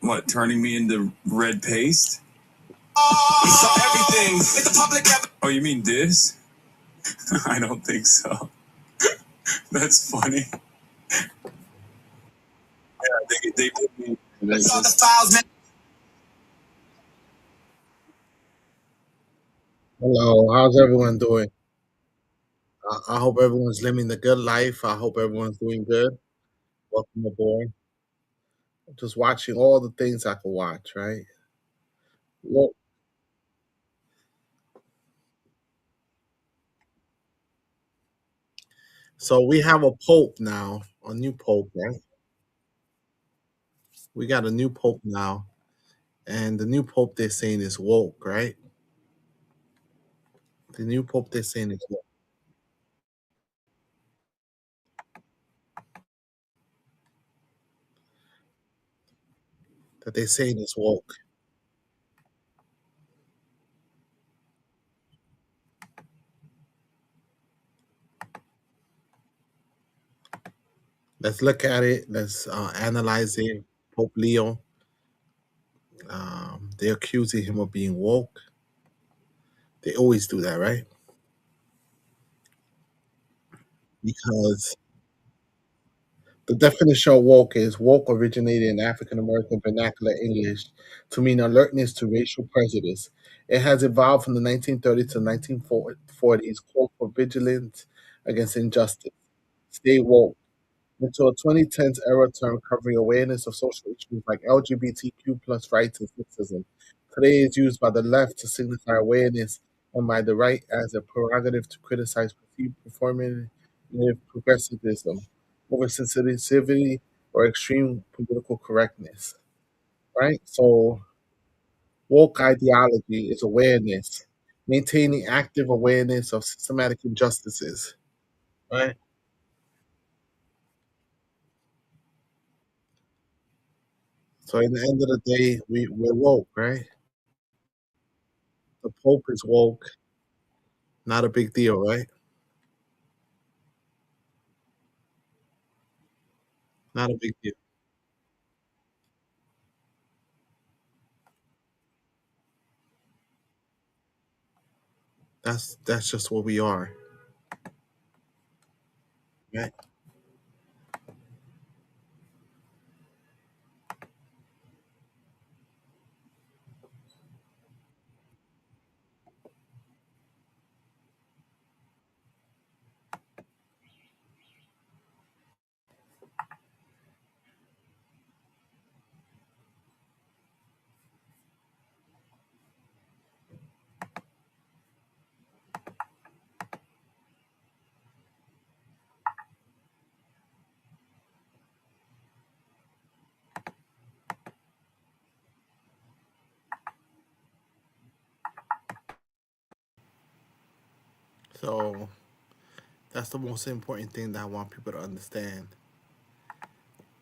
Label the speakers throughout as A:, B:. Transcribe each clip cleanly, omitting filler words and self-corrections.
A: What, turning me into red paste?
B: So everything with the public.
A: Oh, you mean this? I don't think so. That's funny. Yeah, they put me.
B: That's all the files, man.
C: Hello, how's everyone doing? I hope everyone's living the good life. I hope everyone's doing good. Welcome aboard. Just watching all the things I can watch, right? Well, so we have a pope now, a new pope, right? We got a new pope now, and the new pope they're saying is woke, right? The new pope they're saying is woke, that they're saying is woke. Let's look at it. Let's analyze it. Pope Leo, they're accusing him of being woke. They always do that, right? Because the definition of woke is woke originated in African American vernacular English to mean alertness to racial prejudice. It has evolved from the 1930s to 1940s, called for vigilance against injustice. Stay woke into a 2010s era term covering awareness of social issues like LGBTQ plus rights and sexism. Today is used by the left to signify awareness and by the right as a prerogative to criticize perceived performative progressivism, oversensitivity, or extreme political correctness. Right? So woke ideology is awareness, maintaining active awareness of systematic injustices. Right? So in the end of the day, we're woke, right? The Pope is woke. Not a big deal, right? Not a big deal. That's just what we are, right? So that's the most important thing that I want people to understand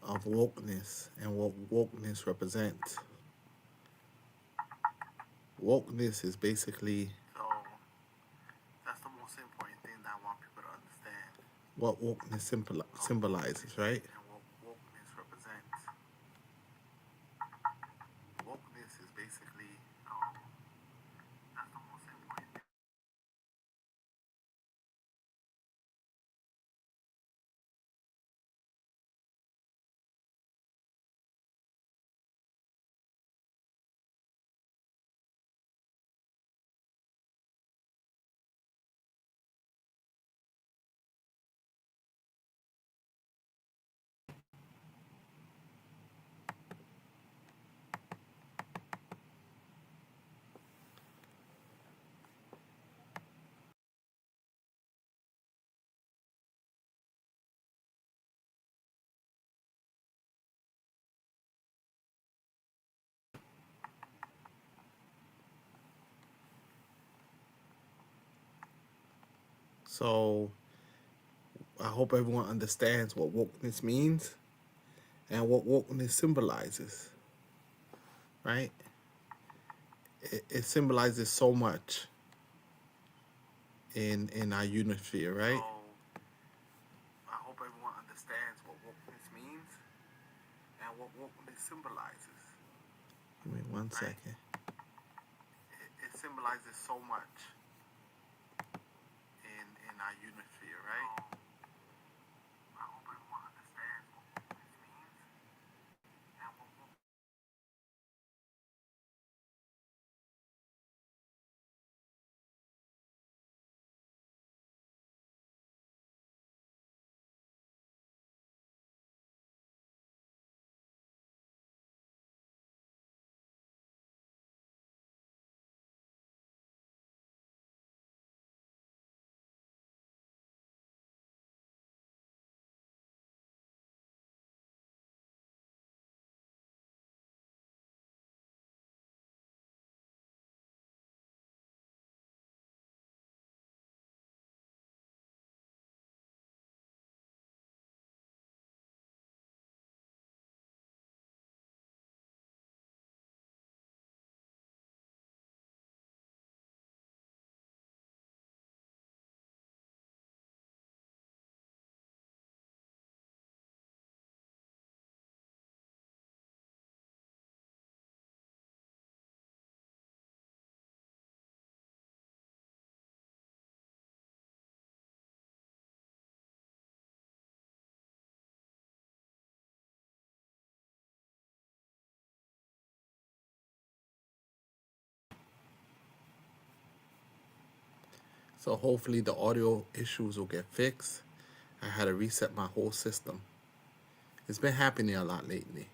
C: of wokeness and what wokeness represents. Wokeness is basically that's the most important thing that I want people to understand. What wokeness symbolizes, right? And what wokeness represents. Wokeness is basically that's the most important. So I hope everyone understands what wokeness means and what wokeness symbolizes, right? It symbolizes so much in our uniphere, right? So I hope everyone understands what wokeness means and what wokeness symbolizes. Give me 1 second. It symbolizes so much in our uniphere, right? I hope everyone understands what this means and what So hopefully the audio issues will get fixed. I had to reset my whole system. It's been happening a lot lately.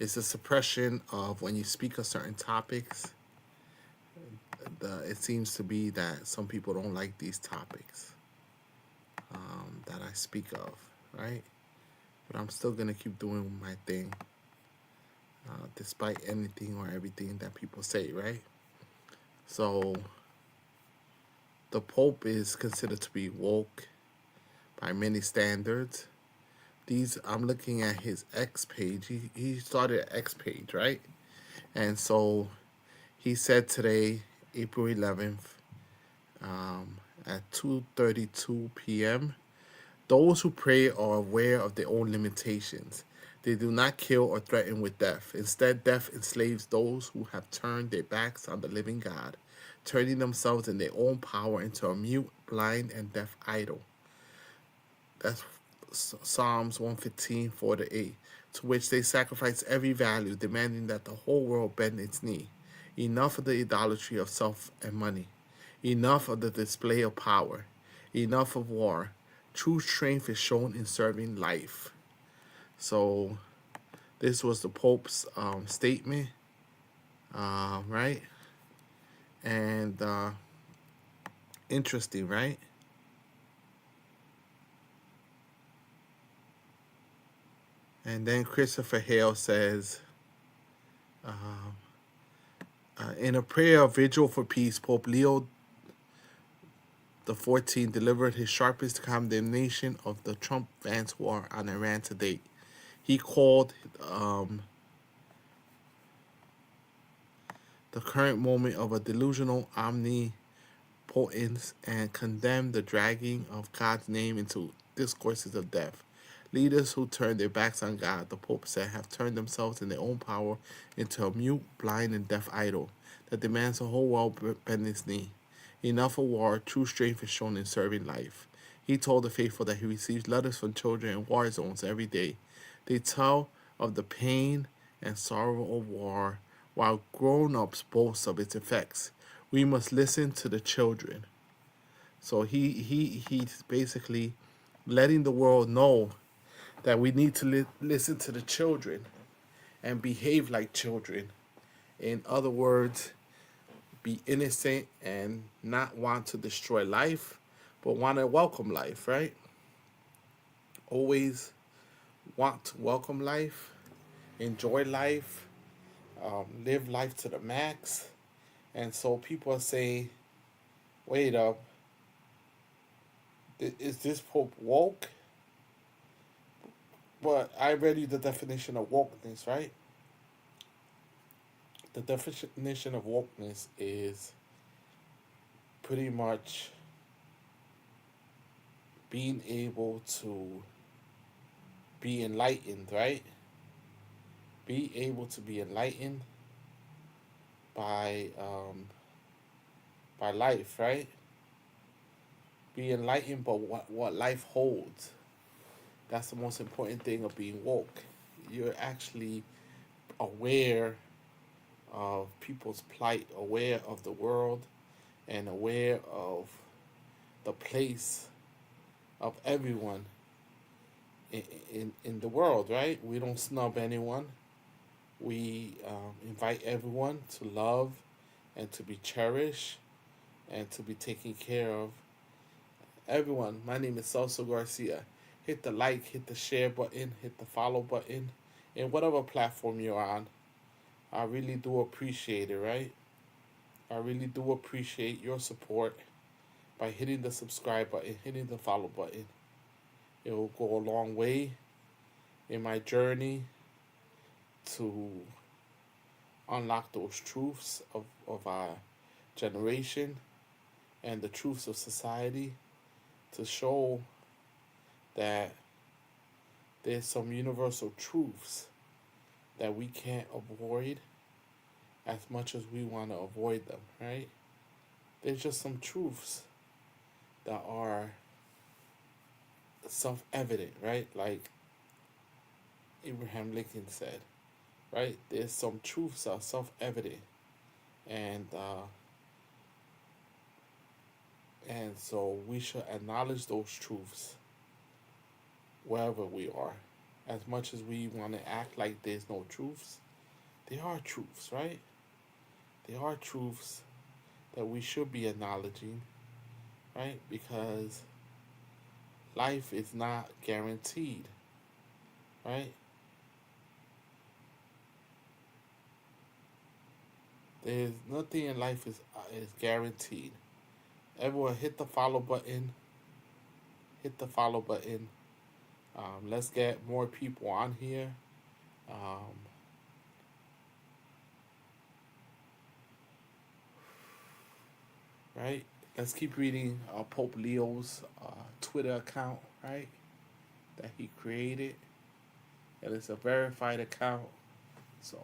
C: It's a suppression of when you speak of certain topics. It seems to be that some people don't like these topics that I speak of, right? But I'm still gonna keep doing my thing, despite anything or everything that people say, right? So the Pope is considered to be woke by many standards. I'm looking at his X page. He started an X page, right? And so he said today, April 11th, at 2:32 p.m., those who pray are aware of their own limitations. They do not kill or threaten with death. Instead, death enslaves those who have turned their backs on the living God, turning themselves in their own power into a mute, blind, and deaf idol. That's Psalms 115, 4-8, to which they sacrifice every value, demanding that the whole world bend its knee. Enough of the idolatry of self and money. Enough of the display of power. Enough of war. True strength is shown in serving life. So this was the Pope's statement, right? And interesting, right? And then Christopher Hale says, in a prayer of vigil for peace, Pope Leo the 14th delivered his sharpest condemnation of the Trump-Vance war on Iran to date. He called the current moment of a delusional omnipotence and condemned the dragging of God's name into discourses of death. Leaders who turn their backs on God, the Pope said, have turned themselves in their own power into a mute, blind, and deaf idol that demands the whole world bend its knee. Enough of war, true strength is shown in serving life. He told the faithful that he receives letters from children in war zones every day. They tell of the pain and sorrow of war, while grown-ups boast of its effects. We must listen to the children. So he's basically letting the world know that we need to listen to the children and behave like children. In other words, be innocent and not want to destroy life, but want to welcome life, right? Always want to welcome life, enjoy life, live life to the max. And so people are saying, wait up, is this Pope woke? But I read you the definition of wokeness, right? The definition of wokeness is pretty much being able to be enlightened, right? be able to be enlightened by life, right? Be enlightened by what life holds. That's the most important thing of being woke. You're actually aware of people's plight, aware of the world, and aware of the place of everyone in the world, right? We don't snub anyone. We invite everyone to love and to be cherished and to be taken care of. Everyone, my name is Celso Garcia. Hit the like, hit the share button, hit the follow button, in whatever platform you're on. I really do appreciate it, right? I really do appreciate your support by hitting the subscribe button, hitting the follow button. It will go a long way in my journey to unlock those truths of our generation and the truths of society, to show that there's some universal truths that we can't avoid as much as we want to avoid them, right? There's just some truths that are self-evident, right? Like Abraham Lincoln said, right? There's some truths that are self-evident, and and so we should acknowledge those truths wherever we are. As much as we want to act like there's no truths, there are truths, right? There are truths that we should be acknowledging, right? Because life is not guaranteed, right? There's nothing in life is guaranteed. Everyone, hit the follow button. Hit the follow button. Let's get more people on here. Um, right? Let's keep reading Pope Leo's Twitter account, right? That he created. And it's a verified account. So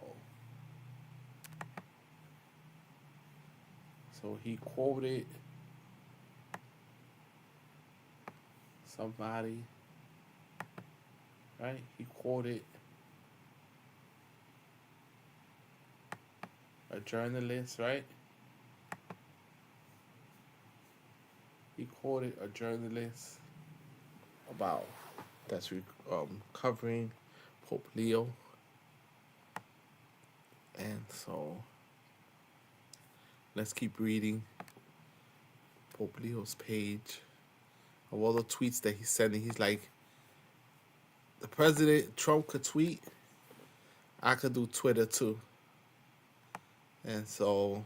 C: he quoted somebody, right? He quoted a journalist, right? He quoted a journalist about that's covering Pope Leo, and so let's keep reading Pope Leo's page of all the tweets that he's sending. He's like, the president Trump could tweet, I could do Twitter too, and so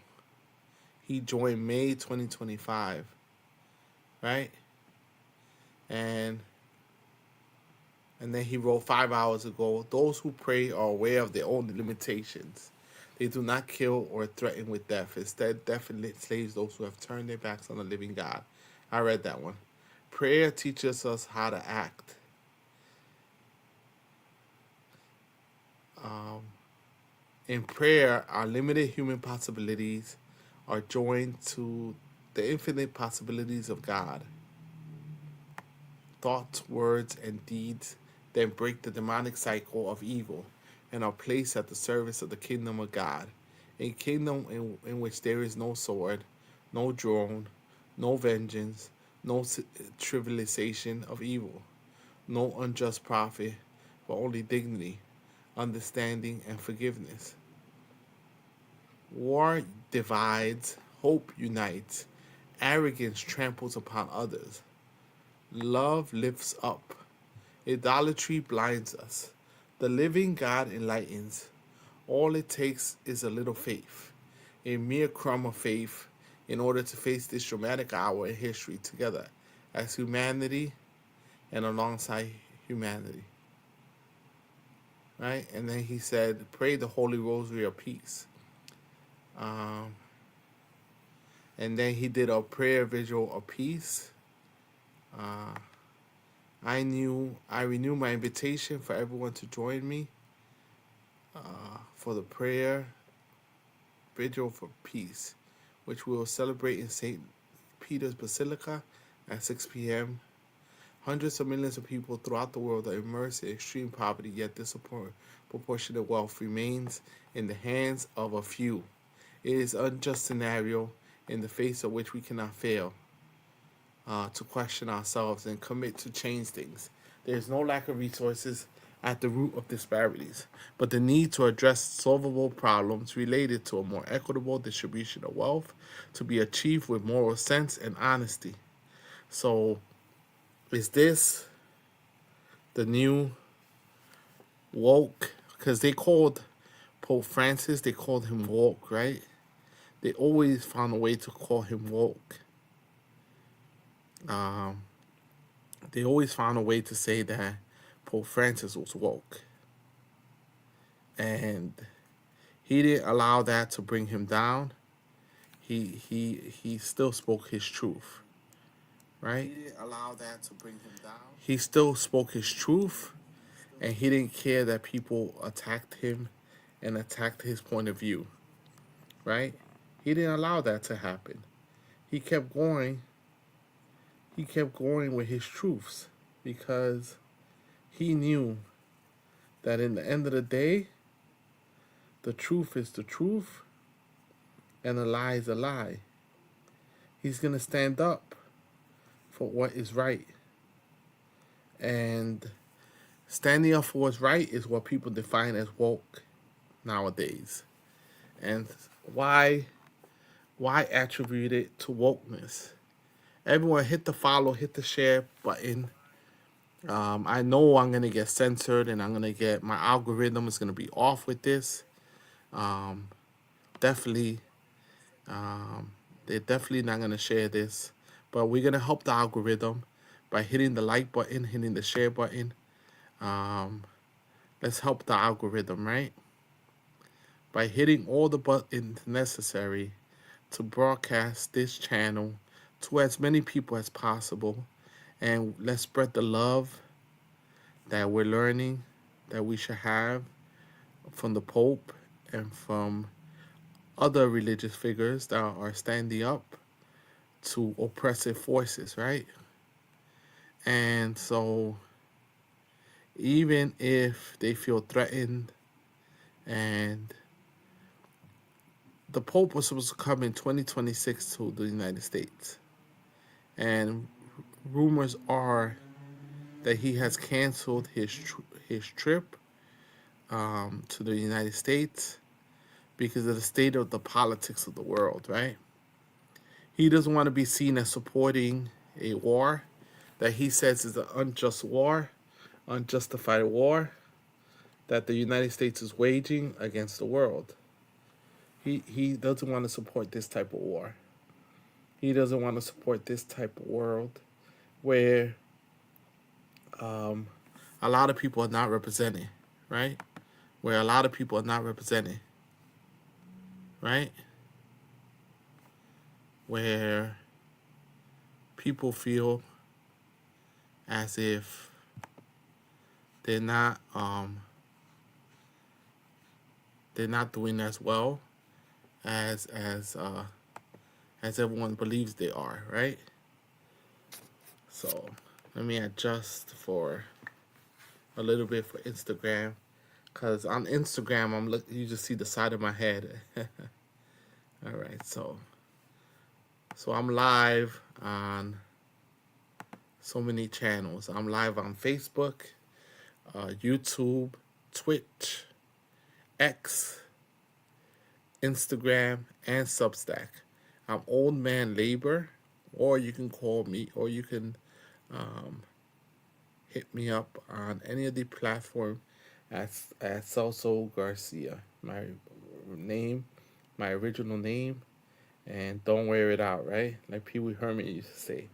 C: he joined May 2025, right? And then he wrote 5 hours ago, those who pray are aware of their own limitations. They do not kill or threaten with death. Instead, death enslaves those who have turned their backs on the living God. I read that one. Prayer teaches us how to act. In prayer, our limited human possibilities are joined to the infinite possibilities of God. Thoughts, words, and deeds then break the demonic cycle of evil and are placed at the service of the kingdom of God, a kingdom in which there is no sword, no drone, no vengeance, no trivialization of evil, no unjust profit, but only dignity, understanding, and forgiveness. War divides, hope unites, arrogance tramples upon others, love lifts up, idolatry blinds us, the living God enlightens. All it takes is a little faith, a mere crumb of faith, in order to face this dramatic hour in history together as humanity and alongside humanity. Right? And then he said, pray the Holy Rosary of Peace. And then he did a prayer visual of peace. I renew my invitation for everyone to join me for the prayer vigil for peace, which we will celebrate in St. Peter's Basilica at 6 p.m. Hundreds of millions of people throughout the world are immersed in extreme poverty, yet disproportionate wealth remains in the hands of a few. It is an unjust scenario in the face of which we cannot fail to question ourselves and commit to change things. There is no lack of resources at the root of disparities, but the need to address solvable problems related to a more equitable distribution of wealth to be achieved with moral sense and honesty. So, is this the new woke? Because they called Pope Francis, they called him woke, right? They always found a way to call him woke. Um, they always found a way to say that Pope Francis was woke. And he didn't allow that to bring him down. He still spoke his truth, right? He didn't allow that to bring him down. He still spoke his truth, and he didn't care that people attacked him and attacked his point of view, right? He didn't allow that to happen. He kept going. He kept going with his truths because he knew that in the end of the day, the truth is the truth and a lie is a lie. He's going to stand up for what is right. And standing up for what's right is what people define as woke nowadays. And why attribute it to wokeness? Everyone hit the follow, hit the share button. I know I'm going to get censored and my algorithm is going to be off with this. Definitely, they're definitely not going to share this. But we're going to help the algorithm by hitting the like button, hitting the share button. Let's help the algorithm, right? By hitting all the buttons necessary to broadcast this channel to as many people as possible. And let's spread the love that we're learning that we should have from the Pope and from other religious figures that are standing up to oppressive forces, right? And so even if they feel threatened, and the Pope was supposed to come in 2026 to the United States, and rumors are that he has canceled his trip to the United States because of the state of the politics of the world, right? He doesn't want to be seen as supporting a war that he says is an unjust war, unjustified war that the United States is waging against the world. He doesn't want to support this type of war. He doesn't want to support this type of world where a lot of people are not represented, right? Where a lot of people are not represented, right? Where people feel as if they're not doing as well as everyone believes they are, right? So let me adjust for a little bit for Instagram, because on Instagram you just see the side of my head. All right, so I'm live on so many channels. I'm live on Facebook, YouTube, Twitch, X, Instagram, and Substack. I'm Old Man Labor, or you can call me, or you can hit me up on any of the platforms at Celso Garcia. My name, my original name, and don't wear it out, right? Like Pee Wee Herman used to say,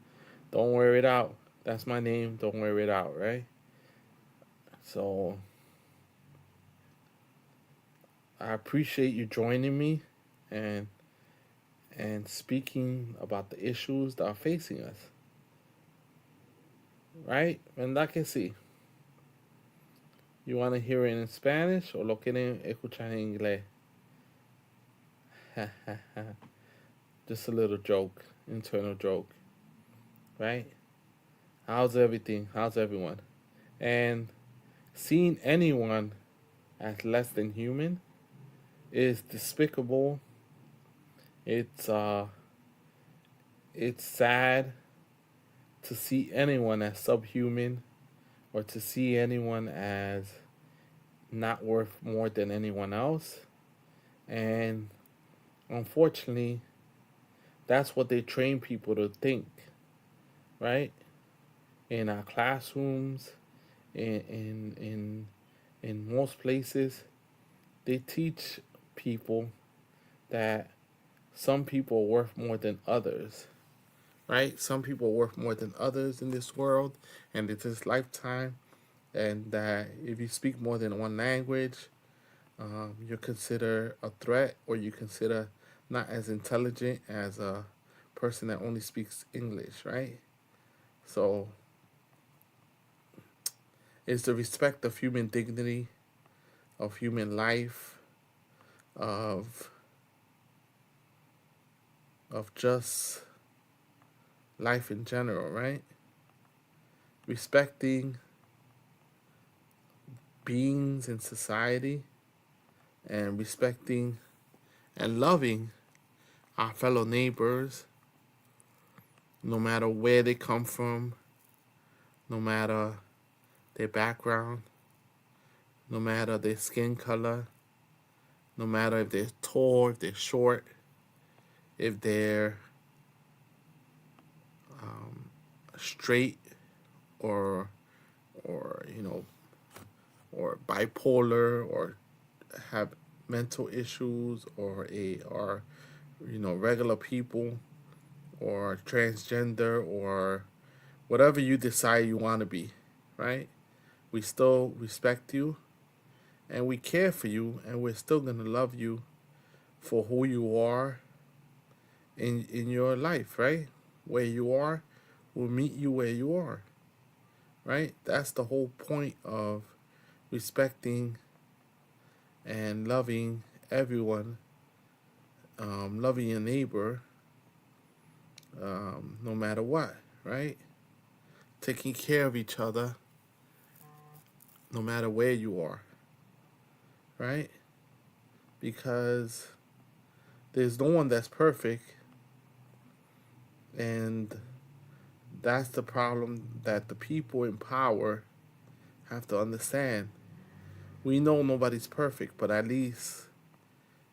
C: don't wear it out. That's my name, don't wear it out, right? So I appreciate you joining me and speaking about the issues that are facing us, right? And like I see, You want to hear it in Spanish o lo quieren escuchar en inglés? Just a little joke, internal joke, right? How's everything? How's everyone? And seeing anyone as less than human is despicable. It's uh it's sad to see anyone as subhuman or to see anyone as not worth more than anyone else. And unfortunately, that's what they train people to think, right? In our classrooms, in most places, they teach people that some people are worth more than others, right? Some people are worth more than others in this world and in this lifetime, and that if you speak more than one language, you're considered a threat, or you consider not as intelligent as a person that only speaks English, right? So it's the respect of human dignity, of human life, of just life in general, right? Respecting beings in society and respecting and loving our fellow neighbors, no matter where they come from, no matter their background, no matter their skin color, no matter if they're tall, if they're short, if they're straight or you know, or bipolar, or have mental issues, or regular people, or transgender, or whatever you decide you want to be, right? We still respect you and we care for you, and we're still going to love you for who you are in your life, right? Where you are, we'll meet you where you are, right? That's the whole point of respecting and loving everyone, loving your neighbor, no matter what, right? Taking care of each other, no matter where you are, right? Because there's no one that's perfect, and that's the problem that the people in power have to understand. We know nobody's perfect, but at least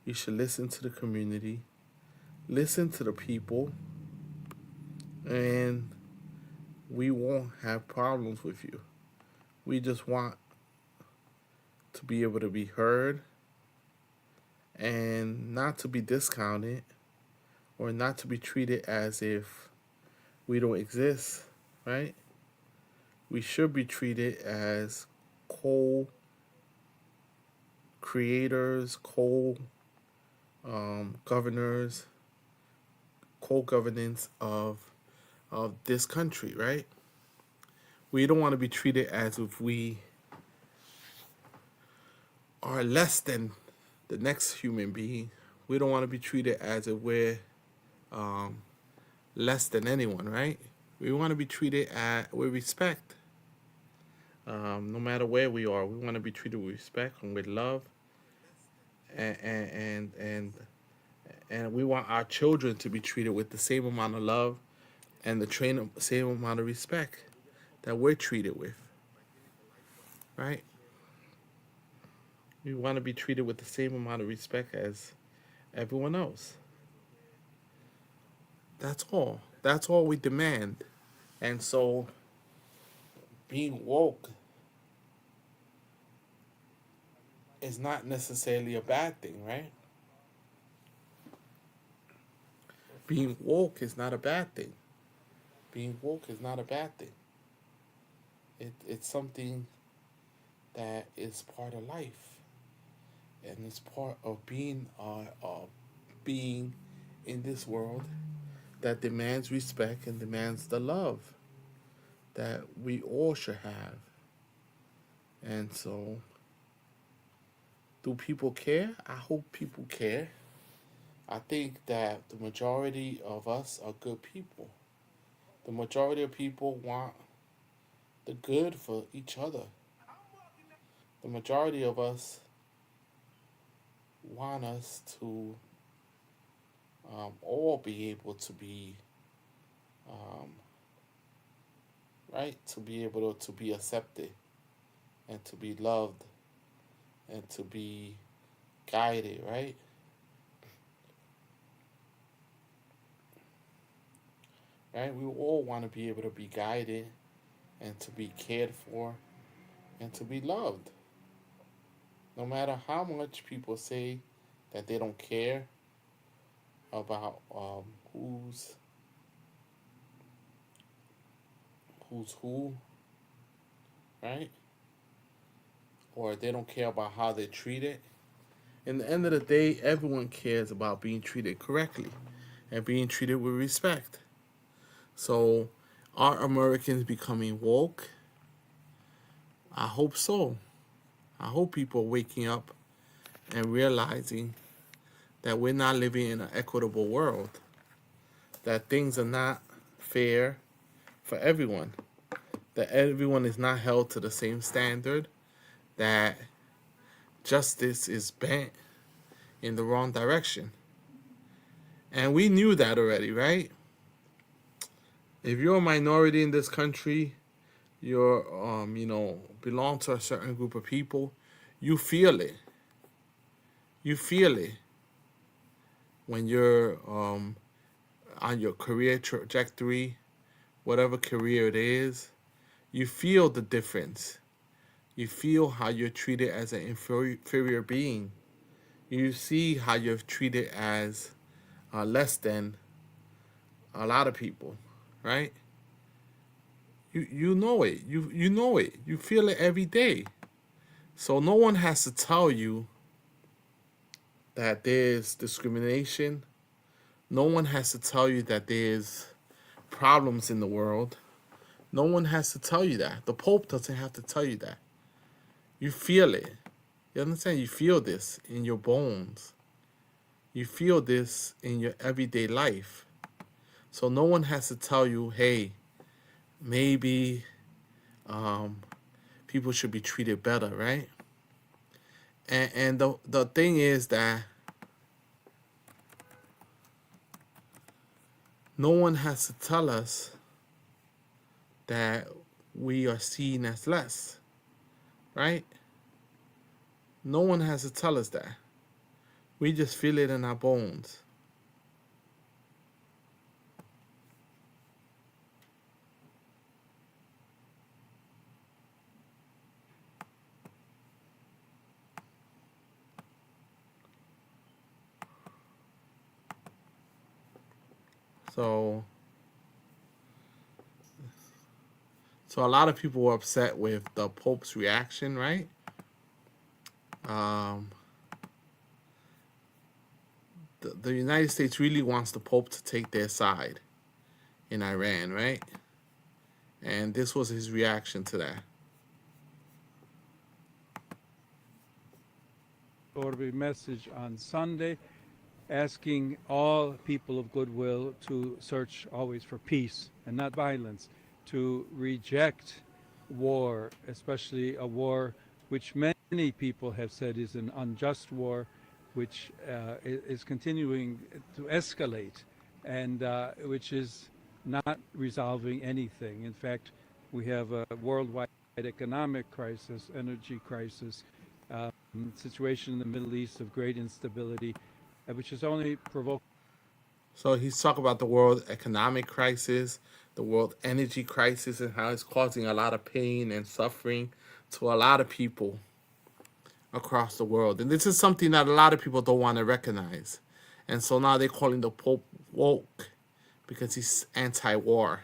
C: you should listen to the community, listen to the people, and we won't have problems with you. We just want to be able to be heard and not to be discounted, or not to be treated as if we don't exist, right? We should be treated as co creators, co governors, co governance of this country, right? We don't want to be treated as if we are less than the next human being. We don't want to be treated as if we're less than anyone, right? We want to be treated with respect, no matter where we are. We want to be treated with respect and with love, and and we want our children to be treated with the same amount of love and the same amount of respect that we're treated with, right? We want to be treated with the same amount of respect as everyone else. That's all. That's all we demand. And so being woke is not necessarily a bad thing, right? Being woke is not a bad thing. Being woke is not a bad thing. It's something that is part of life, and it's part of being being in this world that demands respect and demands the love that we all should have. And so, do people care? I hope people care. I think that the majority of us are good people. The majority of people want the good for each other. The majority of us want us to all be able to be um, right, to be able to be accepted and to be loved and to be guided, right? Right? We all want to be able to be guided and to be cared for and to be loved. No matter how much people say that they don't care about who's who, right? Or they don't care about how they're treated. In the end of the day, everyone cares about being treated correctly and being treated with respect. So, are Americans becoming woke? I hope so. I hope people are waking up and realizing that we're not living in an equitable world, that things are not fair for everyone, that everyone is not held to the same standard, that justice is bent in the wrong direction. And we knew that already, right? If you're a minority in this country, you're, belong to a certain group of people, you feel it. You feel it when you're on your career trajectory, whatever career it is. You feel the difference. You feel how you're treated as an inferior being. You see how you're treated as less than a lot of people, right? You know it. You know it. You feel it every day. So no one has to tell you that there's discrimination. No one has to tell you that there's problems in the world. No one has to tell you that. The Pope doesn't have to tell you that. You feel it. You understand? You feel this in your bones. You feel this in your everyday life. So no one has to tell you, hey, maybe um, people should be treated better, right? And the thing is that no one has to tell us that we are seen as less, right? No one has to tell us that. We just feel it in our bones. So so a lot of people were upset with the Pope's reaction, right? Um, the United States really wants the Pope to take their side in Iran, right? And this was his reaction to that.
D: Orbe message on Sunday, asking all people of goodwill to search always for peace and not violence, to reject war, especially a war which many people have said is an unjust war, which is continuing to escalate and which is not resolving anything. In fact, we have a worldwide economic crisis, energy crisis, situation in the Middle East of great instability, which is only provoked.
C: So he's talking about the world economic crisis, the world energy crisis, and how it's causing a lot of pain and suffering to a lot of people across the world. And this is something that a lot of people don't want to recognize. And so now they're calling the Pope woke because he's anti-war.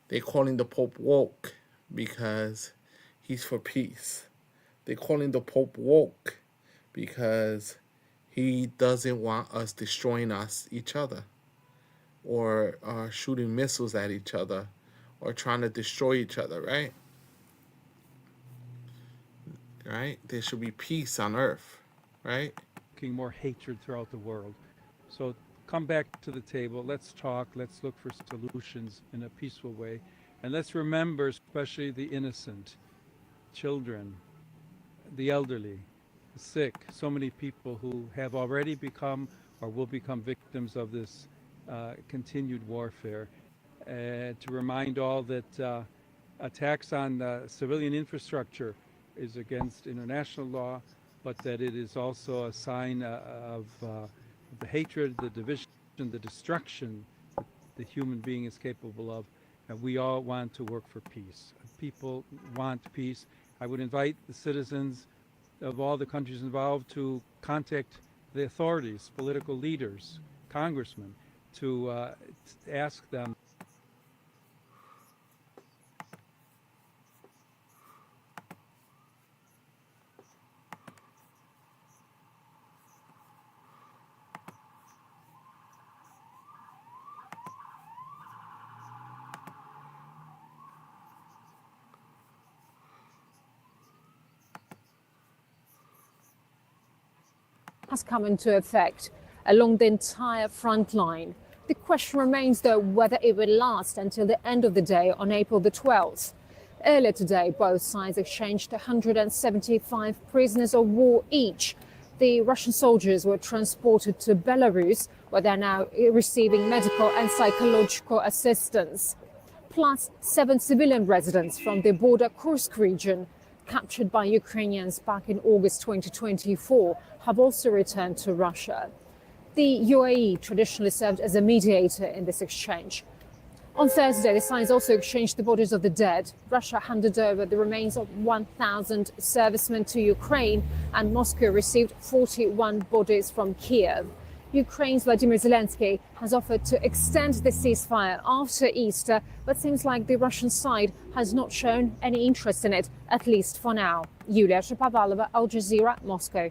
C: They're calling the Pope woke because he's for peace. They're calling the Pope woke because he doesn't want us destroying each other, or shooting missiles at each other, or trying to destroy each other, right? right? There should be peace on earth, right?
D: More hatred throughout the world. So come back to the table. Let's talk. Let's look for solutions in a peaceful way. And let's remember, especially the innocent, children, the elderly, the sick, so many people who have already become or will become victims of this continued warfare. To remind all that attacks on civilian infrastructure is against international law, but that it is also a sign of the hatred, the division, the destruction that the human being is capable of. And we all want to work for peace. People want peace. I would invite the citizens of all the countries involved to contact the authorities, political leaders, congressmen, to ask them.
E: Has come into effect along the entire front line. The question remains, though, whether it will last until the end of the day on April the 12th. Earlier today, both sides exchanged 175 prisoners of war each. The Russian soldiers were transported to Belarus, where they're now receiving medical and psychological assistance. Plus 7 civilian residents from the border Kursk region, captured by Ukrainians back in August 2024, have also returned to Russia. The UAE traditionally served as a mediator in this exchange. On Thursday, the sides also exchanged the bodies of the dead. Russia handed over the remains of 1,000 servicemen to Ukraine, and Moscow received 41 bodies from Kiev. Ukraine's Vladimir Zelensky has offered to extend the ceasefire after Easter, but seems like the Russian side has not shown any interest in it, at least for now. Yulia Shapovalova, Al Jazeera, Moscow.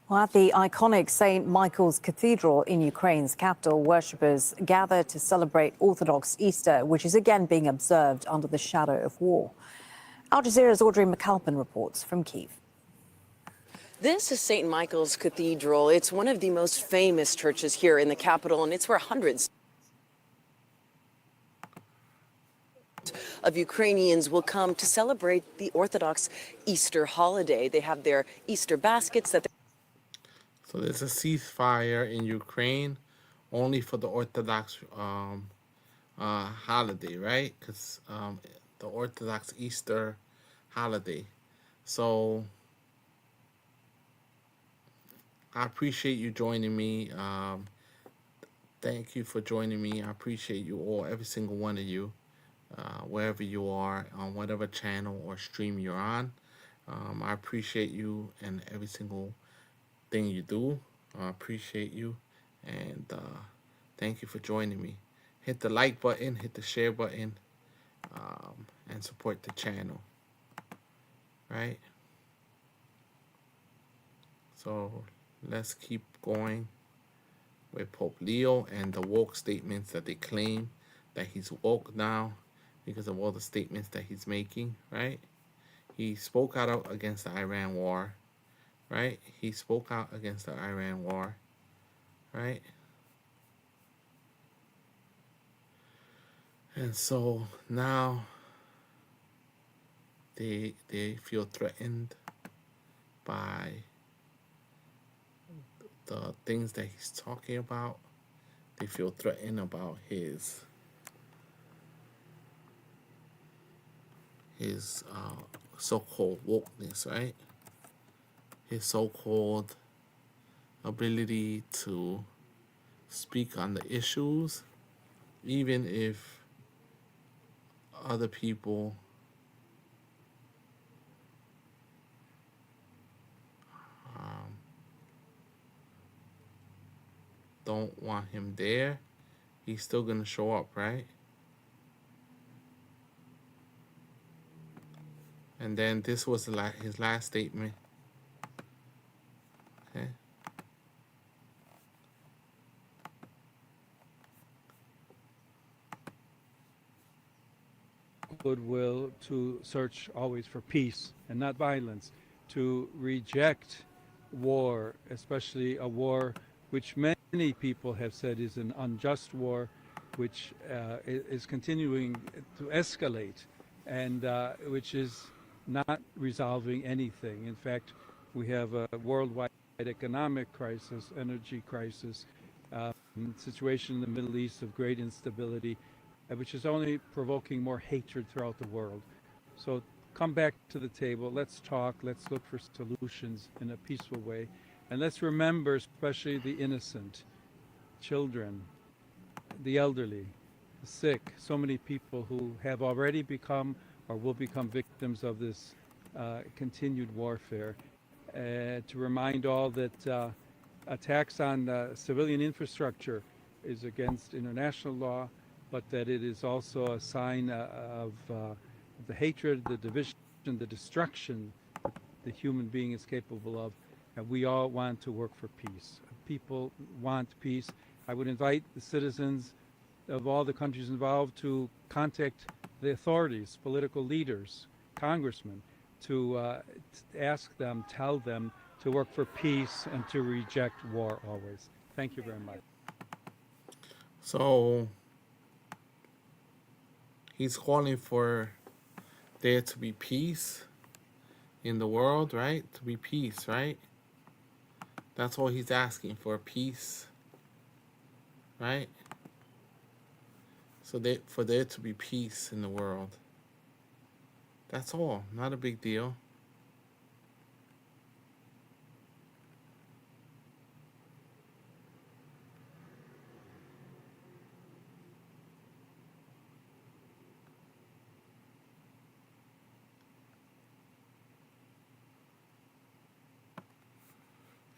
F: Well, at the iconic St. Michael's Cathedral in Ukraine's capital, worshippers gather to celebrate Orthodox Easter, which is again being observed under the shadow of war. Al Jazeera's Audrey McAlpin reports from Kyiv.
G: This is St. Michael's Cathedral. It's one of the most famous churches here in the capital, and it's where hundreds of Ukrainians will come to celebrate the Orthodox Easter holiday. They have their Easter baskets that
C: So there's a ceasefire in Ukraine only for the Orthodox holiday, right? Because the Orthodox Easter holiday. So I appreciate you joining me. Thank you for joining me. I appreciate you all, every single one of you, wherever you are, on whatever channel or stream you're on. I appreciate you and every single thing you do. I appreciate you, and thank you for joining me. Hit the like button, hit the share button, and support the channel, right? So let's keep going with Pope Leo and the woke statements that they claim that he's woke now because of all the statements that he's making, right? He spoke out against the Iran war, right? He spoke out against the Iran war, right? And so now they feel threatened by the things that he's talking about. They feel threatened about his so-called wokeness, right? His so-called ability to speak on the issues, even if other people don't want him there, he's still gonna show up, right? And then this was his last statement. Okay.
D: goodwill to search always for peace and not violence, to reject war, especially a war which many people have said is an unjust war, which is continuing to escalate and which is not resolving anything. In fact, we have a worldwide economic crisis, energy crisis, situation in the Middle East of great instability, which is only provoking more hatred throughout the world. So come back to the table. Let's talk. Let's look for solutions in a peaceful way. And let's remember, especially the innocent, children, the elderly, the sick, so many people who have already become or will become victims of this continued warfare. To remind all that attacks on civilian infrastructure is against international law, but that it is also a sign of the hatred, the division, the destruction that the human being is capable of. And we all want to work for peace. People want peace. I would invite the citizens of all the countries involved to contact the authorities, political leaders, congressmen, to ask them, tell them to work for peace and to reject war always. Thank you very much.
C: So he's calling for there to be peace in the world, right? To be peace, right? That's all he's asking for, peace, right? So for there to be peace in the world. That's all. Not a big deal.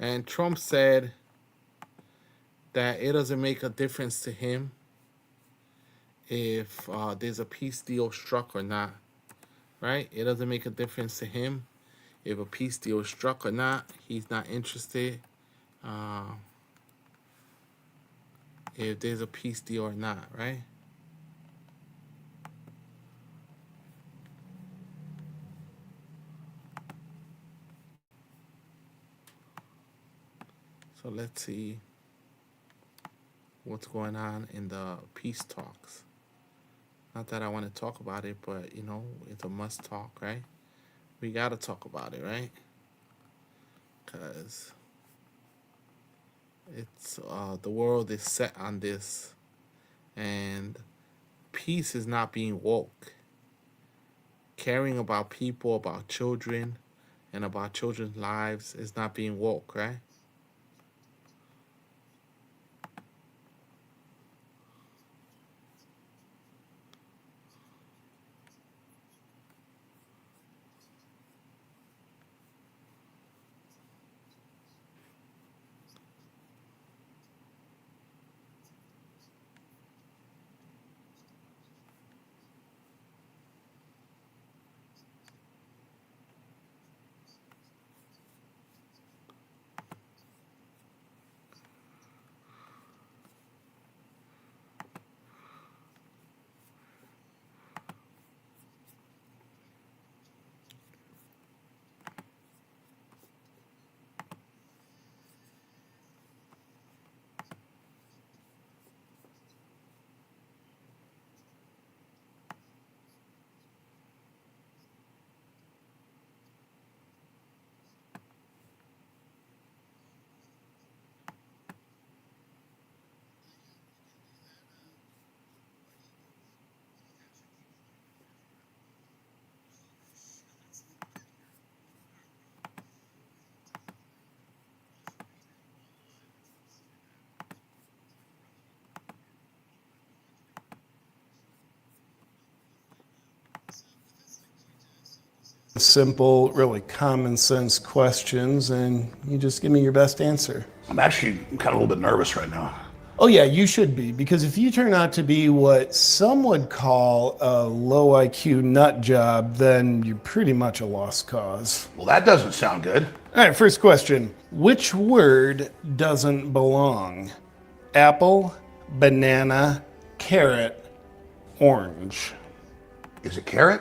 C: And Trump said that it doesn't make a difference to him if there's a peace deal struck or not, right? It doesn't make a difference to him if a peace deal is struck or not. He's not interested if there's a peace deal or not, right? So let's see what's going on in the peace talks. Not that I want to talk about it, but, you know, it's a must talk, right? We got to talk about it, right? Because it's the world is set on this, and peace is not being woke. Caring about people, about children, and about children's lives is not being woke, right?
H: Simple, really common sense questions, and you just give me your best answer.
I: I'm actually kind of a little bit nervous right now.
H: Oh yeah, you should be, because if you turn out to be what some would call a low IQ nut job, then you're pretty much a lost cause.
I: Well, that doesn't sound good.
H: All right, first question. Which word doesn't belong? Apple, banana, carrot, orange.
I: Is it carrot?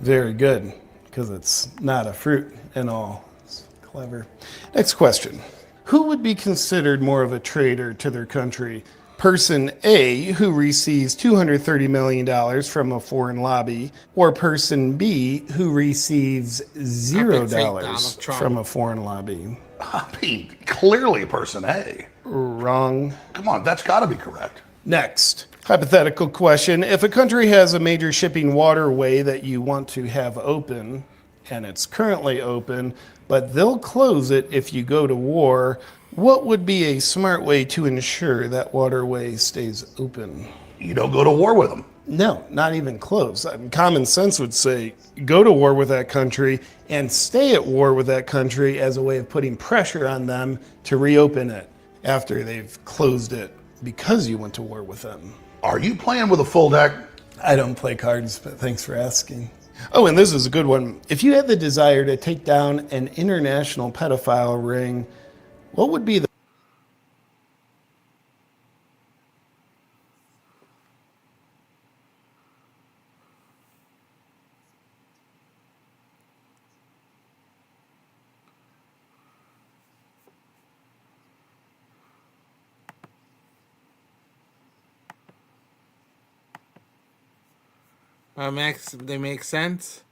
H: Very good, because it's not a fruit and all. It's clever. Next question. Who would be considered more of a traitor to their country? Person A, who receives $230 million from a foreign lobby, or person B, who receives $0 from a foreign lobby?
I: I mean, clearly person A.
H: Wrong.
I: Come on, that's got to be correct.
H: Next, hypothetical question. If a country has a major shipping waterway that you want to have open, and it's currently open, but they'll close it if you go to war, what would be a smart way to ensure that waterway stays open?
I: You don't go to war with them.
H: No, not even close. I mean, common sense would say go to war with that country and stay at war with that country as a way of putting pressure on them to reopen it after they've closed it because you went to war with them.
I: Are you playing with a full deck?
H: I don't play cards, but thanks for asking. Oh, and this is a good one. If you had the desire to take down an international pedophile ring, what would be the
J: They make sense.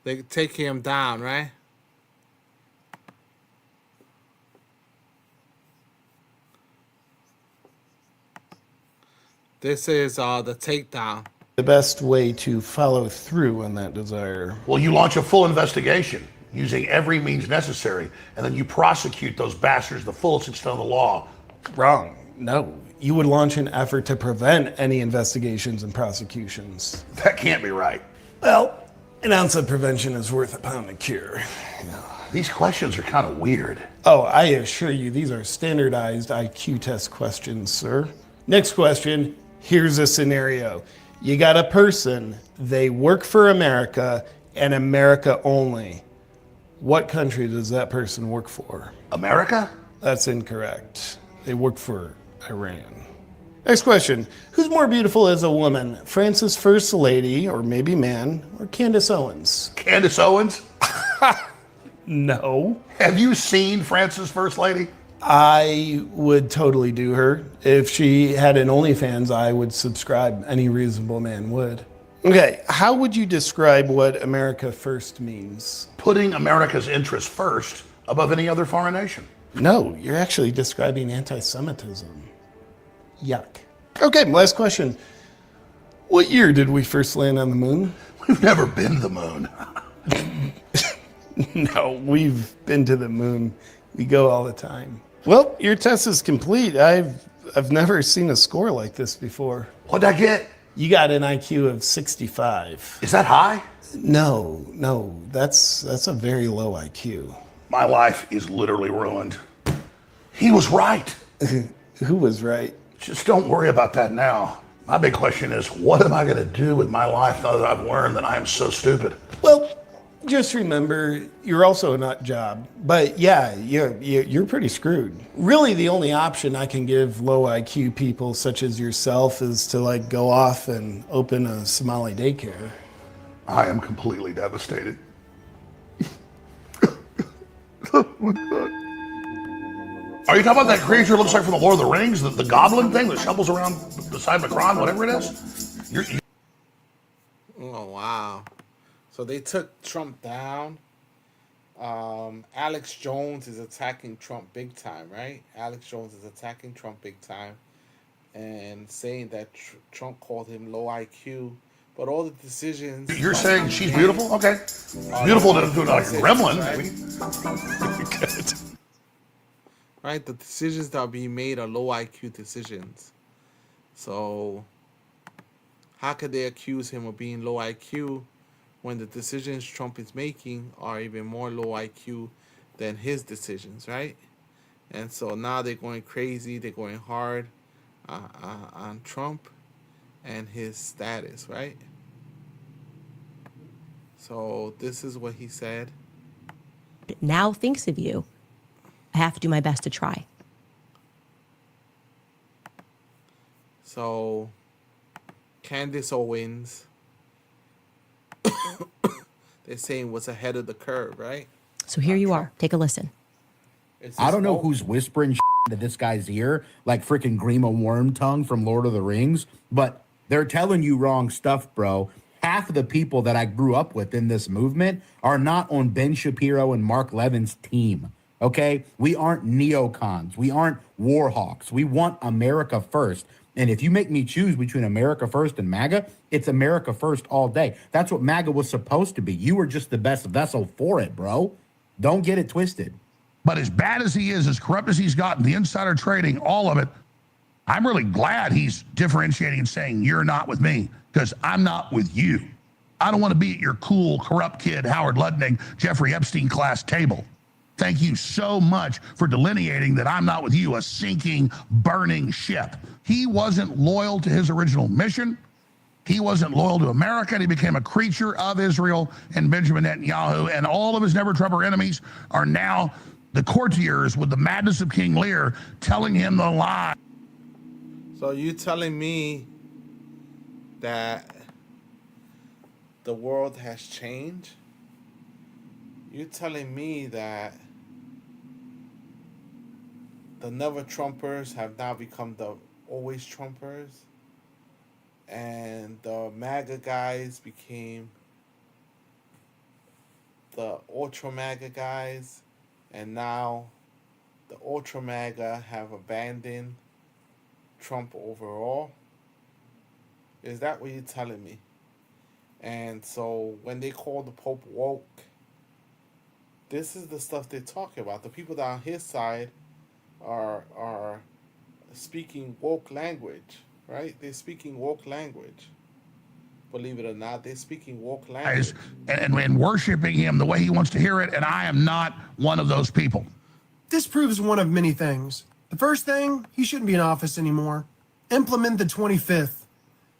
J: They take him down, right? This is the takedown.
H: the best way to follow through on that desire?
I: Well, you launch a full investigation using every means necessary, and then you prosecute those bastards to the fullest extent of the law.
H: Wrong. No. You would launch an effort to prevent any investigations and prosecutions.
I: That can't be right.
H: Well, an ounce of prevention is worth a pound of cure.
I: These questions are kind of weird.
H: Oh, I assure you, these are standardized IQ test questions, sir. Next question. Here's a scenario. You got a person, they work for America and America only. What country does that person work for?
I: America?
H: That's incorrect. They work for Iran. Next question. Who's more beautiful as a woman? France's First Lady, or maybe man, or Candace Owens?
I: Candace Owens?
H: No.
I: Have you seen France's First Lady?
H: I would totally do her. If she had an OnlyFans, I would subscribe. Any reasonable man would. Okay, how would you describe what America First means?
I: Putting America's interests first above any other foreign nation.
H: No, you're actually describing anti-Semitism. Yuck. Okay, last question. What year did we first land on the moon?
I: We've never been to the moon.
H: No, we've been to the moon. We go all the time. Well, your test is complete. I've never seen a score like this before.
I: What'd I get?
H: You got an IQ of 65.
I: Is that high?
H: No, that's a very low IQ.
I: My life is literally ruined. He was right.
H: Who was right?
I: Just don't worry about that now. My big question is, what am I going to do with my life now that I've learned that I am so stupid?
H: Well, just remember, you're also a nut job. But yeah, you're pretty screwed. Really, the only option I can give low IQ people such as yourself is to go off and open a Somali daycare.
I: I am completely devastated. Oh my God. Are you talking about that creature that looks like from the Lord of the Rings, the goblin thing that shovels around beside Macron, whatever it is?
J: Oh, wow. So they took Trump down. Alex Jones is attacking Trump big time, right? Alex Jones is attacking Trump big time and saying that Trump called him low IQ. But all the decisions...
I: You're saying she's beautiful? Okay. Beautiful to do like a gremlin, maybe.
J: Good. Right? The decisions that are being made are low IQ decisions. So how could they accuse him of being low IQ when the decisions Trump is making are even more low IQ than his decisions, right? And so now they're going crazy. They're going hard on Trump and his status, right? So this is what he said.
K: Now thinks of you. I have to do my best to try.
J: So Candace Owens, they're saying was ahead of the curve, right?
K: So here you are. Take a listen.
L: I don't know who's whispering to this guy's ear, like freaking Grima Wormtongue from Lord of the Rings, but they're telling you wrong stuff, bro. Half of the people that I grew up with in this movement are not on Ben Shapiro and Mark Levin's team. Okay? We aren't neocons. We aren't war hawks. We want America first. And if you make me choose between America first and MAGA, it's America first all day. That's what MAGA was supposed to be. You were just the best vessel for it, bro. Don't get it twisted.
I: But as bad as he is, as corrupt as he's gotten, the insider trading, all of it, I'm really glad he's differentiating and saying, you're not with me, because I'm not with you. I don't want to be at your cool, corrupt kid, Howard Lutnick, Jeffrey Epstein class table. Thank you so much for delineating that I'm not with you, a sinking, burning ship. He wasn't loyal to his original mission. He wasn't loyal to America, and he became a creature of Israel and Benjamin Netanyahu, and all of his never-Trumper enemies are now the courtiers with the madness of King Lear telling him the lie.
J: So you telling me that the world has changed? You're telling me that the never Trumpers have now become the always Trumpers, and the MAGA guys became the ultra MAGA guys, and now the ultra MAGA have abandoned Trump overall? Is that what you're telling me? And so when they call the Pope woke, this is the stuff they're talking about. The people that are on his side are speaking woke language, right? They're speaking woke language. Believe it or not, they're speaking woke language.
I: And worshiping him the way he wants to hear it, and I am not one of those people.
M: This proves one of many things. The first thing, he shouldn't be in office anymore. Implement the 25th.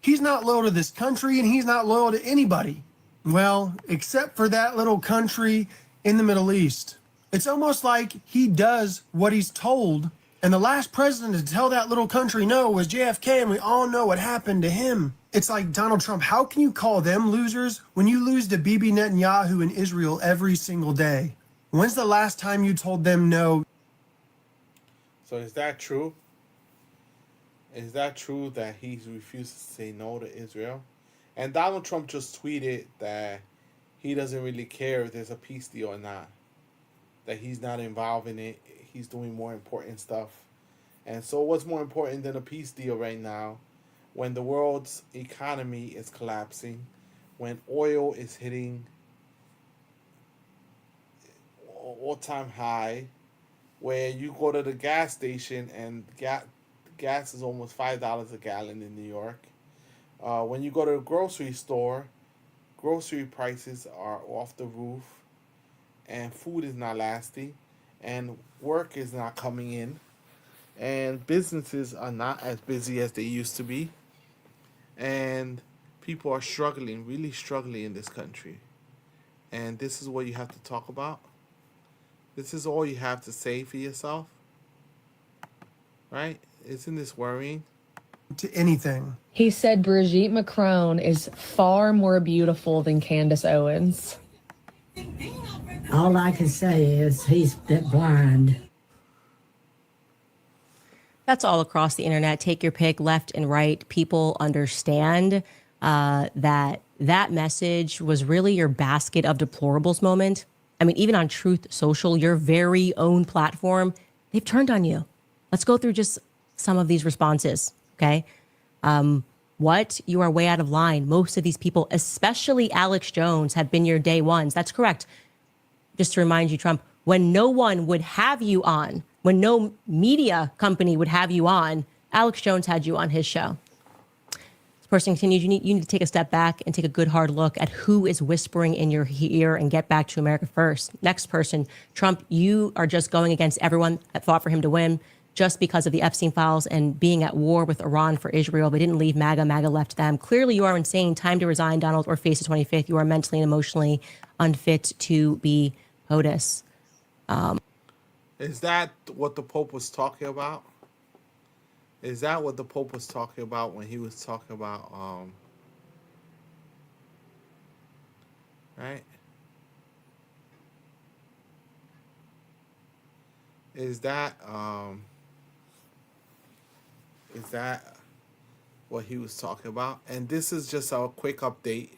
M: He's not loyal to this country, and he's not loyal to anybody. Well, except for that little country in the Middle East. It's almost like he does what he's told, and the last president to tell that little country no was JFK, and we all know what happened to him. It's like, Donald Trump, how can you call them losers when you lose to Bibi Netanyahu in Israel every single day? When's the last time you told them no?
J: So is that true? Is that true that he refuses to say no to Israel? And Donald Trump just tweeted that he doesn't really care if there's a peace deal or not. That he's not involved in it. He's doing more important stuff. And so what's more important than a peace deal right now when the world's economy is collapsing, when oil is hitting all-time high, where you go to the gas station and gas is almost $5 a gallon in New York. When you go to the grocery store, grocery prices are off the roof, and food is not lasting, and work is not coming in, and businesses are not as busy as they used to be, and people are struggling, really struggling in this country. And this is what you have to talk about? This is all you have to say for yourself? Right? Isn't this worrying?
M: To anything.
N: He said Brigitte Macron is far more beautiful than Candace Owens.
O: All I can say is he's blind.
K: That's all across the internet. Take your pick, left and right. People understand that message was really your basket of deplorables moment. I mean, even on Truth Social, your very own platform, they've turned on you. Let's go through just some of these responses, okay? What? You are way out of line. Most of these people, especially Alex Jones, have been your day ones. That's correct. Just to remind you, Trump, when no one would have you on, when no media company would have you on, Alex Jones had you on his show. This person continues, you need to take a step back and take a good hard look at who is whispering in your ear and get back to America first. Next person, Trump, you are just going against everyone that fought for him to win just because of the Epstein files and being at war with Iran for Israel. They didn't leave MAGA, MAGA left them. Clearly you are insane. Time to resign, Donald, or face the 25th. You are mentally and emotionally unfit to be POTUS.
J: Is that what the Pope was talking about? Is that what the Pope was talking about when he was talking about, right? Is that what he was talking about? And this is just a quick update.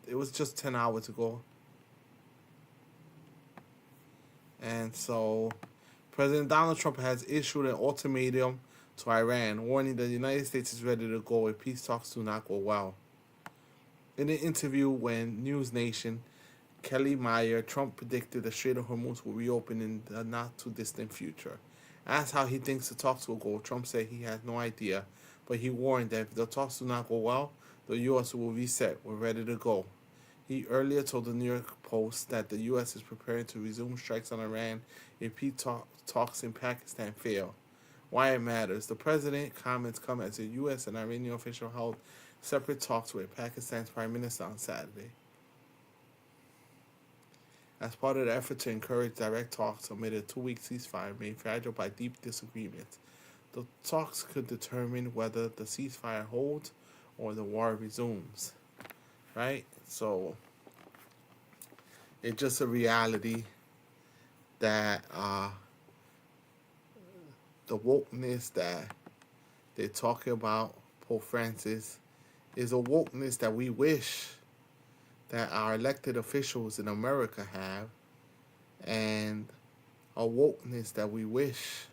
J: It was just 10 hours ago. And so President Donald Trump has issued an ultimatum to Iran, warning that the United States is ready to go if peace talks do not go well. In an interview with News Nation, Kelly Meyer, Trump predicted the Strait of Hormuz will reopen in the not-too-distant future. Asked how he thinks the talks will go, Trump said he has no idea, but he warned that if the talks do not go well, the U.S. will reset. We're ready to go. He earlier told the New York Post that the U.S. is preparing to resume strikes on Iran if peace talks in Pakistan fail. Why it matters. The president's comments come as a U.S. and Iranian official held separate talks with Pakistan's Prime Minister on Saturday. As part of the effort to encourage direct talks amid a 2-week ceasefire made fragile by deep disagreements, the talks could determine whether the ceasefire holds or the war resumes. Right? So it's just a reality that the wokeness that they're talking about, Pope Francis, is a wokeness that we wish that our elected officials in America have, and a wokeness that we wish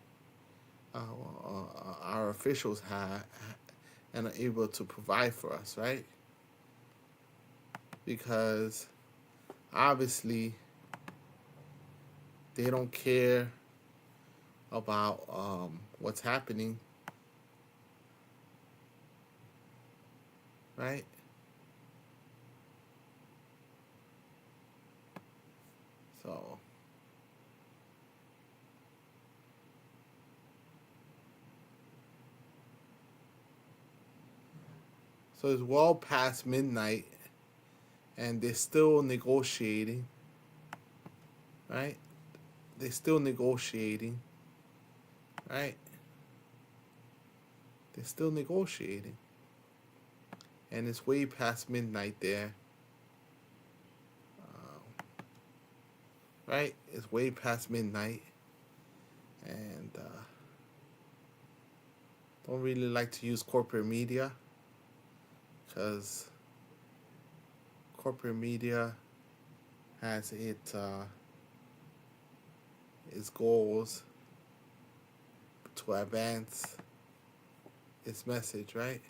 J: our officials have and are able to provide for us, right? Because obviously they don't care about what's happening, right? So it's well past midnight and they're still negotiating, right? They're still negotiating, right? They're still negotiating. And it's way past midnight there. Right? It's way past midnight. And don't really like to use corporate media, because corporate media has its goals to advance its message, right?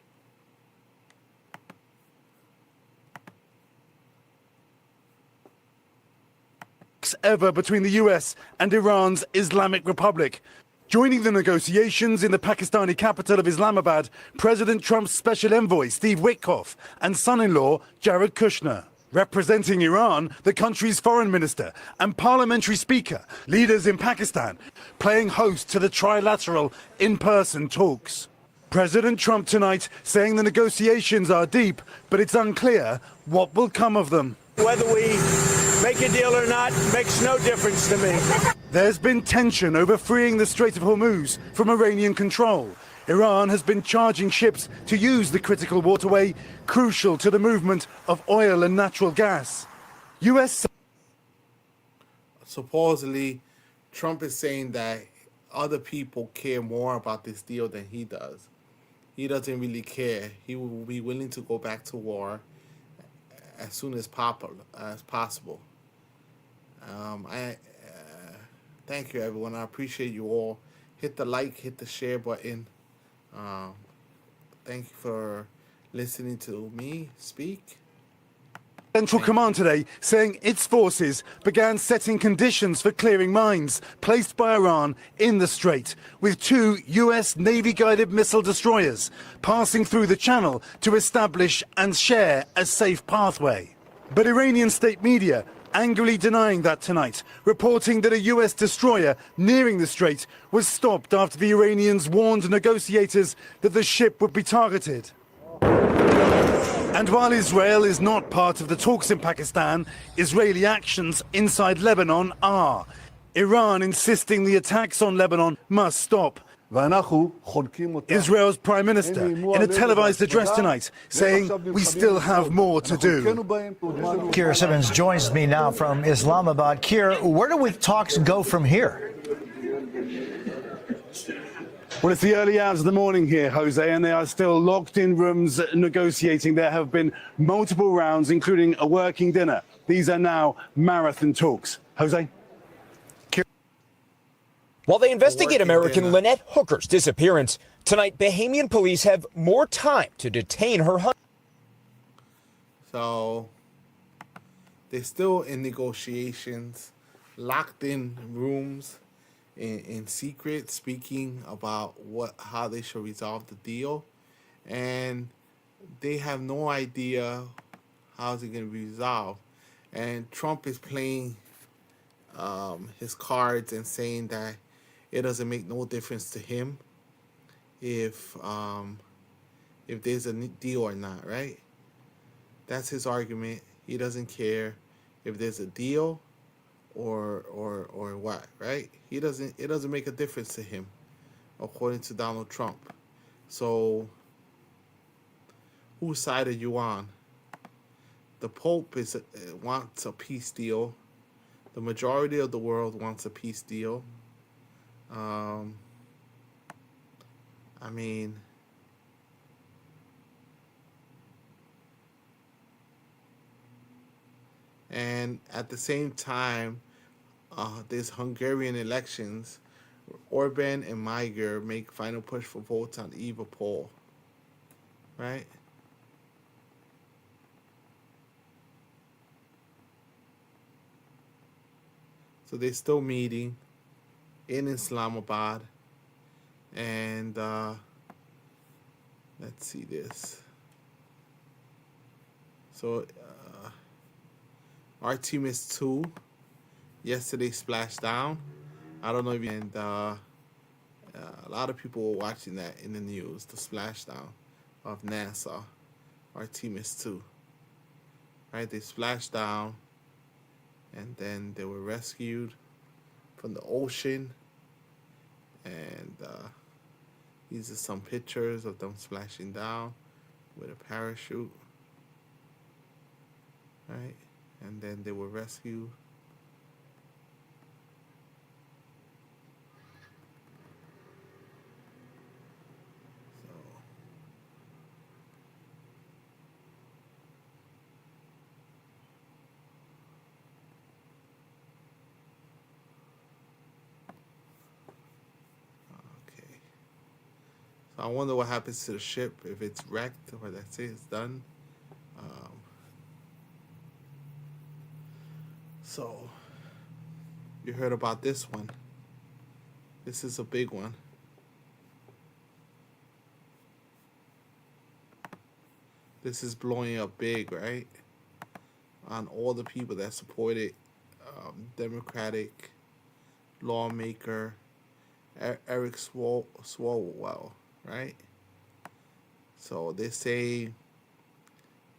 P: Ever between the US and Iran's Islamic Republic. Joining the negotiations in the Pakistani capital of Islamabad, President Trump's special envoy Steve Witkoff and son-in-law Jared Kushner. Representing Iran, the country's foreign minister and parliamentary speaker, leaders in Pakistan, playing host to the trilateral in-person talks. President Trump tonight saying the negotiations are deep, but it's unclear what will come of them.
Q: Whether we make a deal or not makes no difference to me.
P: There's been tension over freeing the Strait of Hormuz from Iranian control. Iran has been charging ships to use the critical waterway, crucial to the movement of oil and natural gas. US
J: supposedly, Trump is saying that other people care more about this deal than he does. He doesn't really care. He will be willing to go back to war as soon as possible. Thank you, everyone. I appreciate you all. Hit the like, hit the share button. Thank you for listening to me speak.
P: Central Command today saying its forces began setting conditions for clearing mines placed by Iran in the Strait, with 2 US Navy-guided missile destroyers passing through the channel to establish and share a safe pathway. But Iranian state media angrily denying that tonight, reporting that a US destroyer nearing the Strait was stopped after the Iranians warned negotiators that the ship would be targeted. And while Israel is not part of the talks in Pakistan, Israeli actions inside Lebanon are. Iran insisting the attacks on Lebanon must stop, Israel's Prime Minister in a televised address tonight saying we still have more to do.
R: Kira Simmons joins me now from Islamabad. Kira, where do talks go from here?
P: Well, it's the early hours of the morning here, Jose, and they are still locked in rooms negotiating. There have been multiple rounds, including a working dinner. These are now marathon talks. Jose?
S: While they investigate American Lynette Hooker's disappearance, tonight Bahamian police have more time to detain her husband.
J: So they're still in negotiations, locked in rooms in secret, speaking about how they should resolve the deal. And they have no idea how it's going to be resolved. And Trump is playing his cards and saying that it doesn't make no difference to him if there's a deal or not, right? That's his argument. He doesn't care if there's a deal or what, right? It doesn't make a difference to him, according to Donald Trump. So whose side are you on? The Pope wants a peace deal. The majority of the world wants a peace deal. I mean, and at the same time, there's Hungarian elections. Orban and Magyar make final push for votes on eve of poll, right? So they're still meeting in Islamabad, and let's see this. So Artemis 2 yesterday splashed down. I don't know if you, and a lot of people were watching that in the news, the splashdown of NASA, Artemis 2. Right, they splashed down, and then they were rescued from the ocean. And these are some pictures of them splashing down with a parachute. Right, and then they were rescued. So I wonder what happens to the ship if it's wrecked or that's it, it's done. So you heard about this one. This is a big one. This is blowing up big, right? On all the people that supported Democratic lawmaker Eric Swalwell, right? So they say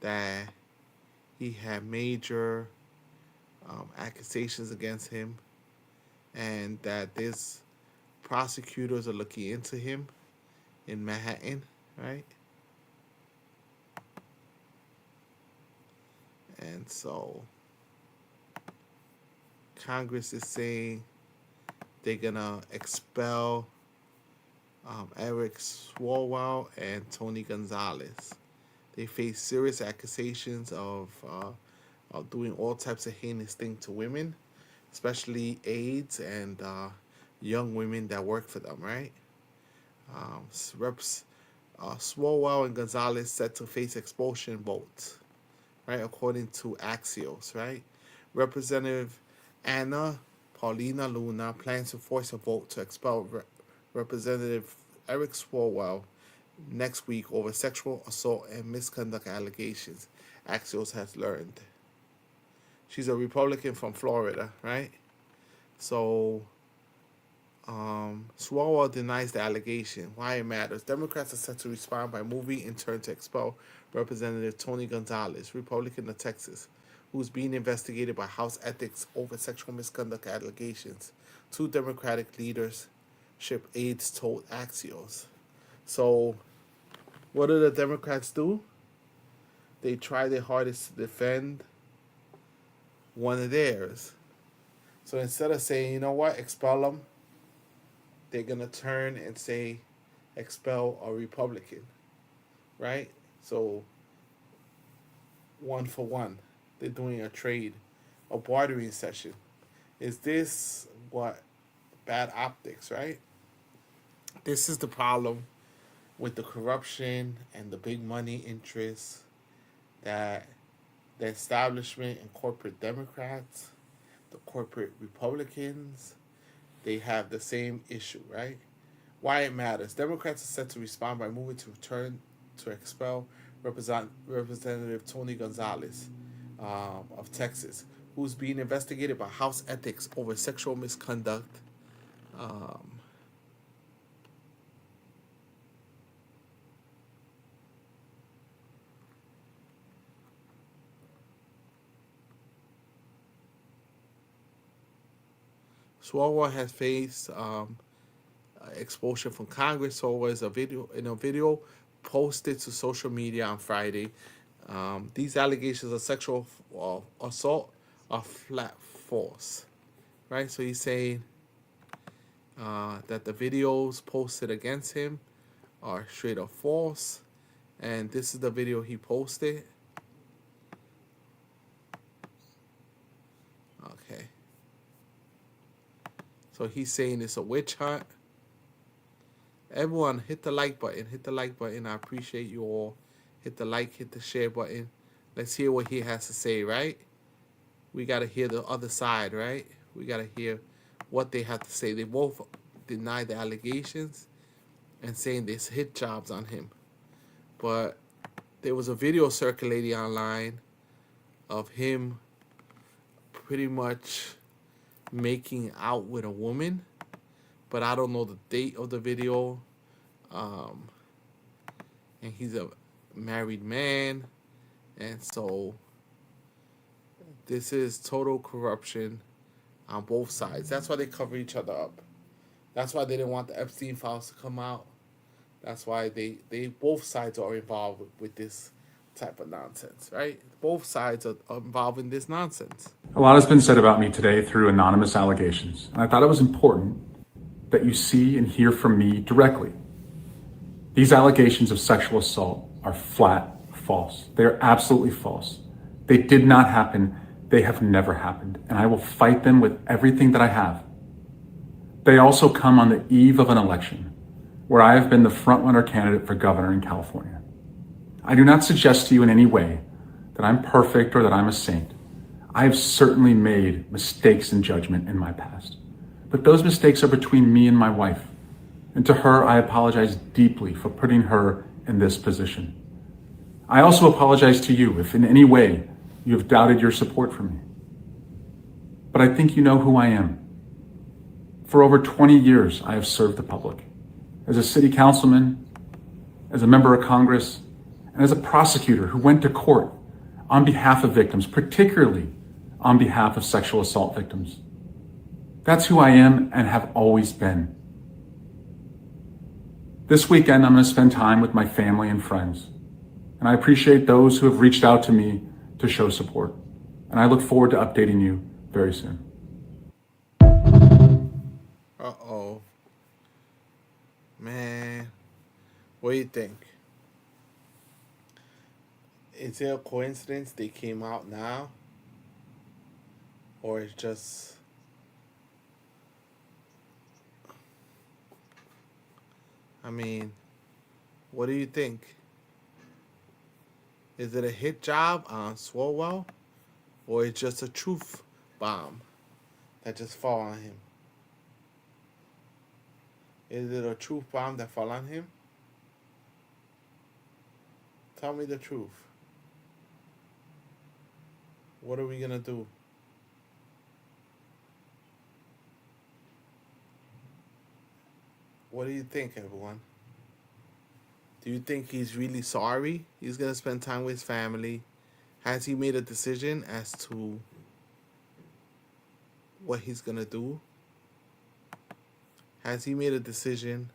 J: that he had major accusations against him, and that these prosecutors are looking into him in Manhattan, right? And so Congress is saying they're gonna expel Eric Swalwell and Tony Gonzalez. They face serious accusations of doing all types of heinous things to women, especially aides and young women that work for them, right? Swalwell and Gonzalez set to face expulsion votes, right, according to Axios, right? Representative Anna Paulina Luna plans to force a vote to expel Representative Eric Swalwell next week over sexual assault and misconduct allegations, Axios has learned. She's a Republican from Florida, right? So Swalwell denies the allegation. Why it matters. Democrats are set to respond by moving in turn to expel Representative Tony Gonzalez, Republican of Texas, who's being investigated by House Ethics over sexual misconduct allegations. Two Democratic leaders aides told Axios. So, what do the Democrats do? They try their hardest to defend one of theirs. So instead of saying, you know what, expel them, they're going to turn and say, expel a Republican, right? So, one for one. They're doing a trade, a bartering session. Is this what? Bad optics, right? This is the problem with the corruption and the big money interests that the establishment and corporate Democrats, the corporate Republicans, they have the same issue, right? Why it matters. Democrats are set to respond by moving to return to expel Representative Tony Gonzalez of Texas, who's being investigated by House Ethics over sexual misconduct. Swalwell has faced exposure from Congress. Swalwell is a video posted to social media on Friday. These allegations of sexual assault are flat false, right? So he's saying that the videos posted against him are straight up false, and this is the video he posted. Okay. So he's saying it's a witch hunt. Everyone, hit the like button. Hit the like button. I appreciate you all. Hit the like, hit the share button. Let's hear what he has to say, right? We got to hear the other side, right? We got to hear what they have to say. They both deny the allegations and saying there's hit jobs on him. But there was a video circulating online of him pretty much making out with a woman, but I don't know the date of the video. And he's a married man, and so this is total corruption on both sides. That's why they cover each other up. That's why they didn't want the Epstein files to come out. That's why they both sides are involved with this type of nonsense, right? Both sides are involved in this nonsense.
A: A lot has been said about me today through anonymous allegations, and I thought it was important that you see and hear from me directly. These allegations of sexual assault are flat false. They are absolutely false. They did not happen. They have never happened, and I will fight them with everything that I have. They also come on the eve of an election where I have been the frontrunner candidate for governor in California. I do not suggest to you in any way that I'm perfect or that I'm a saint. I have certainly made mistakes in judgment in my past, but those mistakes are between me and my wife. And to her, I apologize deeply for putting her in this position. I also apologize to you if in any way you have doubted your support for me. But I think you know who I am. For over 20 years, I have served the public. As a city councilman, as a member of Congress, and as a prosecutor who went to court on behalf of victims, particularly on behalf of sexual assault victims. That's who I am and have always been. This weekend, I'm going to spend time with my family and friends, and I appreciate those who have reached out to me to show support, and I look forward to updating you very soon.
J: Uh-oh. Man, what do you think? Is it a coincidence they came out now? Or it's just... I mean, what do you think? Is it a hit job on Swalwell? Or it's just a truth bomb that just fall on him? Is it a truth bomb that fall on him? Tell me the truth. What are we gonna do? What do you think, everyone? Do you think he's really sorry? He's gonna spend time with his family. Has he made a decision as to what he's gonna do? Has he made a decision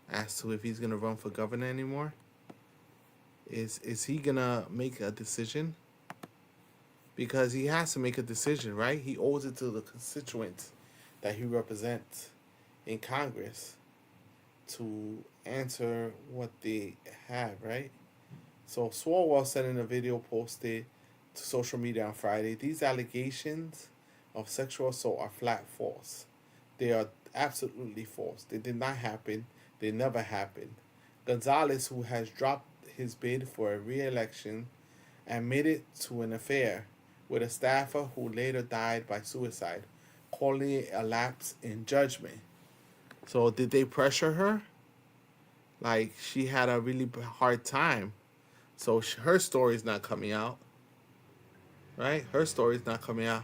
J: as to if he's gonna run for governor anymore? Is he gonna make a decision? Because he has to make a decision, right? He owes it to the constituents that he represents in Congress to answer what they have, right? So Swalwell said in a video posted to social media on Friday, these allegations of sexual assault are flat false. They are absolutely false. They did not happen. They never happened. Gonzalez, who has dropped his bid for a re-election, admitted to an affair with a staffer who later died by suicide, calling it a lapse in judgment. So did they pressure her? Like, she had a really hard time. So her story's not coming out. Right? Her story's not coming out.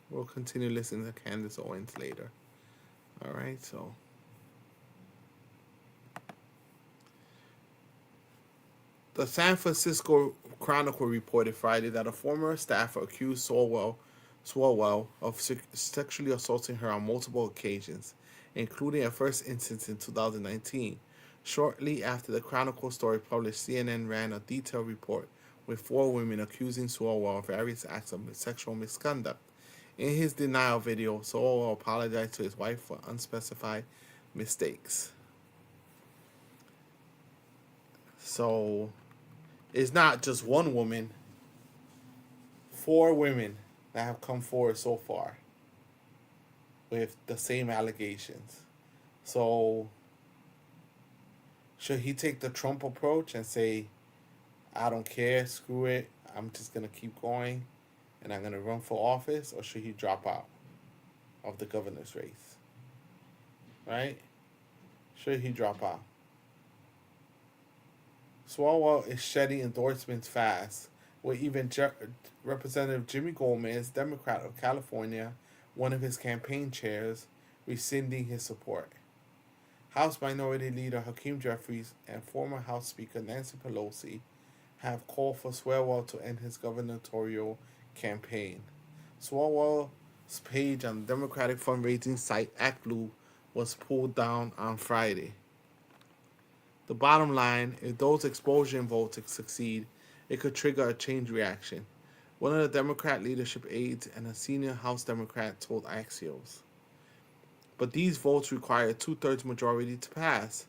J: We'll continue listening to Candace Owens later. All right, so. The San Francisco Chronicle reported Friday that a former staffer accused Swalwell of sexually assaulting her on multiple occasions, including a first instance in 2019. Shortly after the Chronicle story published, CNN ran a detailed report with 4 women accusing Swalwell of various acts of sexual misconduct. In his denial video, Swalwell apologized to his wife for unspecified mistakes. So, it's not just one woman, 4 women that have come forward so far with the same allegations. So, should he take the Trump approach and say, I don't care, screw it, I'm just going to keep going and I'm going to run for office? Or should he drop out of the governor's race? Right? Should he drop out? Swalwell is shedding endorsements fast, with even Representative Jimmy Gomez, Democrat of California, one of his campaign chairs, rescinding his support. House Minority Leader Hakeem Jeffries and former House Speaker Nancy Pelosi have called for Swalwell to end his gubernatorial campaign. Swalwell's page on the Democratic fundraising site ActBlue was pulled down on Friday. The bottom line, if those expulsion votes succeed, it could trigger a chain reaction. One of the Democrat leadership aides and a senior House Democrat told Axios. But these votes require a 2/3 majority to pass,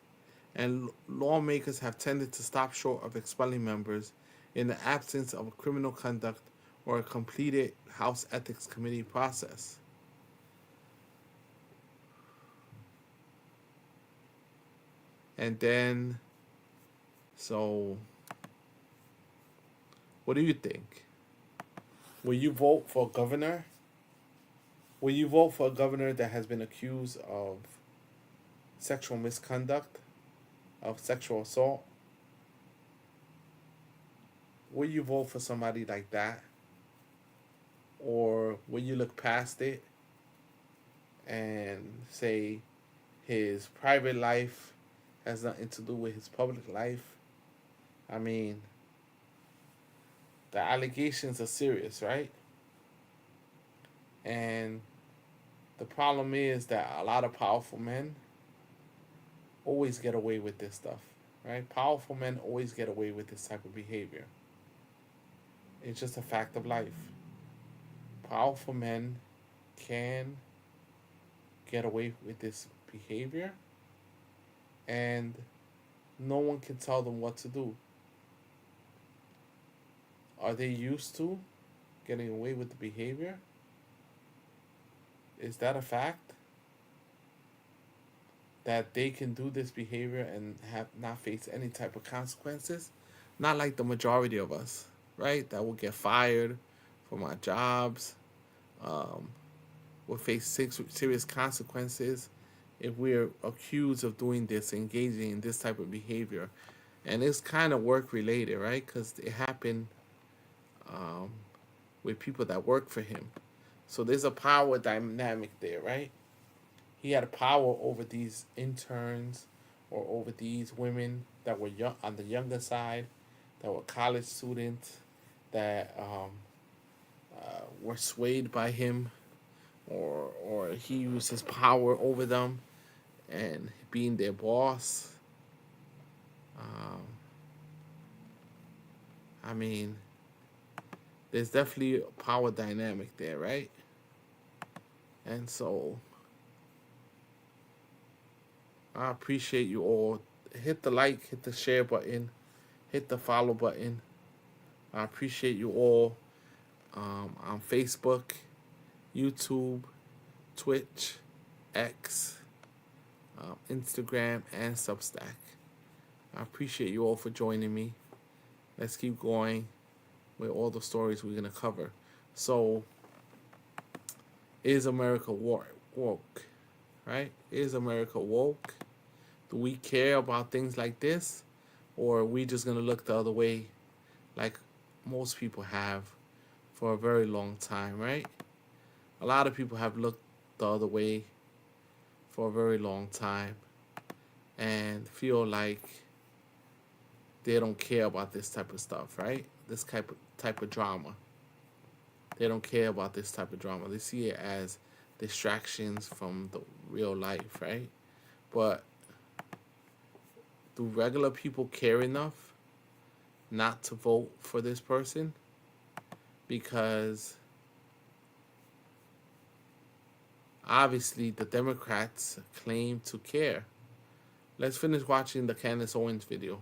J: and lawmakers have tended to stop short of expelling members in the absence of a criminal conduct or a completed House Ethics Committee process. And then, so, what do you think? Will you vote for a governor? Will you vote for a governor that has been accused of sexual misconduct, of sexual assault? Will you vote for somebody like that? Or will you look past it and say his private life has nothing to do with his public life? I mean, the allegations are serious, right? And the problem is that a lot of powerful men always get away with this stuff, right? Powerful men always get away with this type of behavior. It's just a fact of life. Powerful men can get away with this behavior, and no one can tell them what to do. Are they used to getting away with the behavior? Is that a fact? That they can do this behavior and have not face any type of consequences? Not like the majority of us, right? That will get fired from our jobs, will face serious consequences if we're accused of doing this, engaging in this type of behavior. And it's kind of work related, right? Because it happened with people that work for him. So there's a power dynamic there, right? He had power over these interns or over these women that were young, on the younger side, that were college students, that were swayed by him, or he used his power over them and being their boss. I mean, there's definitely a power dynamic there, right? And so I appreciate you all. Hit the like, hit the share button, hit the follow button. I appreciate you all on Facebook, YouTube, Twitch, X, Instagram, and Substack. I appreciate you all for joining me. Let's keep going with all the stories we're going to cover. So, is America woke? Right? Is America woke? Do we care about things like this? Or are we just going to look the other way like most people have for a very long time, right? A lot of people have looked the other way for a very long time and feel like they don't care about this type of stuff, right? This type of drama. They don't care about this type of drama. They see it as distractions from the real life, right? But do regular people care enough not to vote for this person? Because obviously the Democrats claim to care. Let's finish watching the Candace Owens video.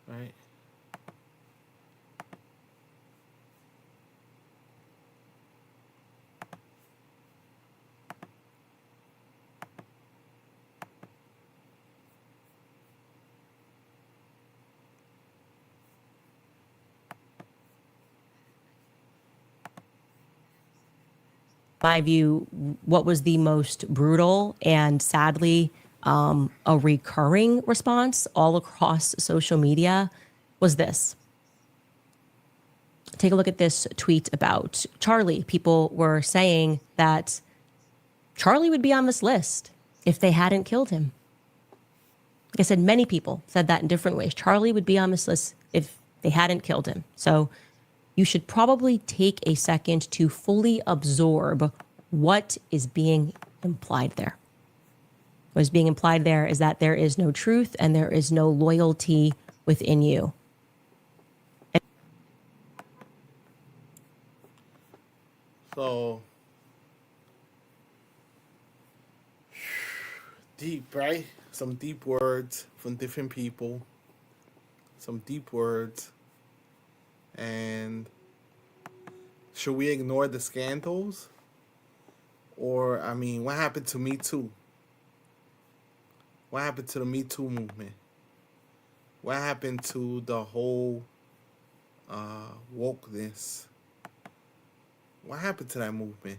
J: Right?
K: My view, what was the most brutal and sadly a recurring response all across social media was this. Take a look at this tweet about Charlie. People were saying that Charlie would be on this list if they hadn't killed him. Like I said, many people said that in different ways. Charlie would be on this list if they hadn't killed him. So you should probably take a second to fully absorb what is being implied there. What is being implied there is that there is no truth and there is no loyalty within you.
J: So deep, right? Some deep words from different people. Some deep words. And should we ignore the scandals? Or, I mean, what happened to Me Too? What happened to the Me Too movement? What happened to the whole wokeness? What happened to that movement?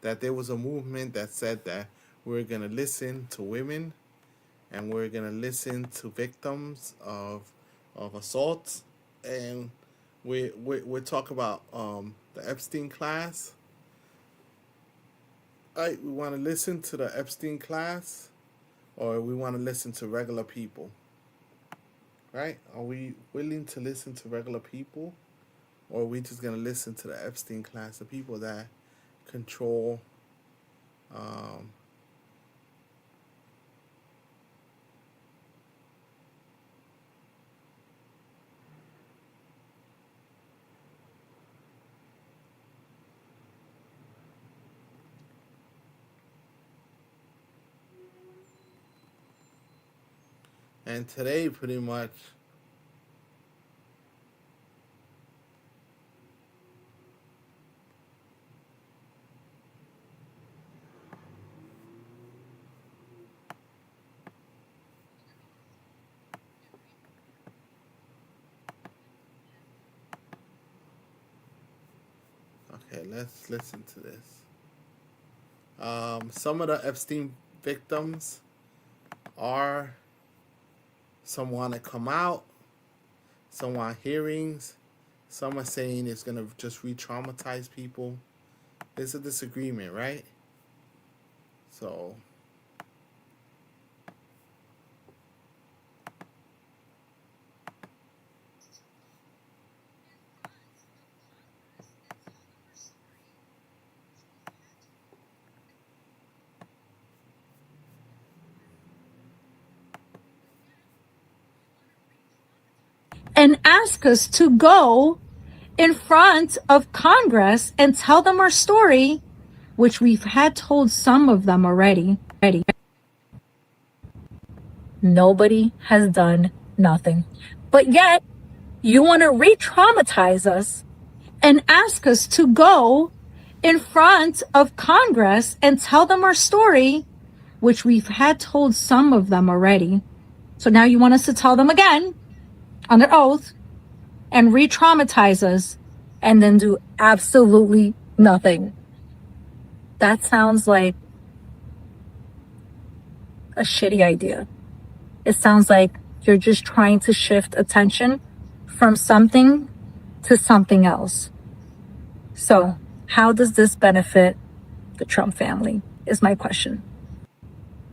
J: That there was a movement that said that we're going to listen to women and we're going to listen to victims of assaults. And we're talking about the Epstein class. We want to listen to the Epstein class, or we want to listen to regular people, right? Are we willing to listen to regular people, or are we just going to listen to the Epstein class, the people that control and today pretty much okay, let's listen to this. Some of the Epstein victims are some want to come out, some want hearings, some are saying it's going to just re-traumatize people. There's a disagreement, right? So
T: ask us to go in front of Congress and tell them our story, which we've had told some of them already. Nobody has done nothing. But yet, you want to re-traumatize us and ask us to go in front of Congress and tell them our story, which we've had told some of them already. So now you want us to tell them again under oath and re-traumatize us and then do absolutely nothing. That sounds like a shitty idea. It sounds like you're just trying to shift attention from something to something else. So, how does this benefit the Trump family, is my question.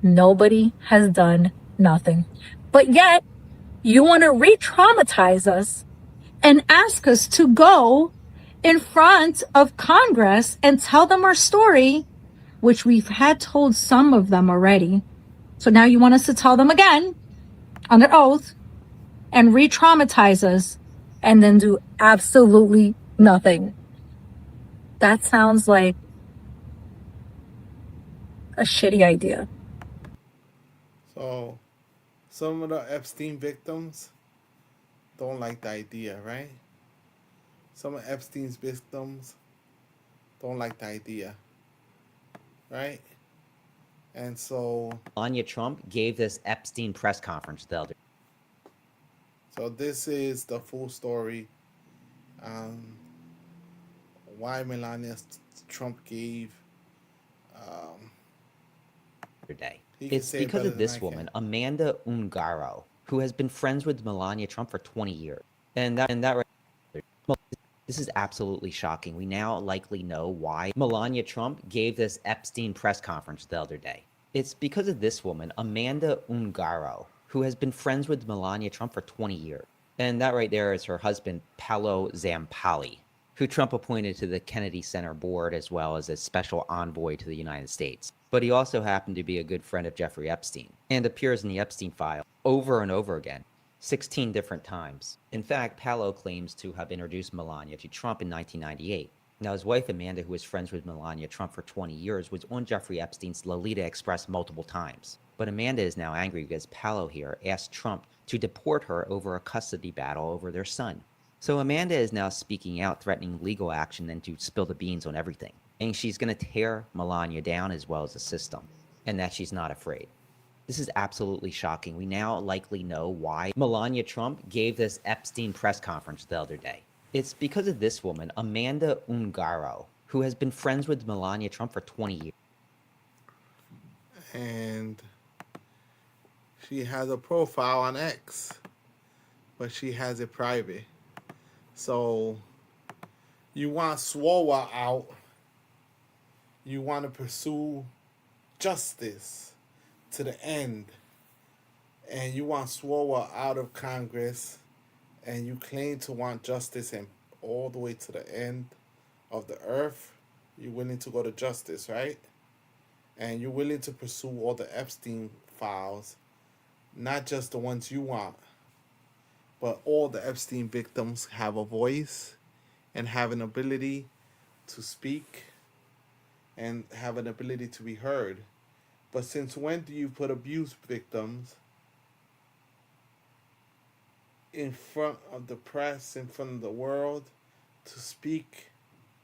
T: Nobody has done nothing. But yet, you want to re-traumatize us and ask us to go in front of Congress and tell them our story, which we've had told some of them already. So now you want us to tell them again under oath and re-traumatize us and then do absolutely nothing. That sounds like a shitty idea.
J: So, some of the Epstein victims don't like the idea, right? Some of Epstein's victims don't like the idea, right? And so,
U: Melania Trump gave this Epstein press conference the other.
J: So this is the full story. Why Melania Trump gave.
U: Day.
J: He can
U: It's
J: say it
U: because
J: better
U: of
J: than I
U: this
J: can.
U: woman, Amanda Ungaro, who has been friends with Melania Trump for 20 years. And that right there, this is absolutely shocking. We now likely know why Melania Trump gave this Epstein press conference the other day. It's because of this woman, Amanda Ungaro, who has been friends with Melania Trump for 20 years. And that right there is her husband, Paolo Zampalli, who Trump appointed to the Kennedy Center board as well as a special envoy to the United States. But he also happened to be a good friend of Jeffrey Epstein and appears in the Epstein file over and over again, 16 different times. In fact, Paolo claims to have introduced Melania to Trump in 1998. Now, his wife, Amanda, who was friends with Melania Trump for 20 years, was on Jeffrey Epstein's Lolita Express multiple times. But Amanda is now angry because Paolo here asked Trump to deport her over a custody battle over their son. So Amanda is now speaking out, threatening legal action and to spill the beans on everything. And she's going to tear Melania down as well as the system, and that she's not afraid. This is absolutely shocking. We now likely know why Melania Trump gave this Epstein press conference the other day. It's because of this woman, Amanda Ungaro, who has been friends with Melania Trump for 20 years.
J: And she has a profile on X, but she has it private. So you want Swowa out. You want to pursue justice to the end. And you want Swowa out of Congress. And you claim to want justice and all the way to the end of the earth. You're willing to go to justice, right? And you're willing to pursue all the Epstein files, not just the ones you want, but all the Epstein victims have a voice and have an ability to speak and have an ability to be heard. But since when do you put abuse victims in front of the press, in front of the world, to speak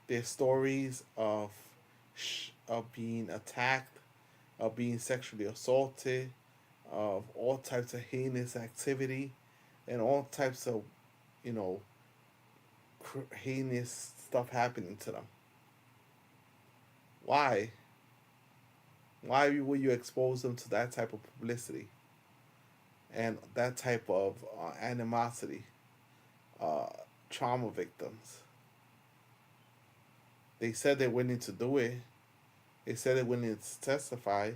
J: their stories of being attacked, of being sexually assaulted, of all types of heinous activity, and all types of, heinous stuff happening to them? Why? Why will you expose them to that type of publicity and that type of animosity? Trauma victims. They said they're willing to do it. They said they're willing to testify.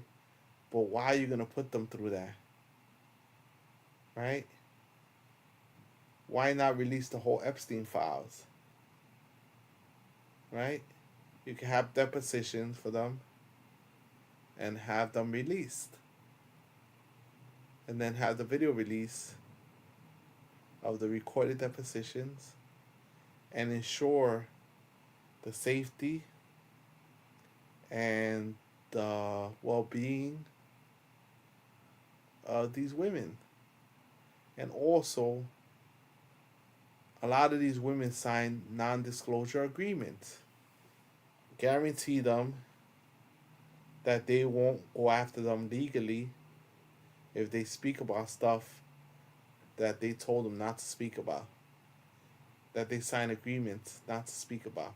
J: But why are you going to put them through that? Right? Why not release the whole Epstein files? Right? You can have depositions for them and have them released. And then have the video release of the recorded depositions and ensure the safety and the well-being of these women. And also, a lot of these women sign non-disclosure agreements, guarantee them that they won't go after them legally if they speak about stuff that they told them not to speak about, that they sign agreements not to speak about.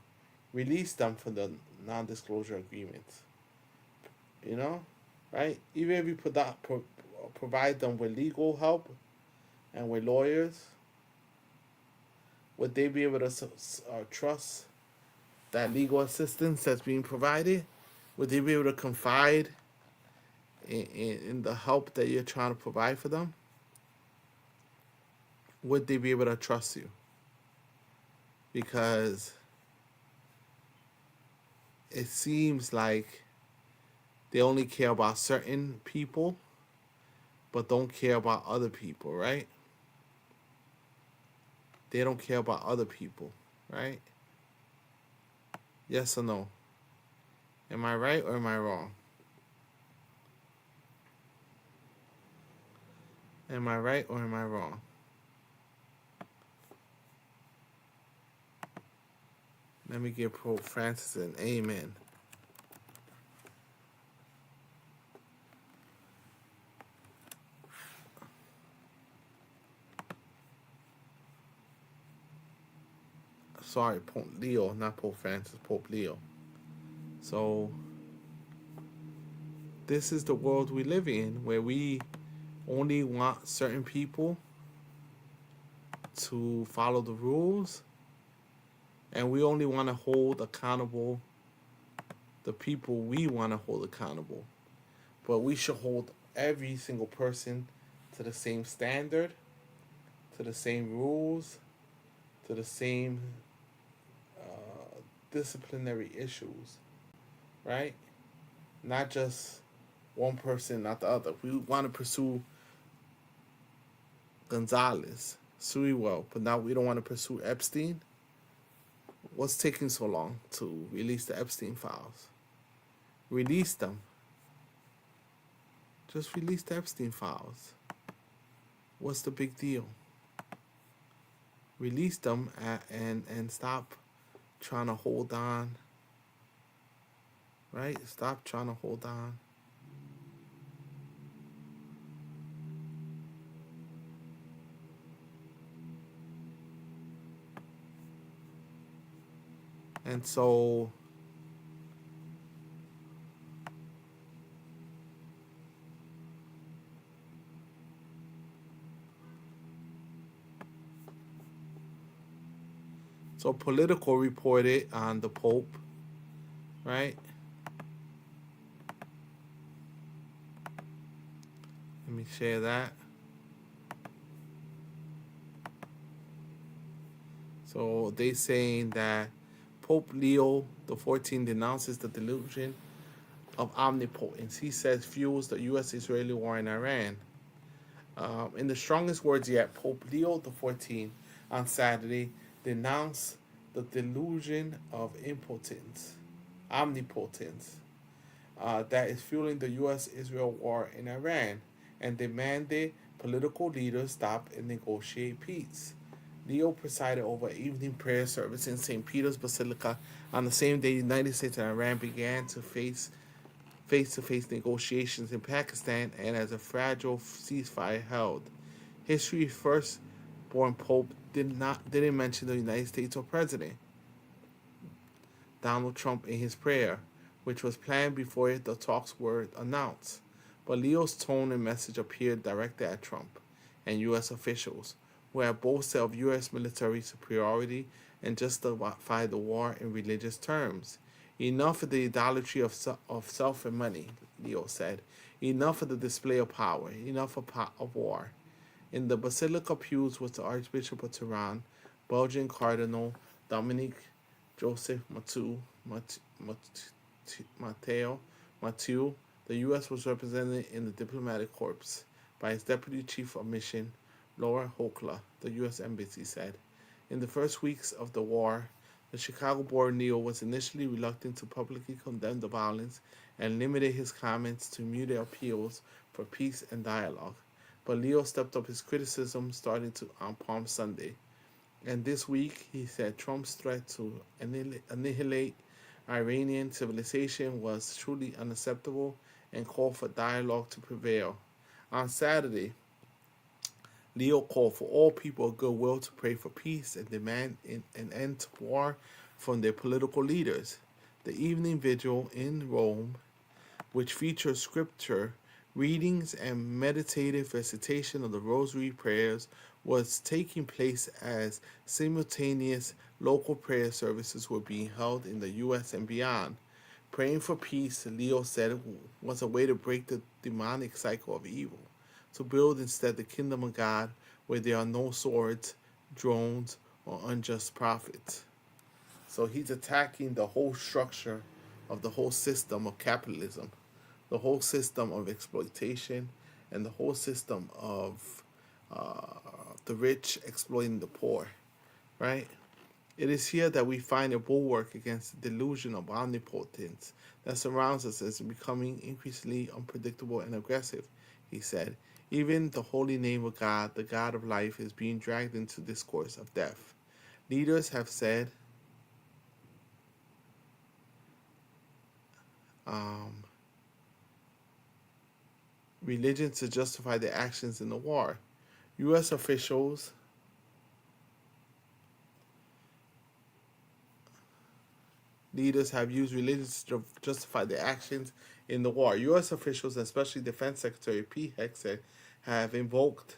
J: Release them from the non-disclosure agreements. You know, right? Even if you provide them with legal help and with lawyers, would they be able to trust that legal assistance that's being provided? Would they be able to confide in the help that you're trying to provide for them? Would they be able to trust you? Because it seems like they only care about certain people, but don't care about other people, right? They don't care about other people, right? Yes or no? Am I right or am I wrong? Am I right or am I wrong? Let me give Pope Francis an amen. Sorry, Pope Leo, not Pope Francis, Pope Leo. So, this is the world we live in, where we only want certain people to follow the rules, and we only want to hold accountable the people we want to hold accountable. But we should hold every single person to the same standard, to the same rules, to the same disciplinary issues, right? Not just one person, not the other. We want to pursue Gonzalez, Suriwell, but now we don't want to pursue Epstein. What's taking so long to release the Epstein files? Release them. Just release the Epstein files. What's the big deal? Release them and stop trying to hold on. Right? Stop trying to hold on. And so Politico reported on the Pope, right? Let me share that. So they saying that Pope Leo XIV denounces the delusion of omnipotence. He says fuels the U.S.-Israeli war in Iran. In the strongest words yet, Pope Leo XIV on Saturday denounced the delusion of omnipotence, that is fueling the U.S.-Israel war in Iran, and demanded political leaders stop and negotiate peace. Leo presided over an evening prayer service in St. Peter's Basilica on the same day the United States and Iran began to face-to-face negotiations in Pakistan, and as a fragile ceasefire held. History's first-born pope didn't mention the United States or President Donald Trump in his prayer, which was planned before the talks were announced. But Leo's tone and message appeared directed at Trump and U.S. officials, who have boasted of U.S. military superiority and justified the war in religious terms. Enough of the idolatry of self and money, Leo said. Enough of the display of power. Enough of war. In the Basilica pews was the Archbishop of Tehran, Belgian Cardinal Dominique Joseph Mathieu. The U.S. was represented in the diplomatic corps by its Deputy Chief of Mission, Laura Hochler, the U.S. Embassy, said. In the first weeks of the war, the Chicago-born Leo was initially reluctant to publicly condemn the violence and limited his comments to muted appeals for peace and dialogue. But Leo stepped up his criticism starting on Palm Sunday. And this week, he said Trump's threat to annihilate Iranian civilization was truly unacceptable and called for dialogue to prevail. On Saturday, Leo called for all people of goodwill to pray for peace and demand an end to war from their political leaders. The evening vigil in Rome, which features scripture readings and meditative recitation of the rosary prayers, was taking place as simultaneous local prayer services were being held in the U.S. and beyond. Praying for peace, Leo said, was a way to break the demonic cycle of evil, to build instead the kingdom of God where there are no swords, drones, or unjust prophets. So he's attacking the whole structure of the whole system of capitalism, the whole system of exploitation, and the whole system of the rich exploiting the poor, right? It is here that we find a bulwark against the delusion of omnipotence that surrounds us as becoming increasingly unpredictable and aggressive, he said. Even the holy name of God, the God of life, is being dragged into discourse of death. Leaders have said religion to justify their actions in the war. U.S. officials leaders have used religion to justify their actions in the war. U.S. officials, especially Defense Secretary Pete Hegseth, have invoked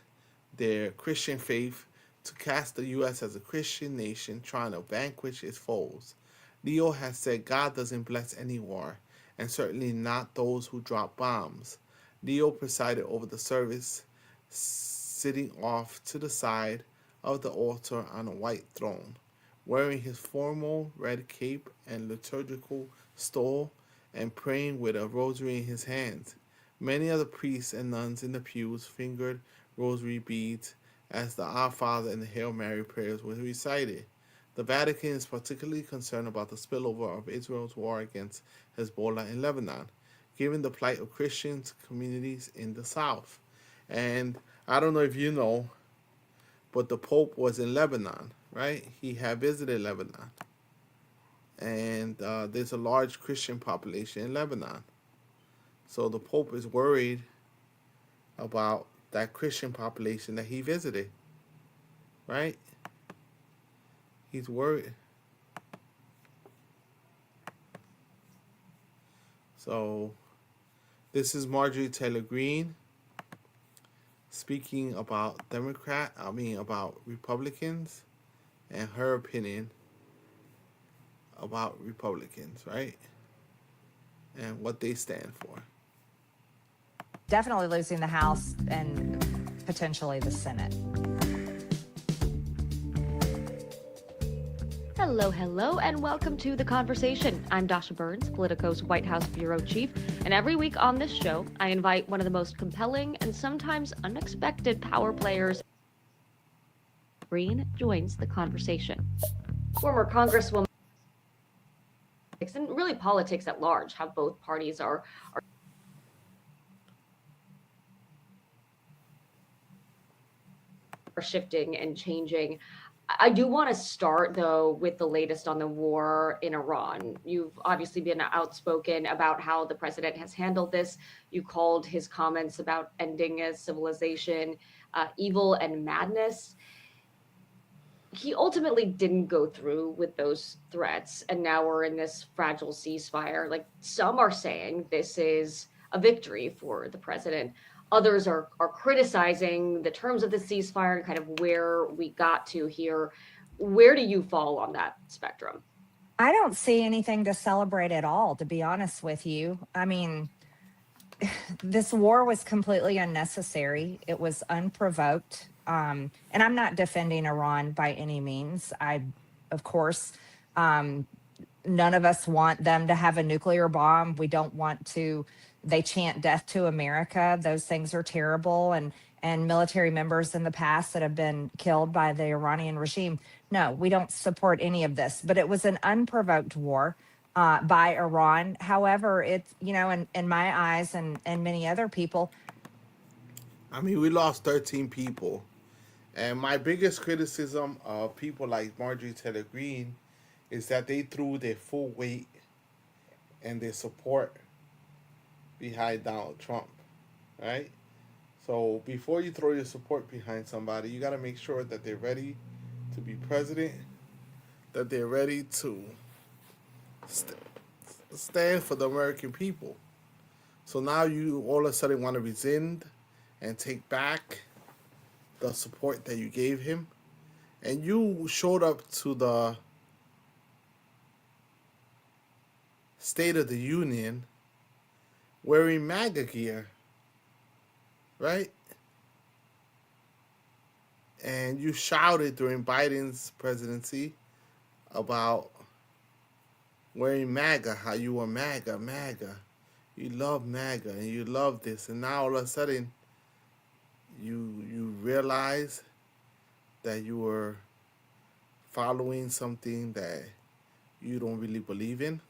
J: their Christian faith to cast the U.S. as a Christian nation trying to vanquish its foes. Leo has said God doesn't bless any war, and certainly not those who drop bombs. Leo presided over the service, sitting off to the side of the altar on a white throne, wearing his formal red cape and liturgical stole, and praying with a rosary in his hands. Many of the priests and nuns in the pews fingered rosary beads as the Our Father and the Hail Mary prayers were recited. The Vatican is particularly concerned about the spillover of Israel's war against Hezbollah in Lebanon, given the plight of Christian communities in the south. And I don't know if you know, but the Pope was in Lebanon, right? He had visited Lebanon. And there's a large Christian population in Lebanon. So the Pope is worried about that Christian population that he visited, right? He's worried. So this is Marjorie Taylor Greene speaking about about Republicans and her opinion about Republicans, right? And what they stand for.
B: Definitely losing the House and potentially the Senate.
V: Hello, hello, and welcome to The Conversation. I'm Dasha Burns, Politico's White House Bureau Chief, and every week on this show, I invite one of the most compelling and sometimes unexpected power players. Greene joins the conversation. Former Congresswoman and really politics at large, how both parties are shifting and changing. I do want to start, though, with the latest on the war in Iran. You've obviously been outspoken about how the president has handled this. You called his comments about ending a civilization evil and madness. He ultimately didn't go through with those threats, and now we're in this fragile ceasefire. Like, some are saying this is a victory for the president. Others are criticizing the terms of the ceasefire and kind of where we got to here. Where do you fall on that spectrum?
B: I don't see anything to celebrate at all, to be honest with you. I mean, this war was completely unnecessary. It was unprovoked. And I'm not defending Iran by any means. Of course, none of us want them to have a nuclear bomb. We don't want to. They chant death to America. Those things are terrible. And and military members in the past that have been killed by the Iranian regime. No, we don't support any of this, but it was an unprovoked war by Iran. However, it's, in my eyes and many other people.
J: I mean, we lost 13 people. And my biggest criticism of people like Marjorie Taylor Greene is that they threw their full weight and their support behind Donald Trump, right? So before you throw your support behind somebody, you got to make sure that they're ready to be president, that they're ready to stand for the American people. So now you all of a sudden want to rescind and take back the support that you gave him. And you showed up to the State of the Union wearing MAGA gear, right? And you shouted during Biden's presidency about wearing MAGA, how you were MAGA, MAGA. You love MAGA and you love this. And now all of a sudden you realize that you were following something that you don't really believe in.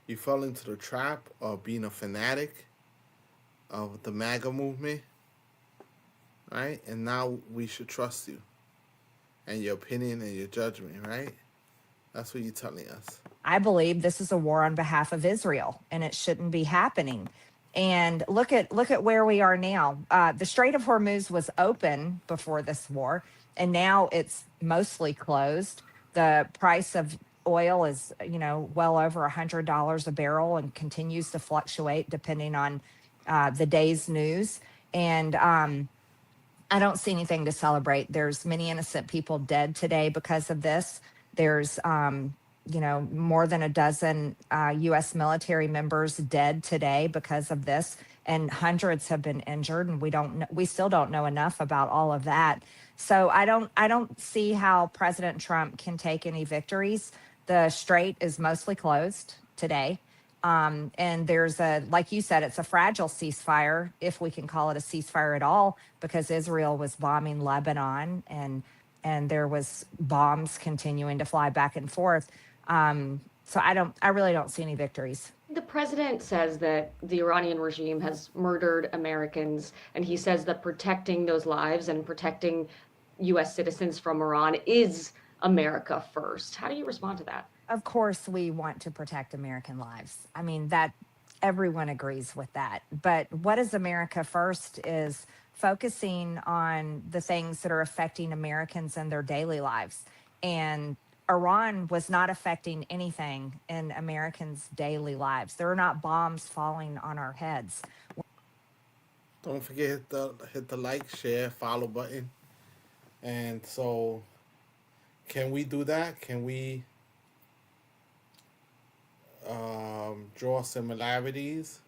J: You fell into the trap of being a fanatic of the MAGA movement, right? And now we should trust you and your opinion and your judgment, right? That's what you're telling us.
B: I believe this is a war on behalf of Israel, and it shouldn't be happening. And look at where we are now. The Strait of Hormuz was open before this war, and now it's mostly closed. The price of oil is, well over $100 a barrel and continues to fluctuate depending on the day's news. And I don't see anything to celebrate. There's many innocent people dead today because of this. There's more than a dozen U.S. military members dead today because of this, and hundreds have been injured, and we still don't know enough about all of that. So I don't see how President Trump can take any victories. The strait is mostly closed today. And there's like you said, it's a fragile ceasefire, if we can call it a ceasefire at all, because Israel was bombing Lebanon and there was bombs continuing to fly back and forth. So I really don't see any victories.
V: The president says that the Iranian regime has murdered Americans, and he says that protecting those lives and protecting U.S. citizens from Iran is America first. How do you respond to that?
B: Of course, we want to protect American lives. I mean, that everyone agrees with that. But what is America first is focusing on the things that are affecting Americans in their daily lives. And Iran was not affecting anything in Americans' daily lives. There are not bombs falling on our heads.
J: Don't forget hit the like, share, follow button. And so, can we do that? Can we draw similarities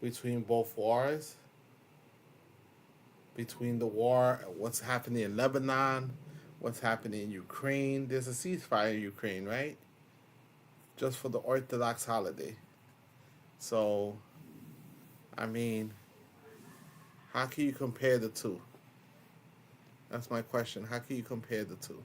J: between both wars? Between the war, what's happening in Lebanon, what's happening in Ukraine. There's a ceasefire in Ukraine, right? Just for the Orthodox holiday. So, I mean, how can you compare the two? That's my question. How can you compare the two?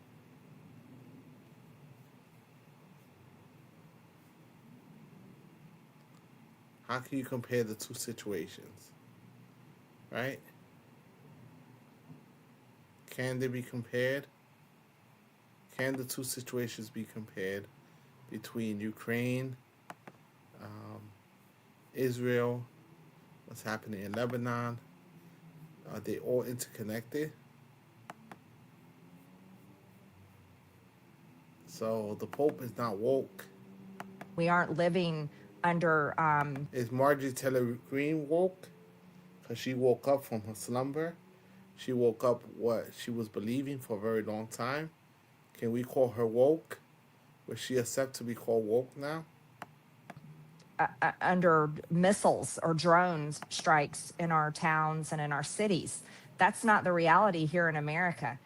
J: How can you compare the two situations? Right? Can they be compared? Can the two situations be compared between Ukraine, Israel, what's happening in Lebanon? Are they all interconnected? So the Pope is not woke.
B: We aren't living under...
J: Is Marjorie Taylor Greene woke? Because she woke up from her slumber. She woke up what she was believing for a very long time. Can we call her woke? Will she accept to be called woke now?
B: Under missiles or drones strikes in our towns and in our cities. That's not the reality here in America.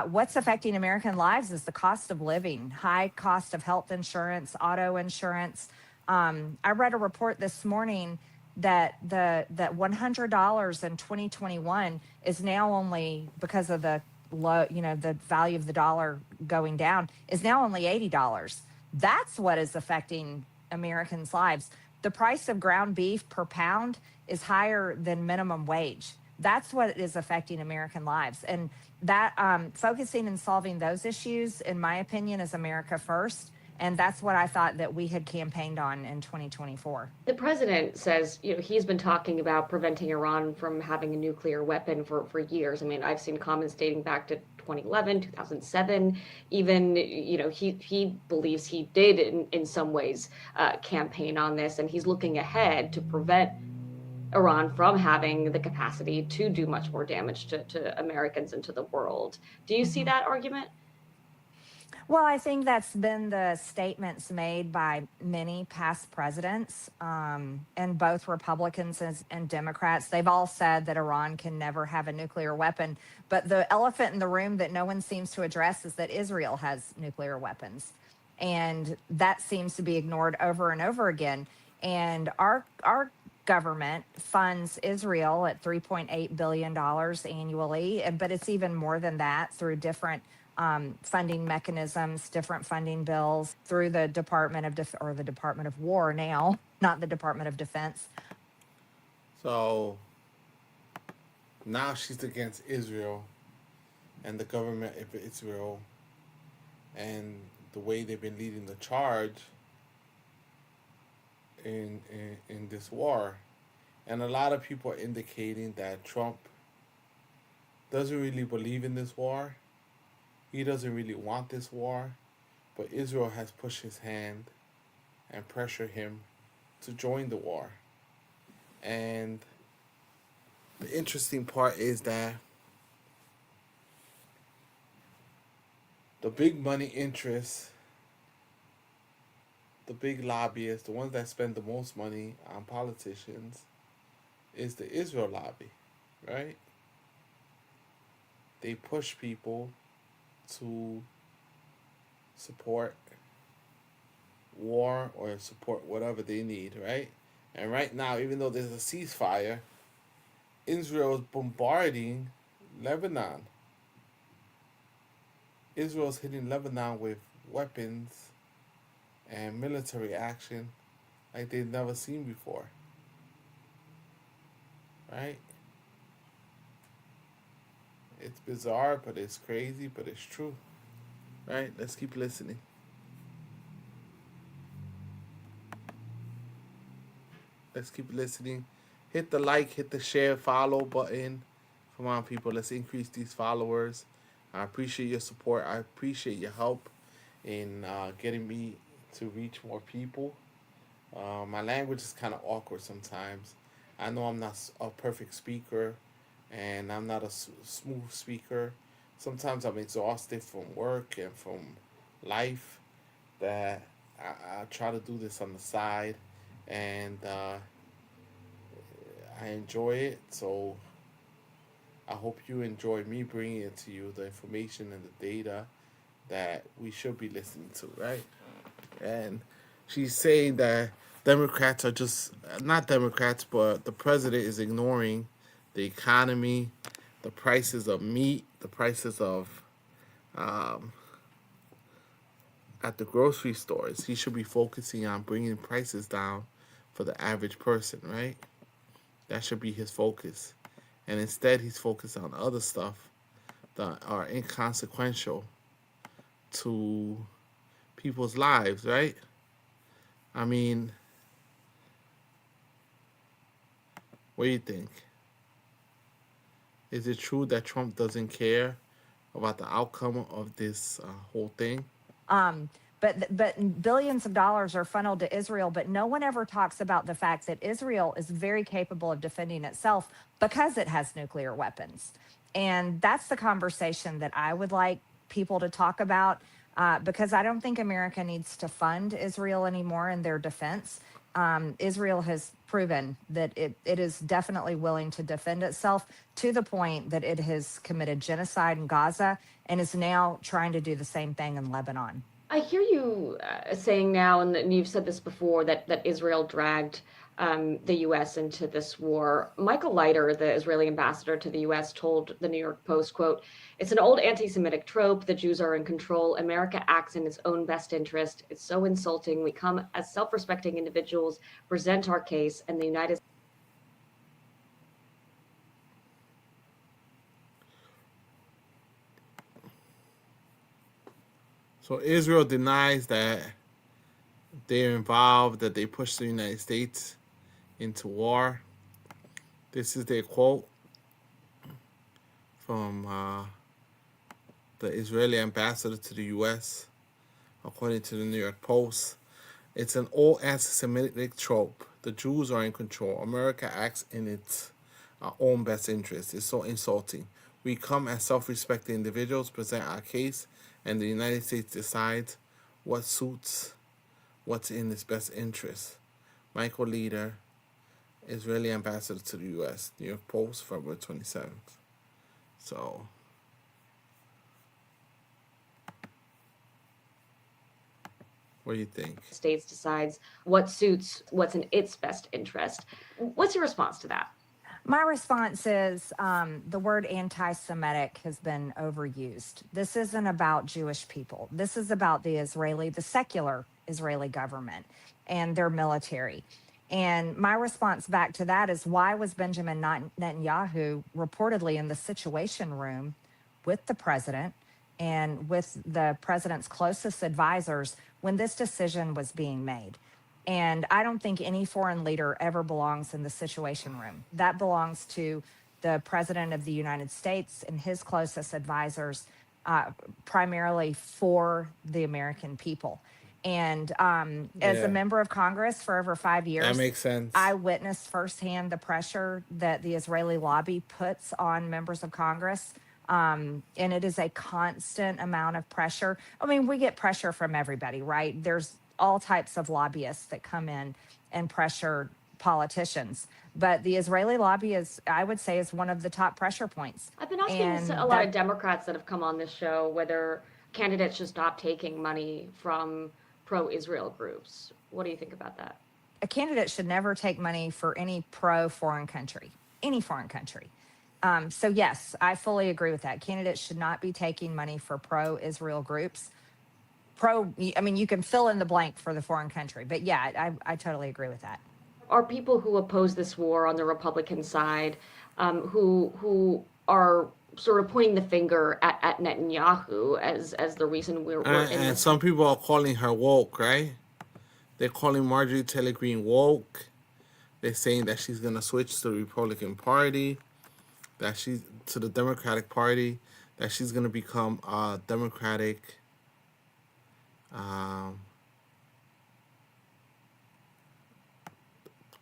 B: What's affecting American lives is the cost of living, high cost of health insurance, auto insurance. I read a report this morning that that $100 in 2021 is now only, because of the low, the value of the dollar going down, is now only $80. That's what is affecting Americans' lives. The price of ground beef per pound is higher than minimum wage. That's what is affecting American lives. And that focusing and solving those issues, in my opinion, is America first. And that's what I thought that we had campaigned on in 2024.
V: The president says, he's been talking about preventing Iran from having a nuclear weapon for years. I mean, I've seen comments dating back to 2011, 2007. Even, he believes he did in some ways campaign on this, and he's looking ahead to prevent Iran from having the capacity to do much more damage to Americans and to the world. Do you see that argument?
B: Well, I think that's been the statements made by many past presidents, and both Republicans and Democrats. They've all said that Iran can never have a nuclear weapon. But the elephant in the room that no one seems to address is that Israel has nuclear weapons. And that seems to be ignored over and over again. And our government funds Israel at $3.8 billion annually, but it's even more than that through different funding mechanisms, different funding bills, through the Department of the Department of War now, not the Department of Defense.
J: So now she's against Israel and the government of Israel and the way they've been leading the charge in this war. And a lot of people are indicating that Trump doesn't really believe in this war. He doesn't really want this war, but Israel has pushed his hand and pressured him to join the war. And the interesting part is that the big money interests, the big lobbyists, the ones that spend the most money on politicians, is the Israel lobby, right? They push people to support war or support whatever they need, right? And right now, even though there's a ceasefire, Israel is bombarding Lebanon. Israel's hitting Lebanon with weapons and military action like they've never seen before, right? It's bizarre, but it's crazy, but it's true. Right? Let's keep listening. Let's keep listening. Hit the like, hit the share, follow button. Come on, people. Let's increase these followers. I appreciate your support. I appreciate your help in getting me to reach more people. My language is kind of awkward sometimes. I know I'm not a perfect speaker, and I'm not a smooth speaker. Sometimes I'm exhausted from work and from life, that I try to do this on the side, and I enjoy it. So I hope you enjoy me bringing it to you, the information and the data that we should be listening to, right? And she's saying that Democrats are just, not Democrats, but the president is ignoring the economy, the prices of meat, the prices of at the grocery stores. He should be focusing on bringing prices down for the average person, right? That should be his focus. And instead, he's focused on other stuff that are inconsequential to people's lives, right? I mean, what do you think? Is it true that Trump doesn't care about the outcome of this whole thing?
B: But billions of dollars are funneled to Israel, but no one ever talks about the fact that Israel is very capable of defending itself because it has nuclear weapons. And that's the conversation that I would like people to talk about, because I don't think America needs to fund Israel anymore in their defense. Israel has proven that it is definitely willing to defend itself, to the point that it has committed genocide in Gaza and is now trying to do the same thing in Lebanon.
V: I hear you saying now, and you've said this before, that Israel dragged the U.S. into this war. Michael Leiter, the Israeli ambassador to the U.S., told the New York Post, quote, "It's an old anti-Semitic trope. The Jews are in control. America acts in its own best interest. It's so insulting. We come as self-respecting individuals, present our case, and the United States."
J: So Israel denies that they're involved, that they pushed the United States into war. This is their quote from the Israeli ambassador to the U.S., according to the New York Post. It's an old anti-Semitic trope. The Jews are in control. America acts in its own best interest. It's so insulting. We come as self-respecting individuals, present our case, and the United States decides what suits, what's in its best interest. Michael Leiter, Israeli ambassador to the U.S., New York Post, February 27th. So, what do you think?
V: States decides what suits, what's in its best interest. What's your response to that?
B: My response is the word anti Semitic has been overused. This isn't about Jewish people. This is about the secular Israeli government and their military. And my response back to that is why was Benjamin Netanyahu reportedly in the Situation Room with the president and with the president's closest advisors when this decision was being made? And I don't think any foreign leader ever belongs in the Situation Room. That belongs to the President of the United States and his closest advisors, primarily for the American people. And as a member of Congress for over 5 years,
J: that makes sense.
B: I witnessed firsthand the pressure that the Israeli lobby puts on members of Congress. And it is a constant amount of pressure. I mean, we get pressure from everybody, right? There's all types of lobbyists that come in and pressure politicians. But the Israeli lobby is, I would say, is one of the top pressure points.
V: I've been asking a lot of Democrats that have come on this show whether candidates should stop taking money from pro-Israel groups. What do you think about that?
B: A candidate should never take money for any pro-foreign country, any foreign country. So yes, I fully agree with that. Candidates should not be taking money for pro-Israel groups. I mean, you can fill in the blank for the foreign country, but yeah, I totally agree with that.
V: Are people who oppose this war on the Republican side, who are sort of pointing the finger at Netanyahu as the reason we're in
J: And
V: this?
J: some people are calling her woke, right? They're calling Marjorie Taylor Greene woke. They're saying that she's gonna switch to the Republican Party, that she's to the Democratic Party, that she's gonna become a Democratic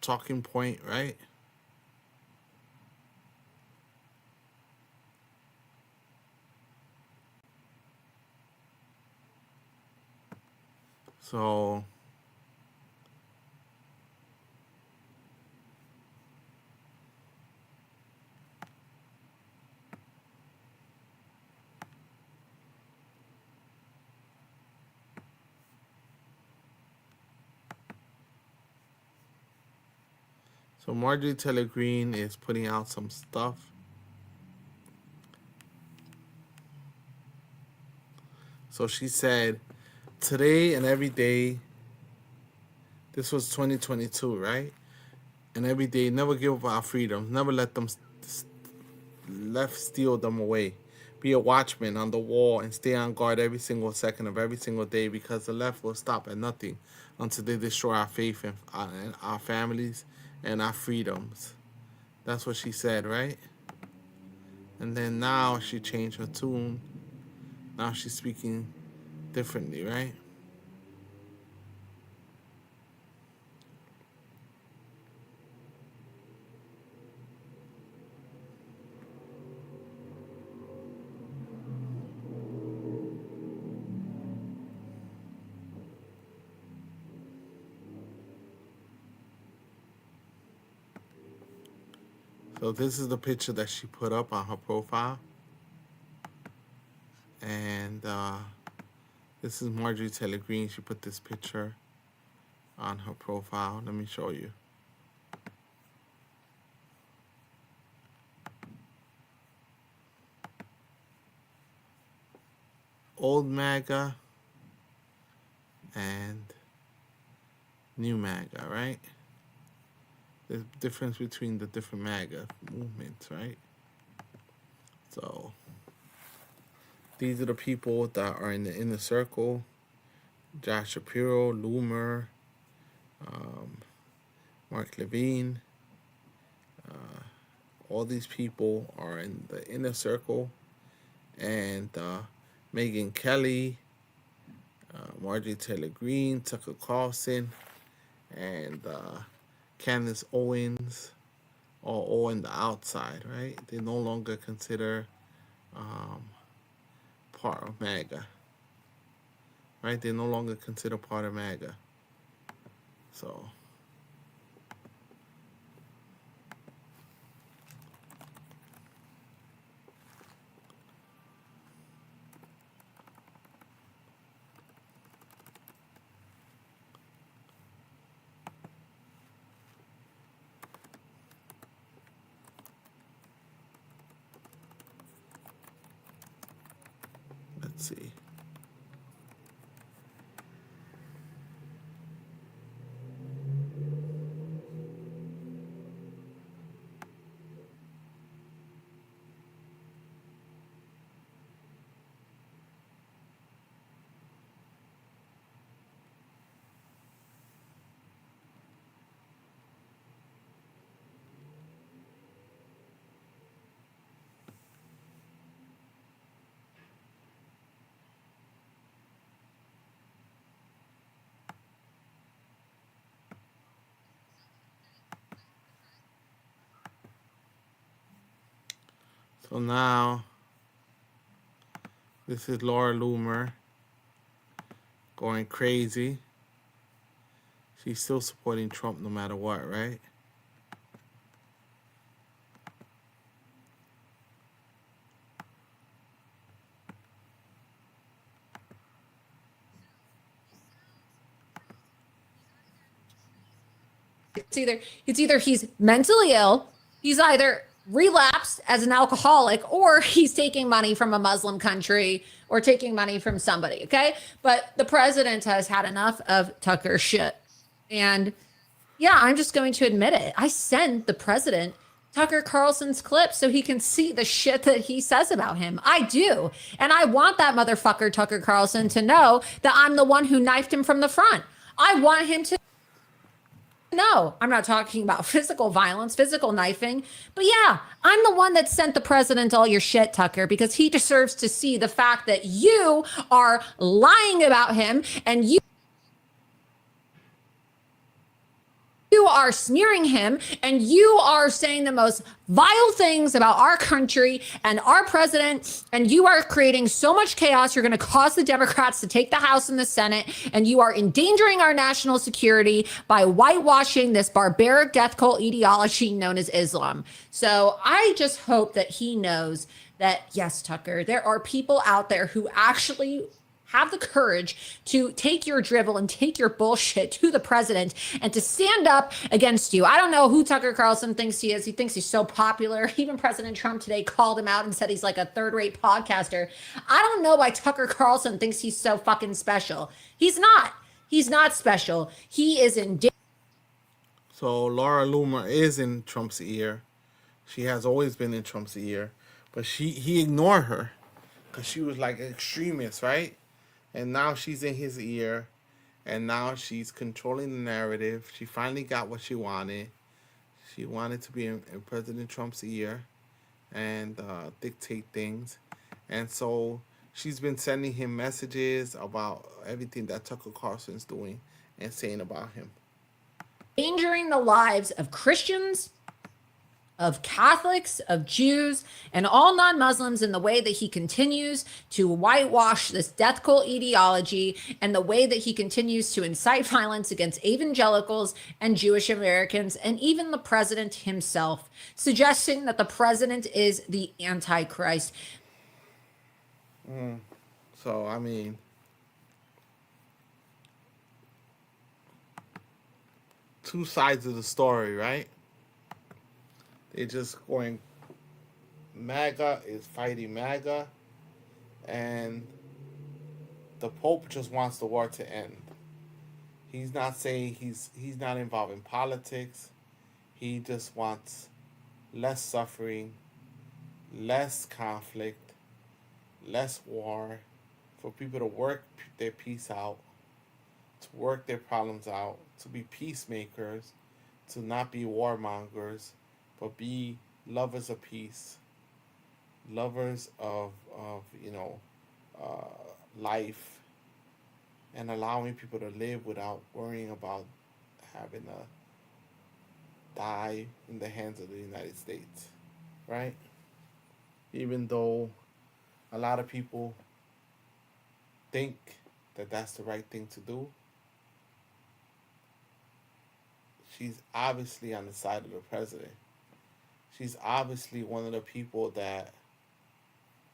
J: talking point, right? So Marjorie Taylor Greene is putting out some stuff. So she said, today and every day, this was 2022, right? And every day, never give up our freedoms. Never let them steal them away. Be a watchman on the wall and stay on guard every single second of every single day, because the left will stop at nothing until they destroy our faith and our families and our freedoms. That's what she said, right? And then now she changed her tune. Now she's speaking differently, right? So this is the picture that she put up on her profile. And this is Marjorie Taylor Greene. She put this picture on her profile. Let me show you. old MAGA and new MAGA, right? There's a difference between the different MAGA movements, right? So these are the people that are in the inner circle. Josh Shapiro, Loomer, Mark Levine. All these people are in the inner circle. And Megyn Kelly, Marjorie Taylor Greene, Tucker Carlson, and Candace Owens are all in the outside, right? They no longer consider part of MAGA, right? They no longer consider part of MAGA. So let's see. So now, this is Laura Loomer going crazy. She's still supporting Trump no matter what, right?
E: It's either he's mentally ill, he's either relapsed as an alcoholic, or he's taking money from a Muslim country or taking money from somebody. Okay. But the president has had enough of Tucker shit. And yeah, I'm just going to admit it. I sent the president Tucker Carlson's clip so he can see the shit that he says about him. I do. And I want that motherfucker, Tucker Carlson, to know that I'm the one who knifed him from the front. I want him to know. I'm not talking about physical violence, physical knifing, but yeah, I'm the one that sent the president all your shit, Tucker, because he deserves to see the fact that you are lying about him and you are smearing him and you are saying the most vile things about our country and our president, and you are creating so much chaos. You're going to cause the Democrats to take the House and the Senate, and you are endangering our national security by whitewashing this barbaric death cult ideology known as Islam. So I just hope that he knows that, yes, Tucker, there are people out there who actually have the courage to take your drivel and take your bullshit to the president and to stand up against you. I don't know who Tucker Carlson thinks he is. He thinks he's so popular. Even President Trump today called him out and said he's like a third-rate podcaster. I don't know why Tucker Carlson thinks he's so fucking special. He's not. He's not special. He is in.
J: So Laura Loomer is in Trump's ear. She has always been in Trump's ear, but he ignored her because she was like an extremist, right? And now she's in his ear, and now she's controlling the narrative. She finally got what she wanted. She wanted to be in President Trump's ear and dictate things. And so she's been sending him messages about everything that Tucker Carlson's doing and saying about him.
E: Endangering the lives of Christians, of Catholics, of Jews, and all non-Muslims in the way that he continues to whitewash this death cult ideology and the way that he continues to incite violence against evangelicals and Jewish Americans and even the president himself, suggesting that the president is the Antichrist.
J: So, I mean, two sides of the story, right? They're just going, MAGA is fighting MAGA, and the Pope just wants the war to end. He's not saying he's not involved in politics. He just wants less suffering, less conflict, less war, for people to work their peace out, to work their problems out, to be peacemakers, to not be warmongers, but be lovers of peace, lovers of life, and allowing people to live without worrying about having to die in the hands of the United States, right? Even though a lot of people think that that's the right thing to do, she's obviously on the side of the president. She's obviously one of the people that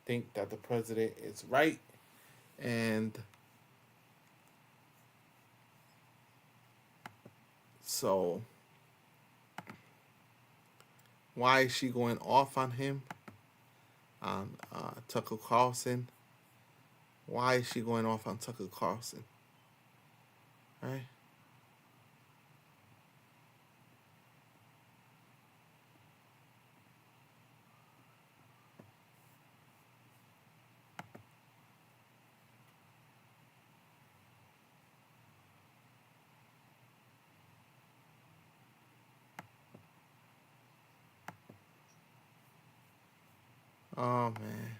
J: think that the president is right, and so why is she going off on him, on Tucker Carlson? Why is she going off on Tucker Carlson? Right? Oh man.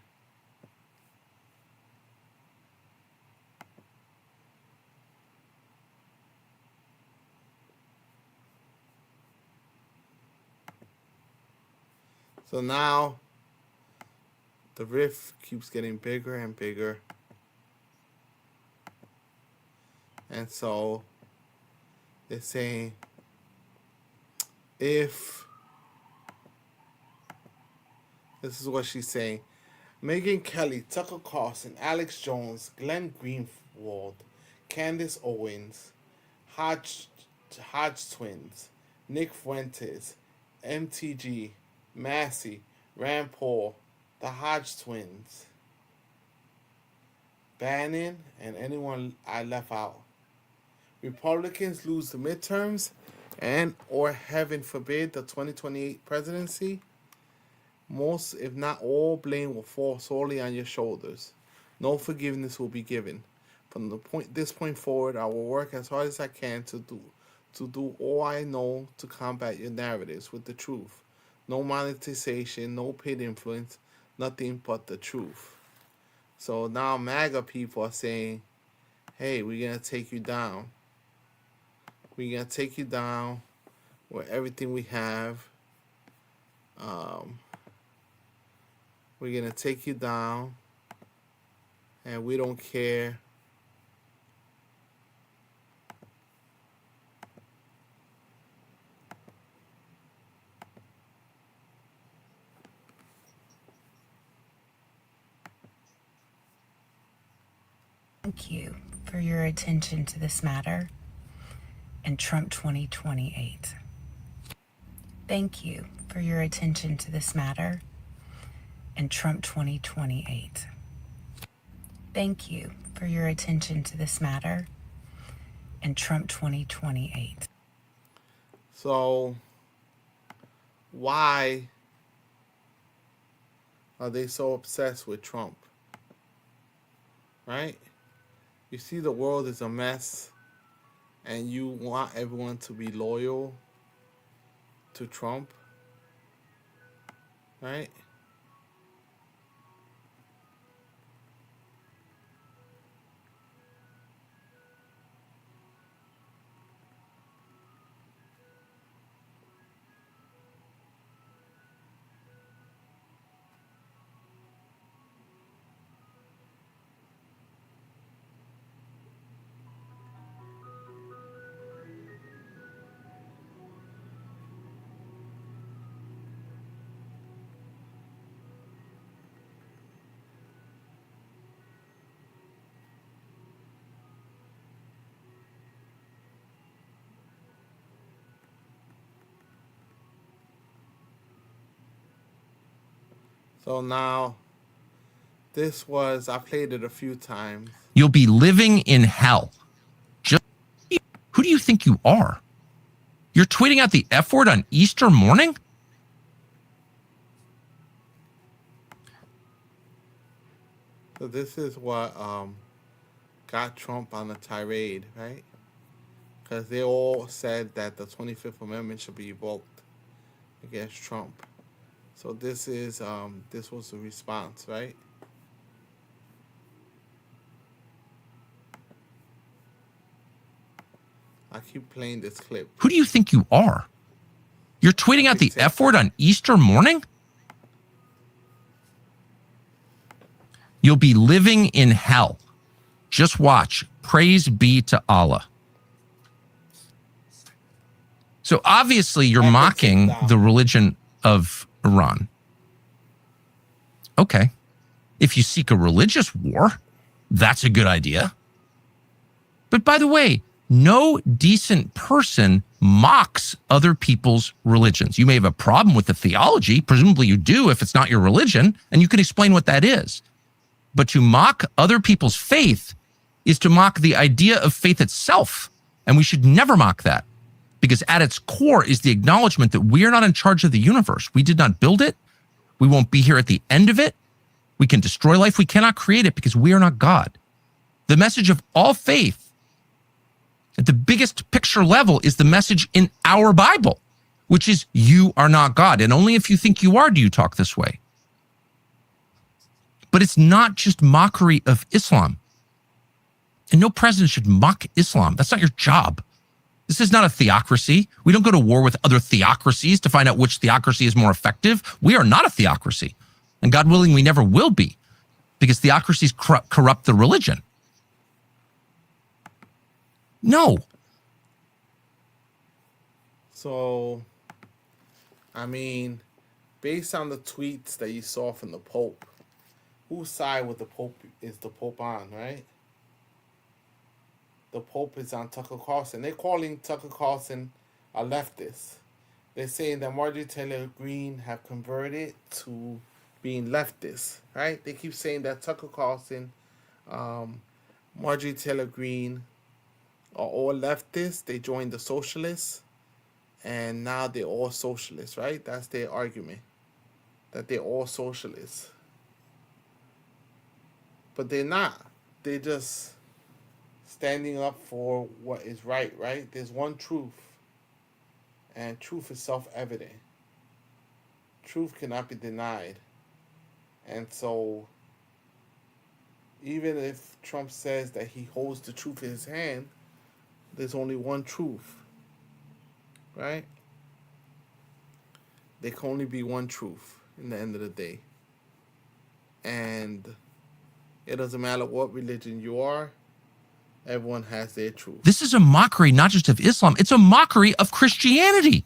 J: So now the rift keeps getting bigger and bigger. And so they're saying if this is what she's saying: Megyn Kelly, Tucker Carlson, Alex Jones, Glenn Greenwald, Candace Owens, Hodge Twins, Nick Fuentes, MTG, Massey, Rand Paul, the Hodge Twins, Bannon, and anyone I left out. Republicans lose the midterms and, or heaven forbid, the 2028 presidency. Most, if not all, blame will fall solely on your shoulders. No forgiveness will be given. From this point forward, I will work as hard as I can to do all I know to combat your narratives with the truth. No monetization, no paid influence, nothing but the truth. So now MAGA people are saying, hey, we're going to take you down. We're going to take you down with everything we have. We're going to take you down, and we don't care.
F: Thank you for your attention to this matter and Trump 2028. Thank you for your attention to this matter and Trump 2028. Thank you for your attention to this matter and Trump 2028.
J: So, why are they so obsessed with Trump? Right? You see the world is a mess, and you want everyone to be loyal to Trump, right? So now, I played it a few times.
D: You'll be living in hell. Just who do you think you are? You're tweeting out the F word on Easter morning?
J: So this is what got Trump on a tirade, right? Because they all said that the 25th Amendment should be revoked against Trump. So this is this was the response, right? I keep playing this clip.
D: Who do you think you are? You're tweeting out the F word on Easter morning? You'll be living in hell. Just watch. Praise be to Allah. So obviously you're mocking the religion of Iran. Okay. If you seek a religious war, that's a good idea. But by the way, no decent person mocks other people's religions. You may have a problem with the theology. Presumably you do if it's not your religion, and you can explain what that is. But to mock other people's faith is to mock the idea of faith itself. And we should never mock that, because at its core is the acknowledgement that we are not in charge of the universe. We did not build it. We won't be here at the end of it. We can destroy life. We cannot create it because we are not God. The message of all faith at the biggest picture level is the message in our Bible, which is you are not God. And only if you think you are do you talk this way. But it's not just mockery of Islam. And no president should mock Islam. That's not your job. This is not a theocracy. We don't go to war with other theocracies to find out which theocracy is more effective. We are not a theocracy. And God willing, we never will be, because theocracies corrupt the religion. No.
J: So, I mean, based on the tweets that you saw from the Pope, whose side with the Pope is the Pope on, right? The Pope is on Tucker Carlson. They're calling Tucker Carlson a leftist. They're saying that Marjorie Taylor Greene have converted to being leftist, right? They keep saying that Tucker Carlson, Marjorie Taylor Greene are all leftists. They joined the socialists, and now they're all socialists, right? That's their argument, that they're all socialists. But they're not. They're just standing up for what is right, right? There's one truth, and truth is self-evident. Truth cannot be denied. And so, even if Trump says that he holds the truth in his hand, there's only one truth, right? There can only be one truth in the end of the day. And it doesn't matter what religion you are, everyone has their truth.
D: This is a mockery not just of Islam, it's a mockery of Christianity.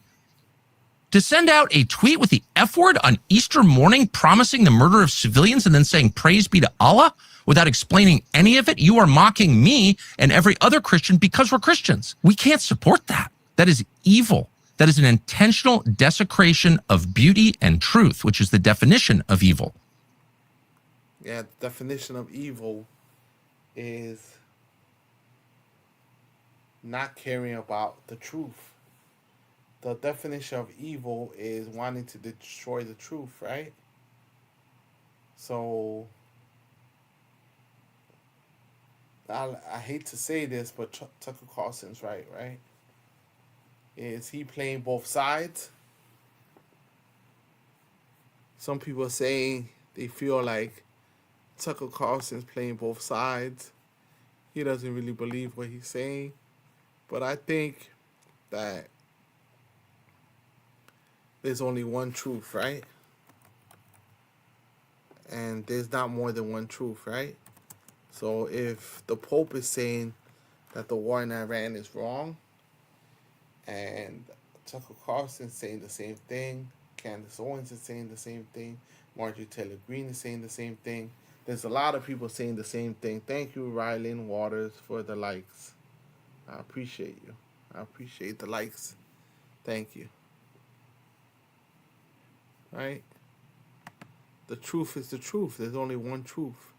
D: To send out a tweet with the F word on Easter morning promising the murder of civilians and then saying praise be to Allah without explaining any of it, you are mocking me and every other Christian because we're Christians. We can't support that. That is evil. That is an intentional desecration of beauty and truth, which is the definition of evil.
J: Yeah, the definition of evil is not caring about the truth. The definition of evil is wanting to destroy the truth, right? So, I hate to say this, but Tucker Carlson's right? Is he playing both sides? Some people are saying they feel like Tucker Carlson's playing both sides. He doesn't really believe what he's saying. But I think that there's only one truth, right? And there's not more than one truth, right? So if the Pope is saying that the war in Iran is wrong, and Tucker Carlson is saying the same thing, Candace Owens is saying the same thing, Marjorie Taylor Greene is saying the same thing, there's a lot of people saying the same thing. Thank you, Rylan Waters, for the likes. I appreciate you. I appreciate the likes. Thank you. Right? The truth is the truth. There's only one truth.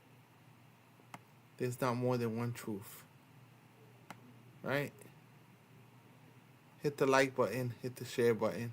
J: There's not more than one truth. Right? Hit the like button, hit the share button.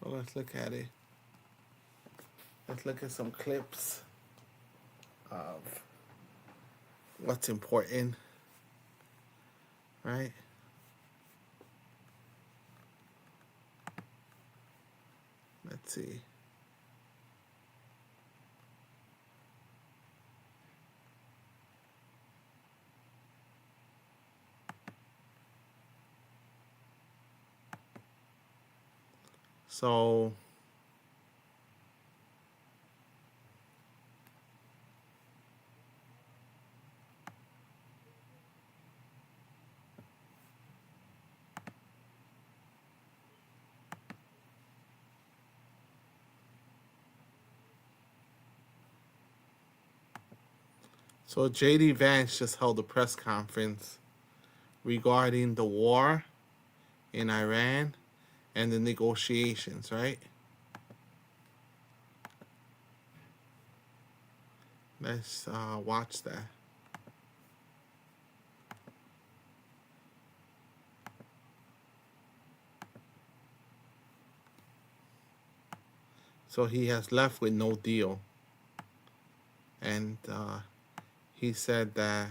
J: So let's look at it. Let's look at some clips of what's important, right? Let's see. So JD Vance just held a press conference regarding the war in Iran and the negotiations, right? Let's watch that. So he has left with no deal. And he said that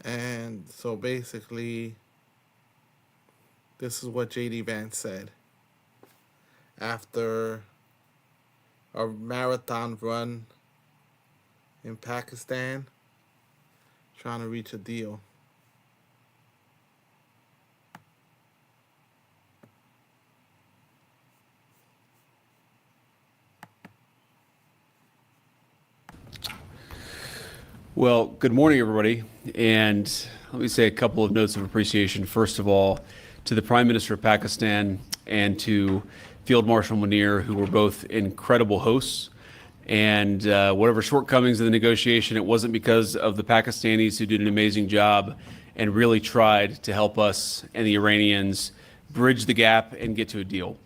J: and so basically, this is what JD Vance said after a marathon run in Pakistan, trying to reach a deal.
C: Well, good morning, everybody. And let me say a couple of notes of appreciation. First of all, to the Prime Minister of Pakistan and to Field Marshal Munir, who were both incredible hosts. And whatever shortcomings in the negotiation, it wasn't because of the Pakistanis, who did an amazing job and really tried to help us and the Iranians bridge the gap and get to a deal.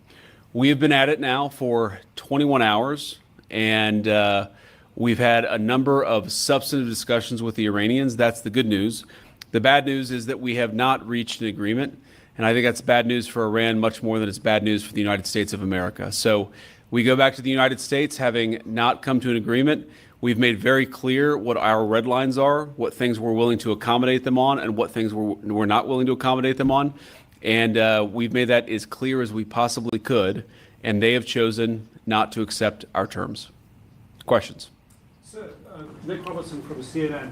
C: We have been at it now for 21 hours, and we've had a number of substantive discussions with the Iranians. That's the good news. The bad news is that we have not reached an agreement. And I think that's bad news for Iran much more than it's bad news for the United States of America. So we go back to the United States having not come to an agreement. We've made very clear what our red lines are, what things we're willing to accommodate them on, and what things we're not willing to accommodate them on. And we've made that as clear as we possibly could. And they have chosen not to accept our terms. Questions?
G: Sir, Nick Robertson from CNN.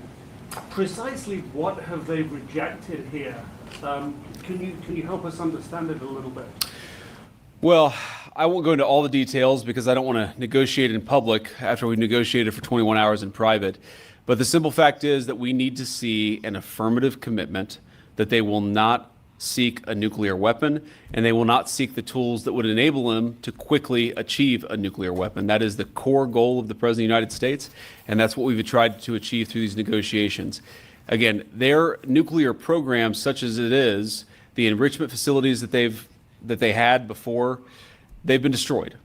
G: Precisely what have they rejected here? Can you help us understand it a little bit?
C: Well, I won't go into all the details because I don't want to negotiate in public after we've negotiated for 21 hours in private. But the simple fact is that we need to see an affirmative commitment that they will not seek a nuclear weapon, and they will not seek the tools that would enable them to quickly achieve a nuclear weapon. That is the core goal of the President of the United States, and that's what we've tried to achieve through these negotiations. Again, their nuclear program, such as it is, the enrichment facilities that they had before, they've been destroyed.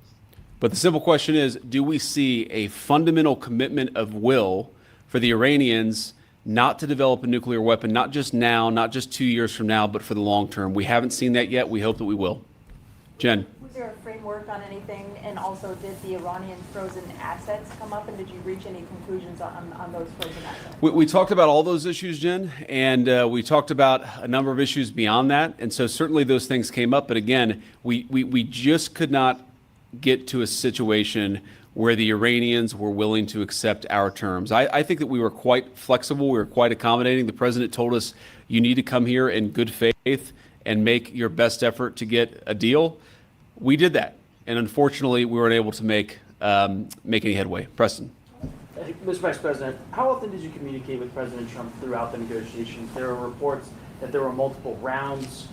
C: But the simple question is, do we see a fundamental commitment of will for the Iranians not to develop a nuclear weapon, not just now, not just 2 years from now, but for the long term? We haven't seen that yet. We hope that we will. Jen.
H: Was there a framework on anything? And also, did the Iranian frozen assets come up? And did you reach any conclusions on those frozen assets?
C: We talked about all those issues, Jen, and we talked about a number of issues beyond that. And so certainly those things came up. But again, we just could not get to a situation where the Iranians were willing to accept our terms. I think that we were quite flexible. We were quite accommodating. The president told us, you need to come here in good faith and make your best effort to get a deal. We did that. And unfortunately, we weren't able to make any headway. Preston.
L: Mr. Vice President, how often did you communicate with President Trump throughout the negotiations? There were reports that there were multiple rounds,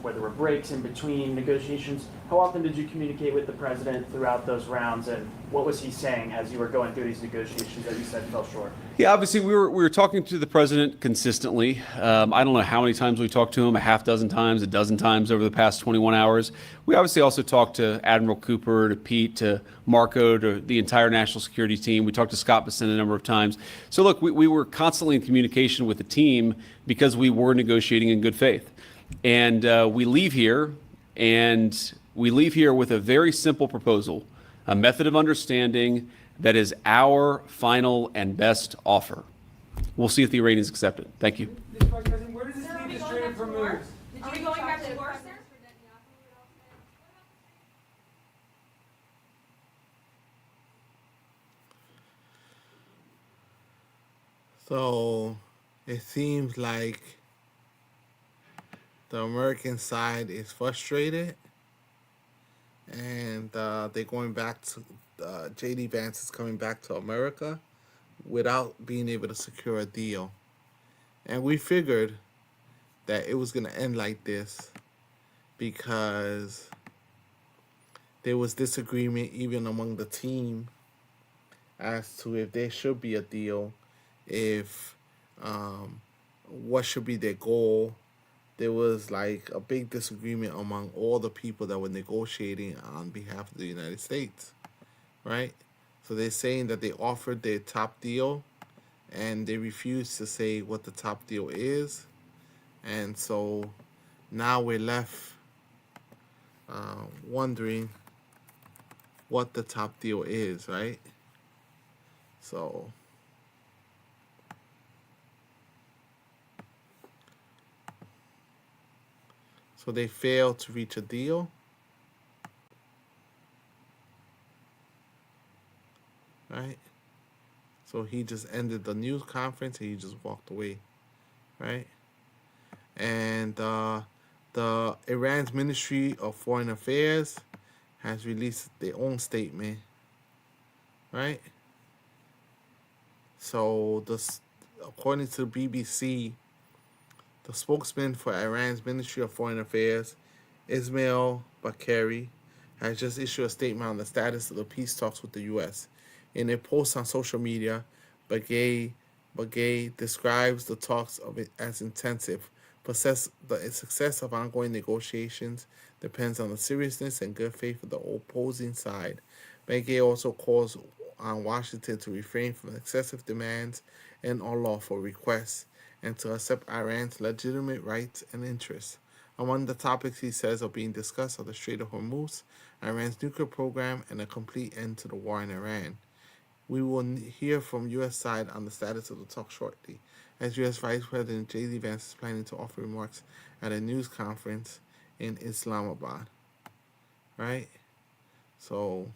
L: where there were breaks in between negotiations. How often did you communicate with the president throughout those rounds, and what was he saying as you were going through these negotiations that you said fell short?
C: Yeah, obviously we were talking to the president consistently. I don't know how many times we talked to him, a half dozen times, a dozen times over the past 21 hours. We obviously also talked to Admiral Cooper, to Pete, to Marco, to the entire national security team. We talked to Scott Bessent a number of times. So look, we were constantly in communication with the team because we were negotiating in good faith. And we leave here with a very simple proposal, a method of understanding that is our final and best offer. We'll see if the Iranians accept it. Thank you.
L: Mr. Vice President, where does this leave the Strait of Hormuz?
V: Are we going back to war, sir?
J: So it seems like the American side is frustrated, and they're going back to J.D. Vance is coming back to America without being able to secure a deal. And we figured that it was going to end like this because there was disagreement even among the team as to if there should be a deal, if what should be their goal. There was like a big disagreement among all the people that were negotiating on behalf of the United States, right? So they're saying that they offered their top deal and they refused to say what the top deal is. And so now we're left wondering what the top deal is, right? So they failed to reach a deal. Right? So he just ended the news conference and he just walked away. Right? And the Iran's Ministry of Foreign Affairs has released their own statement. Right? So according to the BBC, the spokesman for Iran's Ministry of Foreign Affairs, Ismail Bakari, has just issued a statement on the status of the peace talks with the U.S. In a post on social media, Bagay describes the talks of it as intensive, but says the success of ongoing negotiations depends on the seriousness and good faith of the opposing side. Bagay also calls on Washington to refrain from excessive demands and unlawful requests, and to accept Iran's legitimate rights and interests. Among the topics he says are being discussed are the Strait of Hormuz, Iran's nuclear program, and a complete end to the war in Iran. We will hear from U.S. side on the status of the talk shortly, as U.S. Vice President J.D. Vance is planning to offer remarks at a news conference in Islamabad. Right? So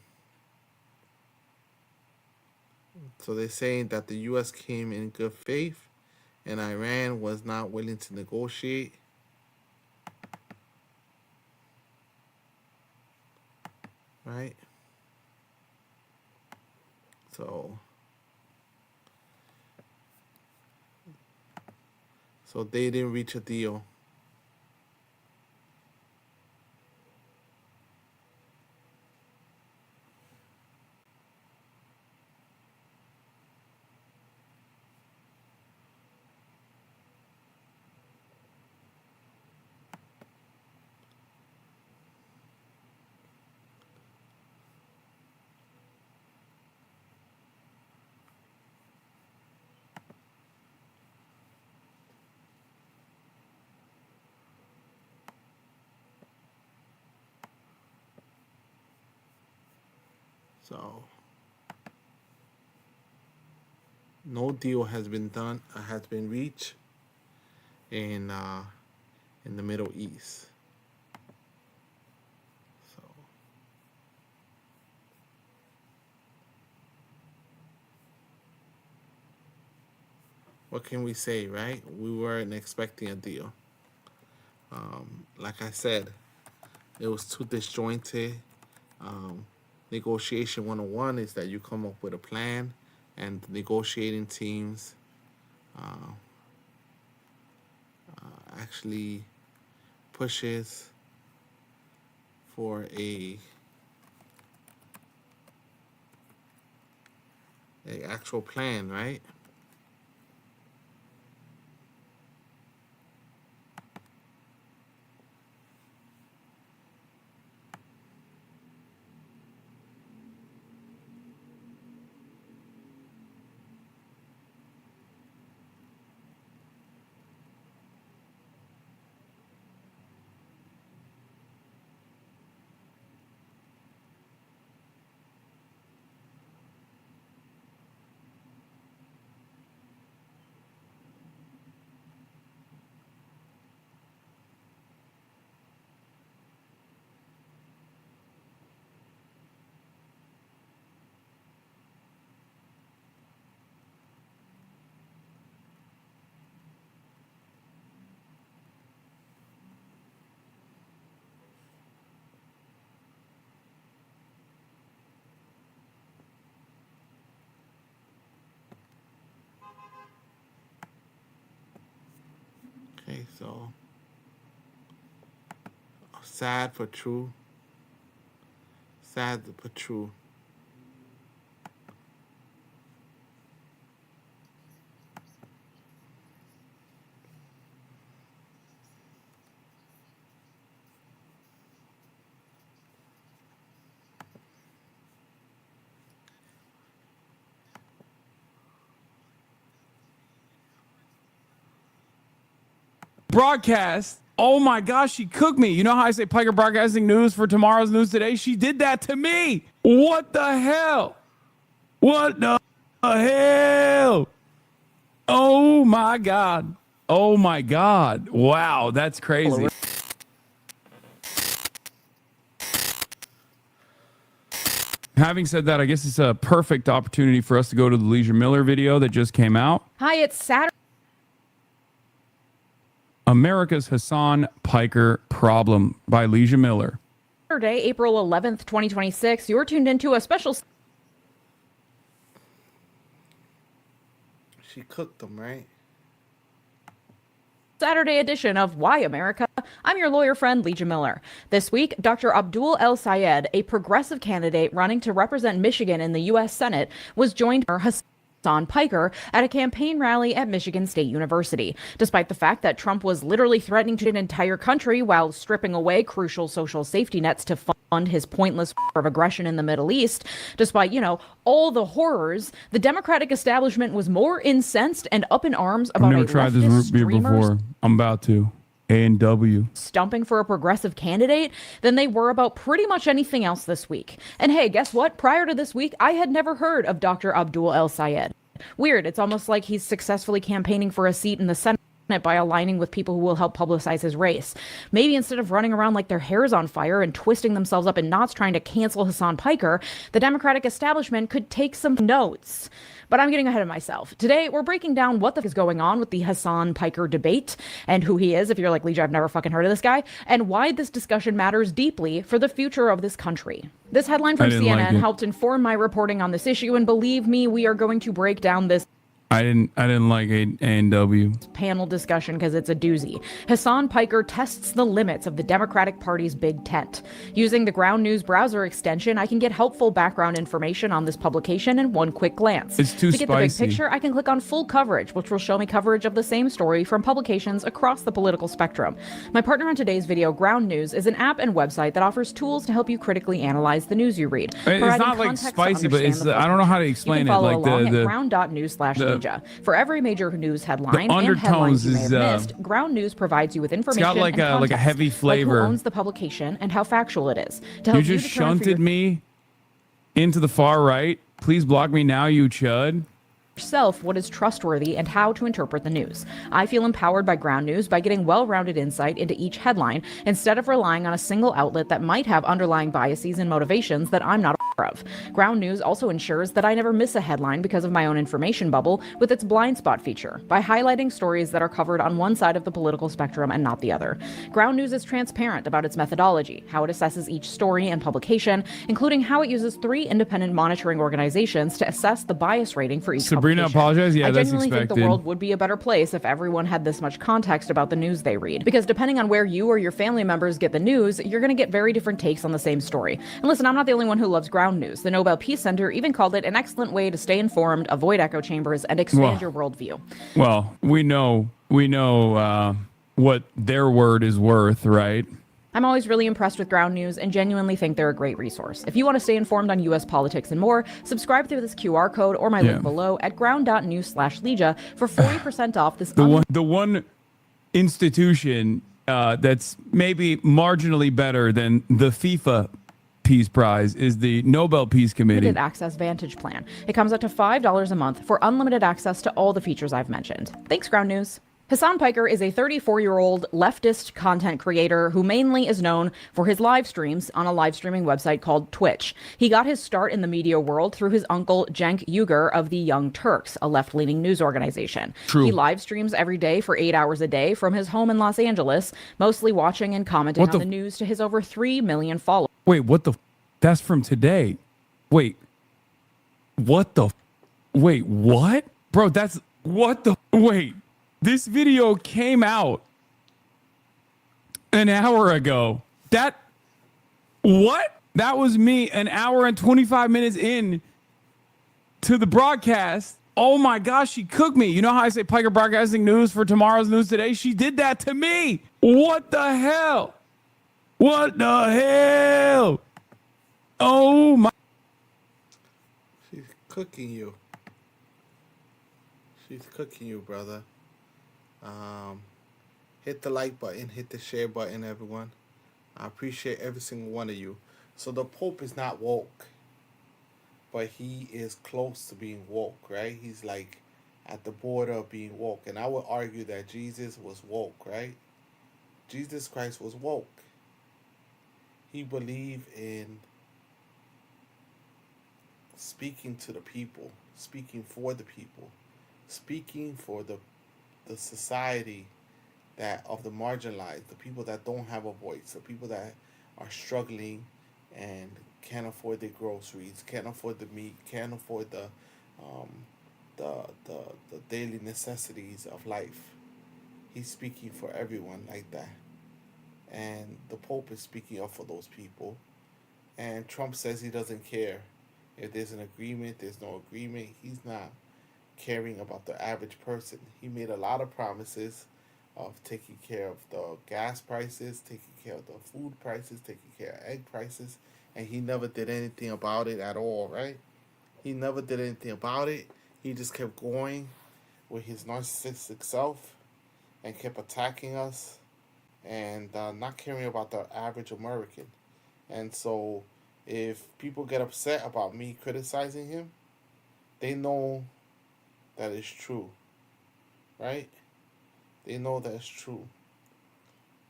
J: they're saying that the U.S. came in good faith and Iran was not willing to negotiate. Right? So they didn't reach a deal. So no deal has been reached in the Middle East. So what can we say, right? We weren't expecting a deal. Like I said, it was too disjointed. Negotiation 101 is that you come up with a plan, and negotiating teams actually pushes for a actual plan, right? Okay, so sad but true. Sad but true.
I: Broadcast. Oh my gosh, she cooked me. You know how I say Piker Broadcasting News for tomorrow's news today? She did that to me. What the hell? What the hell? Oh my God. Oh my God. Wow, that's crazy. Having said that, I guess it's a perfect opportunity for us to go to the Leisure Miller video that just came out.
M: Hi, it's Saturday.
I: America's Hassan Piker Problem by Leisure Miller.
M: April 11th, 2026. You're tuned into a special
J: She cooked them, right?
M: Saturday edition of Why America? I'm your lawyer friend, Leisha Miller. This week, Dr. Abdul El Sayed, a progressive candidate running to represent Michigan in the U.S. Senate, was joined by Hassan Piker at a campaign rally at Michigan State University. Despite the fact that Trump was literally threatening to an entire country while stripping away crucial social safety nets to fund his pointless war of aggression in the Middle East, despite, all the horrors, the Democratic establishment was more incensed and up in arms about
I: I've never tried this root beer before. I'm about to. A&W.
M: Stumping for a progressive candidate than they were about pretty much anything else this week. And hey, guess what? Prior to this week, I had never heard of Dr. Abdul El Sayed. Weird. It's almost like he's successfully campaigning for a seat in the Senate by aligning with people who will help publicize his race. Maybe instead of running around like their hair's on fire and twisting themselves up in knots trying to cancel Hassan Piker, the Democratic establishment could take some notes. But I'm getting ahead of myself. Today, we're breaking down what the f is going on with the Hassan Piker debate and who he is, if you're like, Leisha, I've never fucking heard of this guy, and why this discussion matters deeply for the future of this country. This headline from CNN helped inform my reporting on this issue, and believe me, we are going to break down this
I: I didn't like A&W.
M: Panel discussion because it's a doozy. Hassan Piker tests the limits of the Democratic Party's big tent. Using the Ground News browser extension, I can get helpful background information on this publication in one quick glance.
I: It's too
M: To get
I: spicy.
M: the big picture, I can click on full coverage, which will show me coverage of the same story from publications across the political spectrum. My partner on today's video, Ground News, is an app and website that offers tools to help you critically analyze the news you read.
I: It's not like spicy, but it's I don't know how to explain
M: you can follow
I: it. Like
M: along at ground.news/Leisha. For every major news headline and headlines you may have missed, Ground News provides you with information
I: got like
M: and
I: a heavy
M: context,
I: flavor.
M: Like who owns the publication and how factual it is. To help
I: You just
M: determine for
I: shunted me. into the far right. Please block me now, you chud.
M: Yourself what is trustworthy and how to interpret the news. I feel empowered by Ground News by getting well-rounded insight into each headline instead of relying on a single outlet that might have underlying biases and motivations that I'm not aware of. Ground News also ensures that I never miss a headline because of my own information bubble with its blind spot feature by highlighting stories that are covered on one side of the political spectrum and not the other. Ground News is transparent about its methodology, how it assesses each story and publication, including how it uses 3 independent monitoring organizations to assess the bias rating for each
I: Sabrina,
M: publication.
I: apologize. Yeah,
M: I
I: that's
M: genuinely think the
I: expected.
M: world would be a better place if everyone had this much context about the news they read. Because depending on where you or your family members get the news, you're going to get very different takes on the same story. And listen, I'm not the only one who loves Ground News. The Nobel Peace Center even called it an excellent way to stay informed, avoid echo chambers, and expand your worldview.
I: Well, we know what their word is worth, right?
M: I'm always really impressed with Ground News and genuinely think they're a great resource. If you want to stay informed on U.S. politics and more, subscribe through this QR code or my link below at ground.news/Legia for 40% off this.
I: The one institution that's maybe marginally better than the FIFA Peace Prize is the Nobel Peace Committee.
M: Unlimited Access Vantage Plan. It comes up to $5 a month for unlimited access to all the features I've mentioned. Thanks, Ground News. Hassan Piker is a 34-year-old leftist content creator who mainly is known for his live streams on a live streaming website called Twitch. He got his start in the media world through his uncle Cenk Uygur of the Young Turks, a left-leaning news organization.
I: True.
M: He live streams every day for 8 hours a day from his home in Los Angeles, mostly watching and commenting on the news to his over 3 million followers.
I: Wait, what the? That's from today. Wait. What the? Wait, what? Bro, that's what the? Wait. This video came out an hour ago. What? That was me an hour and 25 minutes in to the broadcast. Oh my gosh, she cooked me. You know how I say Piker Broadcasting News for tomorrow's news today? She did that to me. What the hell? What the hell? Oh my.
J: She's cooking you. She's cooking you, brother. Hit the like button, hit the share button, everyone. I appreciate every single one of you. So the Pope is not woke, but he is close to being woke, right? He's like at the border of being woke. And I would argue that Jesus was woke, right? Jesus Christ was woke. He believed in speaking to the people, speaking for the people, speaking for the society that of the marginalized, the people that don't have a voice, the people that are struggling and can't afford their groceries, can't afford the meat, can't afford the daily necessities of life. He's speaking for everyone like that. And the Pope is speaking up for those people. And Trump says he doesn't care. If there's an agreement, there's no agreement. He's not caring about the average person. He made a lot of promises of taking care of the gas prices, taking care of the food prices, taking care of egg prices, and he never did anything about it at all, right? He never did anything about it. He just kept going with his narcissistic self and kept attacking us and not caring about the average American. And so if people get upset about me criticizing him, they know that it's true, right? They know that it's true.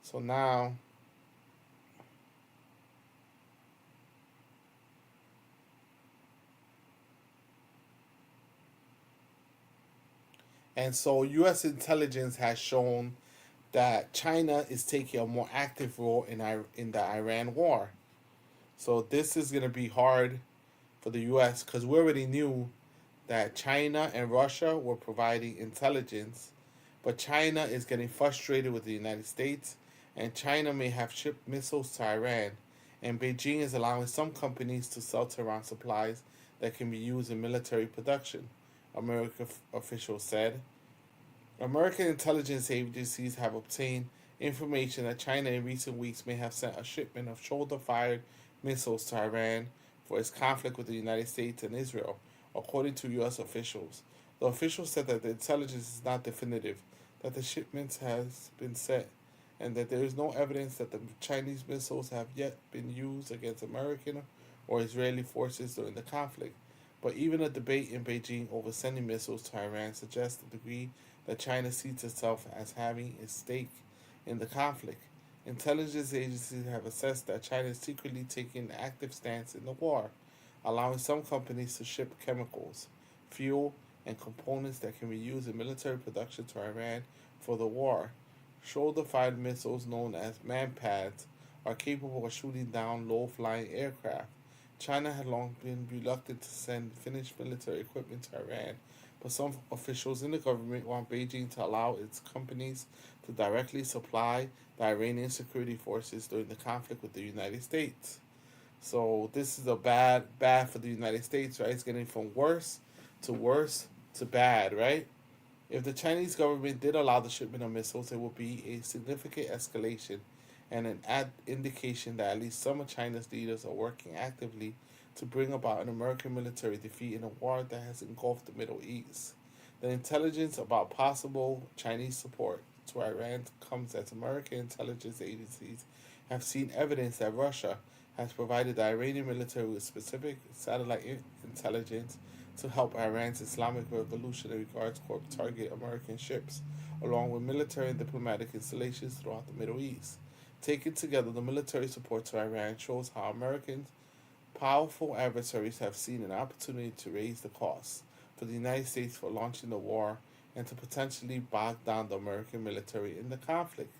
J: So now, and so U.S. intelligence has shown that China is taking a more active role in the Iran war. So this is going to be hard for the U.S. because we already knew that China and Russia were providing intelligence, but China is getting frustrated with the United States, and China may have shipped missiles to Iran, and Beijing is allowing some companies to sell Tehran supplies that can be used in military production, American officials said. American intelligence agencies have obtained information that China in recent weeks may have sent a shipment of shoulder-fired missiles to Iran for its conflict with the United States and Israel, according to U.S. officials. The officials said that the intelligence is not definitive, that the shipments has been sent, and that there is no evidence that the Chinese missiles have yet been used against American or Israeli forces during the conflict. But even a debate in Beijing over sending missiles to Iran suggests the degree that China sees itself as having a stake in the conflict. Intelligence agencies have assessed that China is secretly taking an active stance in the war, allowing some companies to ship chemicals, fuel, and components that can be used in military production to Iran for the war. Shoulder-fired missiles known as manpads are capable of shooting down low-flying aircraft. China had long been reluctant to send finished military equipment to Iran, but some officials in the government want Beijing to allow its companies to directly supply the Iranian security forces during the conflict with the United States. So this is a bad for the United States, right? It's getting from worse to bad, right? If the Chinese government did allow the shipment of missiles, it would be a significant escalation and an indication that at least some of China's leaders are working actively to bring about an American military defeat in a war that has engulfed the Middle East. The intelligence about possible Chinese support to Iran comes as American intelligence agencies have seen evidence that Russia has provided the Iranian military with specific satellite intelligence to help Iran's Islamic Revolutionary Guards Corps target American ships, along with military and diplomatic installations throughout the Middle East. Taken together, the military support to Iran shows how Americans' powerful adversaries have seen an opportunity to raise the costs for the United States for launching the war and to potentially bog down the American military in the conflict.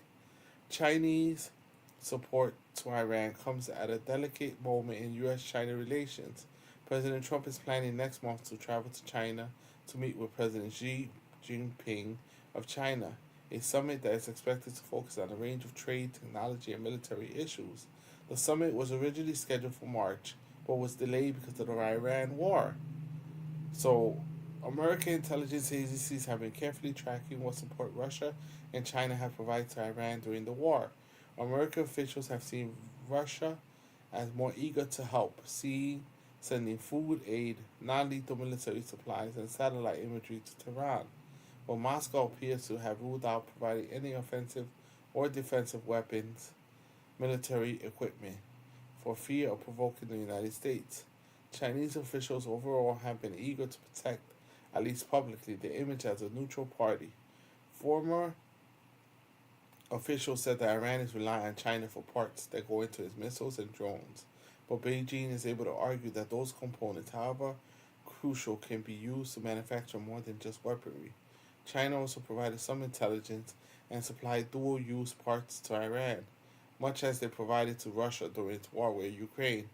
J: Chinese support to Iran comes at a delicate moment in U.S.-China relations. President Trump is planning next month to travel to China to meet with President Xi Jinping of China, a summit that is expected to focus on a range of trade, technology, and military issues. The summit was originally scheduled for March, but was delayed because of the Iran war. So, American intelligence agencies have been carefully tracking what support Russia and China have provided to Iran during the war. American officials have seen Russia as more eager to help, sending food aid, non-lethal military supplies, and satellite imagery to Tehran, while Moscow appears to have ruled out providing any offensive or defensive weapons, military equipment, for fear of provoking the United States. Chinese officials overall have been eager to protect, at least publicly, their image as a neutral party. Former officials said that Iran is relying on China for parts that go into its missiles and drones, but Beijing is able to argue that those components, however crucial, can be used to manufacture more than just weaponry. China also provided some intelligence and supplied dual-use parts to Iran, much as they provided to Russia during its war with Ukraine.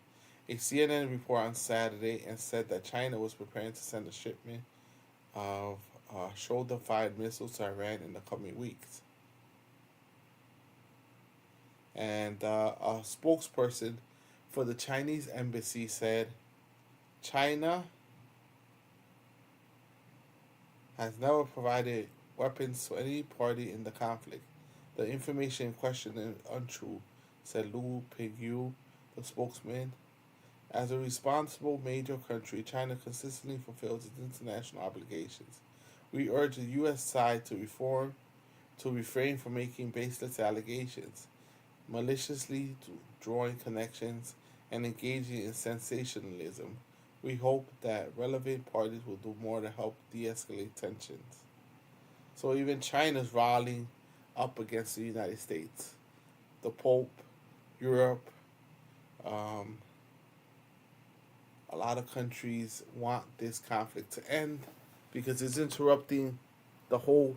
J: A CNN report on Saturday and said that China was preparing to send a shipment of shoulder-fired missiles to Iran in the coming weeks. And a spokesperson for the Chinese embassy said, China has never provided weapons to any party in the conflict. The information in question is untrue, said Lu Pingyu, the spokesman. As a responsible major country, China consistently fulfills its international obligations. We urge the U.S. side to refrain from making baseless allegations, maliciously drawing connections, and engaging in sensationalism. We hope that relevant parties will do more to help de-escalate tensions. So even China's rallying up against the United States. The Pope, Europe, a lot of countries want this conflict to end because it's interrupting the whole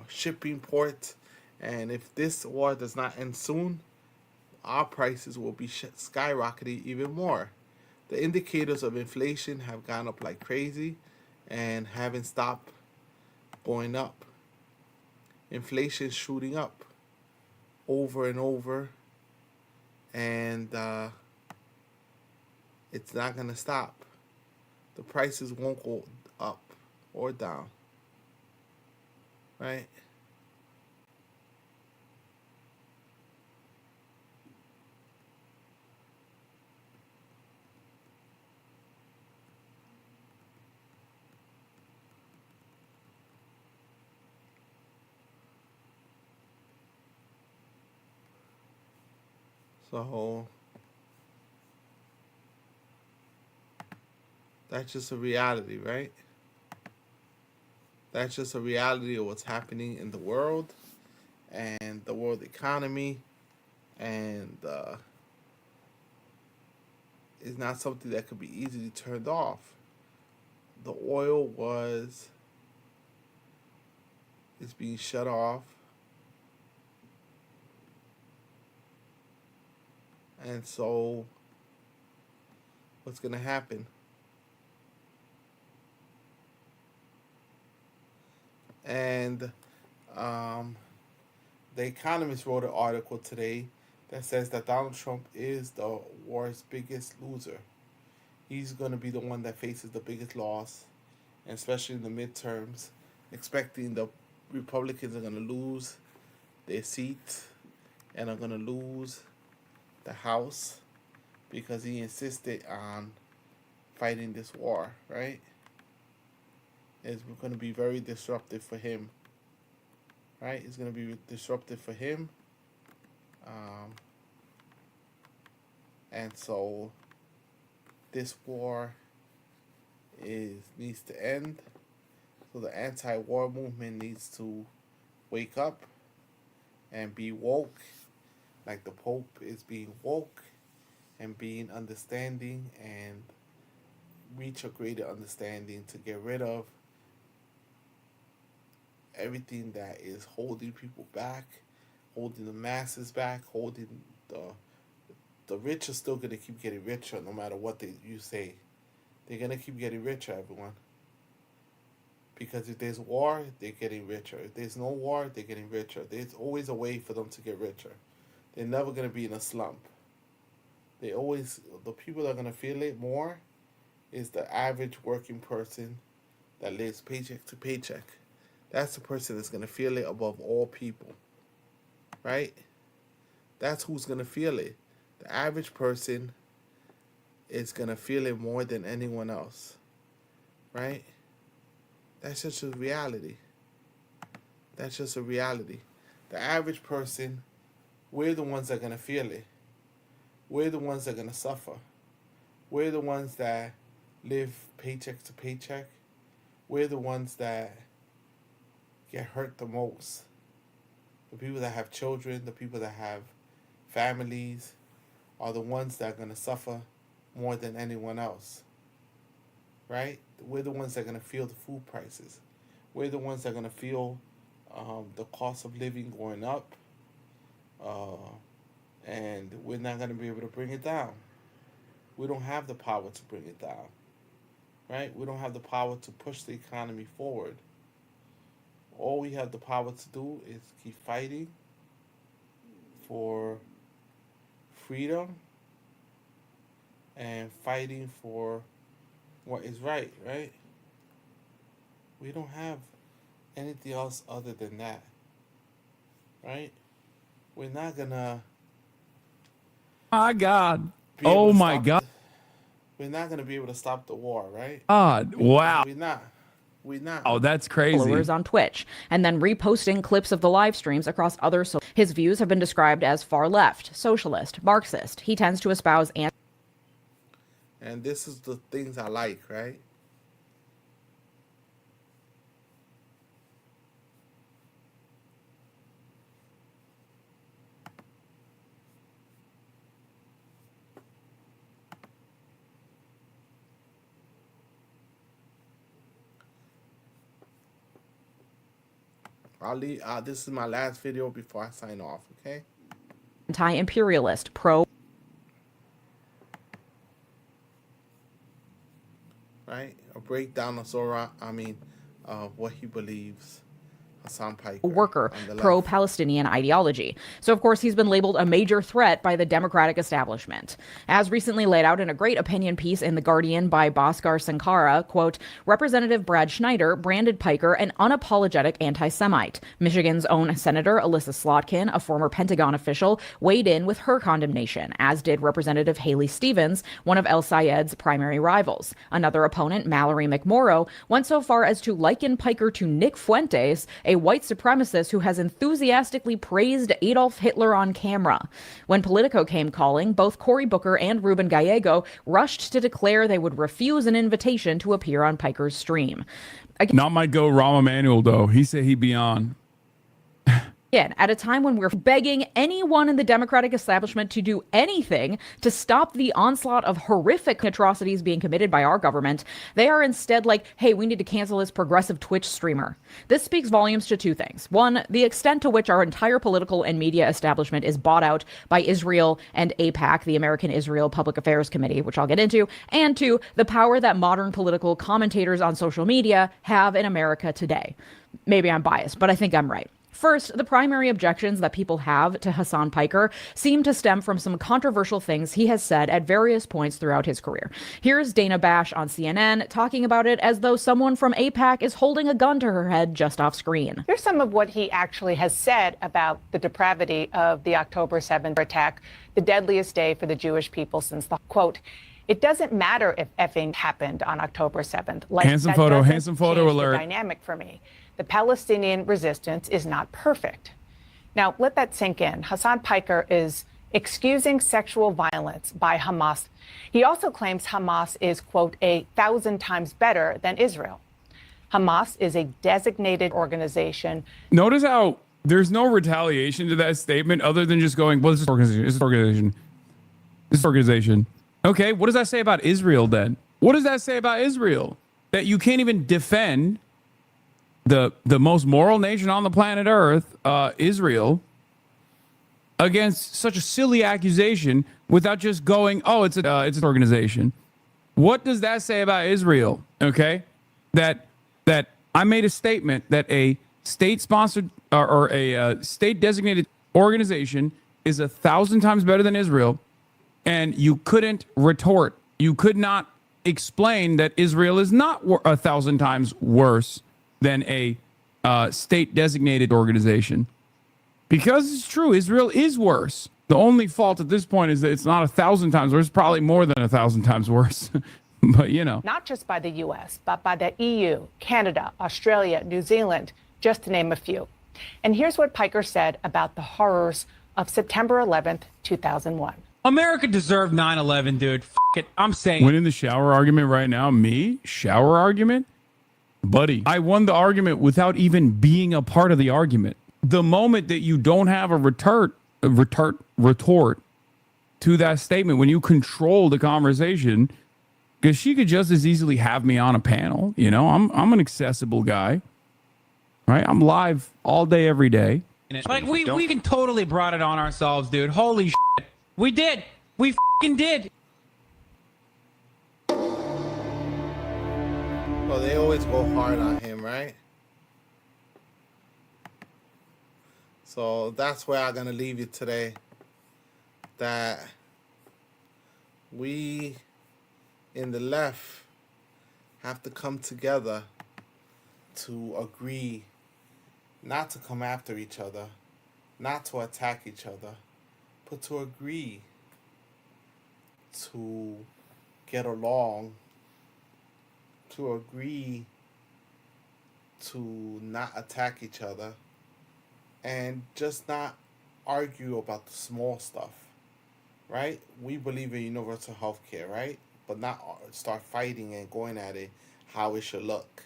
J: shipping port. And if this war does not end soon, our prices will be skyrocketing even more. The indicators of inflation have gone up like crazy and haven't stopped going up. Inflation shooting up over and over, and it's not going to stop. The prices won't go up or down, right? So That's just a reality, right? That's just a reality of what's happening in the world and the world economy, and it's not something that could be easily turned off. The oil is being shut off, and so what's going to happen? And The Economist wrote an article today that says that Donald Trump is the war's biggest loser. He's going to be the one that faces the biggest loss, and especially in the midterms, expecting the Republicans are going to lose their seats and are going to lose the House because he insisted on fighting this war, right? It's going to be very disruptive for him, right? It's going to be disruptive for him. And so this war needs to end. So the anti-war movement needs to wake up and be woke, like the Pope is being woke and being understanding, and reach a greater understanding to get rid of everything that is holding people back, holding the masses back, holding the rich are still going to keep getting richer no matter what you say. They're going to keep getting richer, everyone. Because if there's war, they're getting richer. If there's no war, they're getting richer. There's always a way for them to get richer. They're never going to be in a slump. The people that are going to feel it more is the average working person that lives paycheck to paycheck. That's the person that's going to feel it above all people, right? That's who's going to feel it. The average person is going to feel it more than anyone else, right? That's just a reality. That's just a reality. The average person, we're the ones that are going to feel it. We're the ones that are going to suffer. We're the ones that live paycheck to paycheck. We're the ones that get hurt the most. The people that have children, the people that have families, are the ones that are going to suffer more than anyone else, right? We're the ones that are going to feel the food prices. We're the ones that are going to feel the cost of living going up, and we're not going to be able to bring it down. We don't have the power to bring it down, right? We don't have the power to push the economy forward. All we have the power to do is keep fighting for freedom and fighting for what is right, right? We don't have anything else other than that, right? We're not gonna.
I: My God. Oh my God.
J: We're not gonna be able to stop the war, right?
I: God. Wow.
J: We're not. We're not.
I: Oh, that's crazy.
M: Followers on Twitch, and then reposting clips of the live streams across other his views have been described as far left, socialist, Marxist. He tends to espouse
J: and this is the things I like, right? I'll leave. This is my last video before I sign off, okay?
M: anti-imperialist, pro.
J: Right? A breakdown of what he believes.
M: Worker, pro-Palestinian ideology. So, of course, he's been labeled a major threat by the Democratic establishment. As recently laid out in a great opinion piece in The Guardian by Bhaskar Sankara, quote, Representative Brad Schneider branded Piker an unapologetic anti-Semite. Michigan's own Senator Alyssa Slotkin, a former Pentagon official, weighed in with her condemnation, as did Representative Haley Stevens, one of El Sayed's primary rivals. Another opponent, Mallory McMorrow, went so far as to liken Piker to Nick Fuentes, a white supremacist who has enthusiastically praised Adolf Hitler on camera. When Politico came calling, both Cory Booker and Ruben Gallego rushed to declare they would refuse an invitation to appear on Piker's stream.
I: Not my go Rahm Emanuel, though. He said he'd be on.
M: Again, at a time when we're begging anyone in the Democratic establishment to do anything to stop the onslaught of horrific atrocities being committed by our government, they are instead like, hey, we need to cancel this progressive Twitch streamer. This speaks volumes to two things. One, the extent to which our entire political and media establishment is bought out by Israel and AIPAC, the American Israel Public Affairs Committee, which I'll get into. And two, the power that modern political commentators on social media have in America today. Maybe I'm biased, but I think I'm right. First, the primary objections that people have to Hasan Piker seem to stem from some controversial things he has said at various points throughout his career. Here's Dana Bash on CNN talking about it as though someone from AIPAC is holding a gun to her head just off screen.
N: Here's some of what he actually has said about the depravity of the October 7th attack, the deadliest day for the Jewish people since the quote. It doesn't matter if effing happened on October 7th. Like,
I: handsome photo alert.
N: The dynamic for me. The Palestinian resistance is not perfect. Now, let that sink in. Hasan Piker is excusing sexual violence by Hamas. He also claims Hamas is, quote, 1,000 times better than Israel. Hamas is a designated organization.
I: Notice how there's no retaliation to that statement other than just going, well, this is organization. This is organization. This is organization. Okay, what does that say about Israel then? What does that say about Israel? That you can't even defend the most moral nation on the planet Earth, Israel, against such a silly accusation without just going, oh, it's an organization. What does that say about Israel? Okay, that I made a statement that a state-sponsored or a state-designated organization is 1,000 times better than Israel, and you couldn't retort. You could not explain that Israel is not 1,000 times worse than a state-designated organization. Because it's true, Israel is worse. The only fault at this point is that it's not 1,000 times worse. It's probably more than 1,000 times worse. But, you know.
N: Not just by the U.S., but by the EU, Canada, Australia, New Zealand, just to name a few. And here's what Piker said about the horrors of September 11th, 2001.
O: America deserved 9/11, dude. F it. I'm saying.
I: Winning the shower argument right now? Me? Shower argument? Buddy, I won the argument without even being a part of the argument. The moment that you don't have a retort to that statement, when you control the conversation, because she could just as easily have me on a panel. You know, I'm an accessible guy, right? I'm live all day, every day.
O: Like we can totally brought it on ourselves, dude. Holy shit. We did. We fucking did.
J: Well, they always go hard on him, right? So that's where I'm going to leave you today. That we in the left have to come together to agree not to come after each other, not to attack each other, but to agree to get along, to agree to not attack each other, and just not argue about the small stuff, right? We believe in universal health care, right? But not start fighting and going at it how it should look.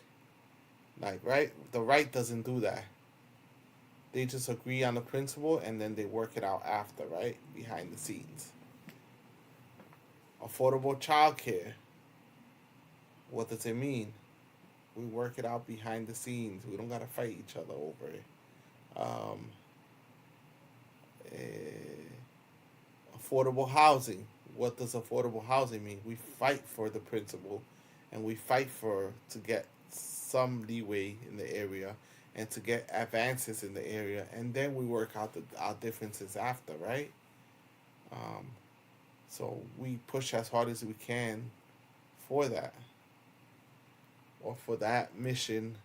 J: Like, right? The right doesn't do that. They just agree on the principle and then they work it out after, right? Behind the scenes. Affordable childcare. What does it mean? We work it out behind the scenes. We don't gotta fight each other over it. Affordable housing. What does affordable housing mean? We fight for the principle and we fight to get some leeway in the area and to get advances in the area, and then we work out our differences after, right? So we push as hard as we can for that, or for that mission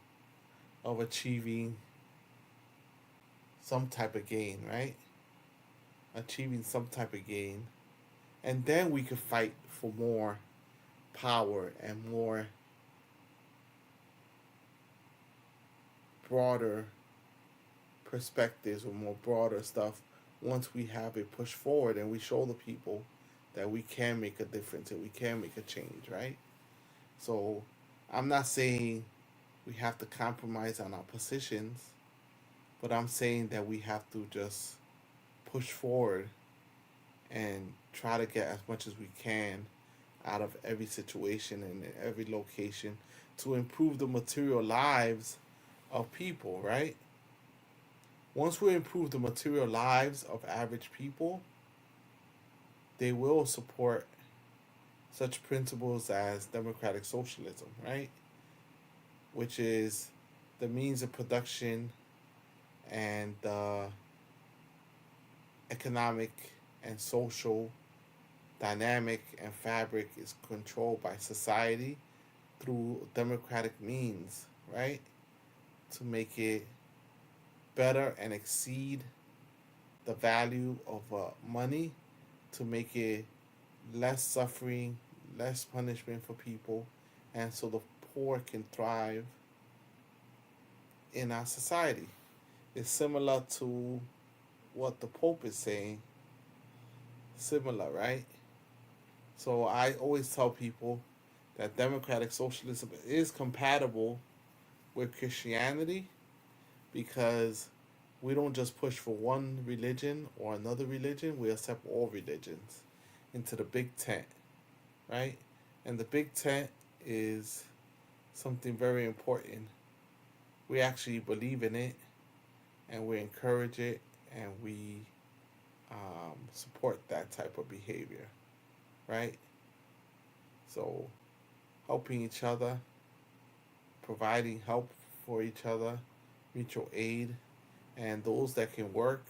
J: of achieving some type of gain, right? Achieving some type of gain. And then we could fight for more power and more broader perspectives or more broader stuff once we have it pushed forward and we show the people that we can make a difference and we can make a change, right? So I'm not saying we have to compromise on our positions, but I'm saying that we have to just push forward and try to get as much as we can out of every situation and every location to improve the material lives of people, right? Once we improve the material lives of average people, they will support such principles as democratic socialism, right? Which is the means of production and the economic and social dynamic and fabric is controlled by society through democratic means, right? To make it better and exceed the value of money, to make it less suffering, less punishment for people, and so the poor can thrive in our society. It's similar to what the Pope is saying. Similar, right? So I always tell people that democratic socialism is compatible with Christianity because we don't just push for one religion or another religion, we accept all religions into the big tent, right? And the big tent is something very important. We actually believe in it and we encourage it and we support that type of behavior, right? So helping each other, providing help for each other, mutual aid, and those that can work,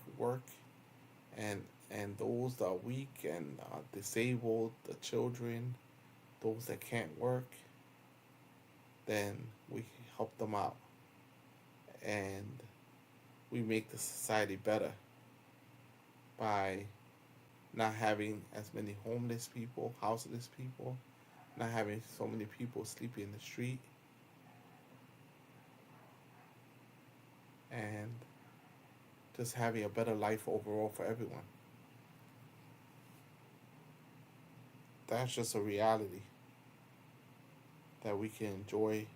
J: and those that are weak and disabled, the children, those that can't work, then we help them out. And we make the society better by not having as many homeless people, houseless people, not having so many people sleeping in the street, and just having a better life overall for everyone. That's just a reality that we can enjoy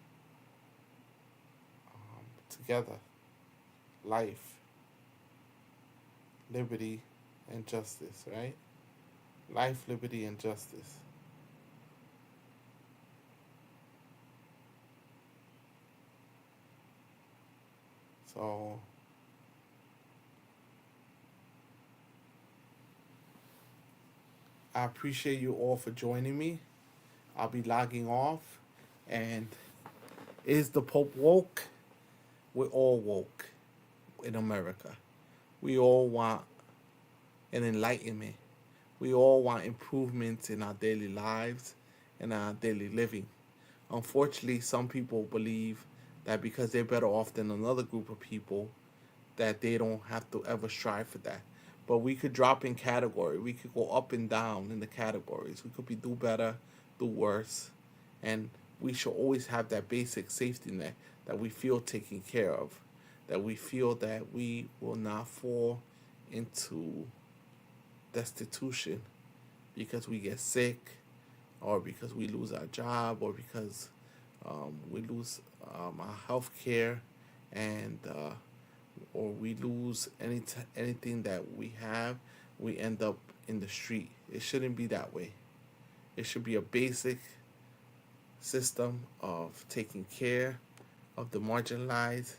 J: together. Life, liberty, and justice, right? Life, liberty, and justice. So I appreciate you all for joining me. I'll be logging off. And is the Pope woke? We're all woke in America. We all want an enlightenment. We all want improvements in our daily lives and our daily living. Unfortunately, some people believe that because they're better off than another group of people, that they don't have to ever strive for that. But we could drop in category. We could go up and down in the categories. We could be do better, do worse. And we should always have that basic safety net that we feel taken care of, that we feel that we will not fall into destitution because we get sick or because we lose our job or because we lose our health care and or we lose anything that we have, we end up in the street. It shouldn't be that way. It should be a basic system of taking care of the marginalized.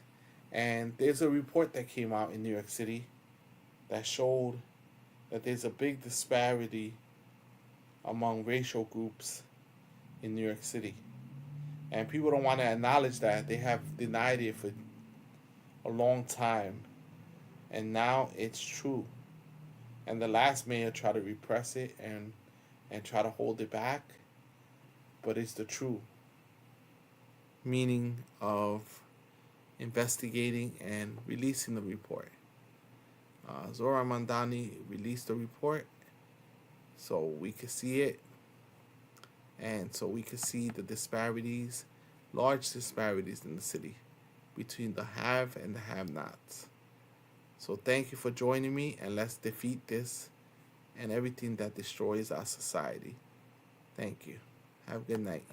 J: And there's a report that came out in New York City that showed that there's a big disparity among racial groups in New York City. And people don't want to acknowledge that. They have denied it for a long time. And now it's true. And the last mayor tried to repress it and try to hold it back. But it's the true meaning of investigating and releasing the report. Zora Mandani released the report so we could see it and so we could see the disparities, large disparities in the city between the have and the have-nots. So thank you for joining me, and let's defeat this and everything that destroys our society. Thank you. Have a good night.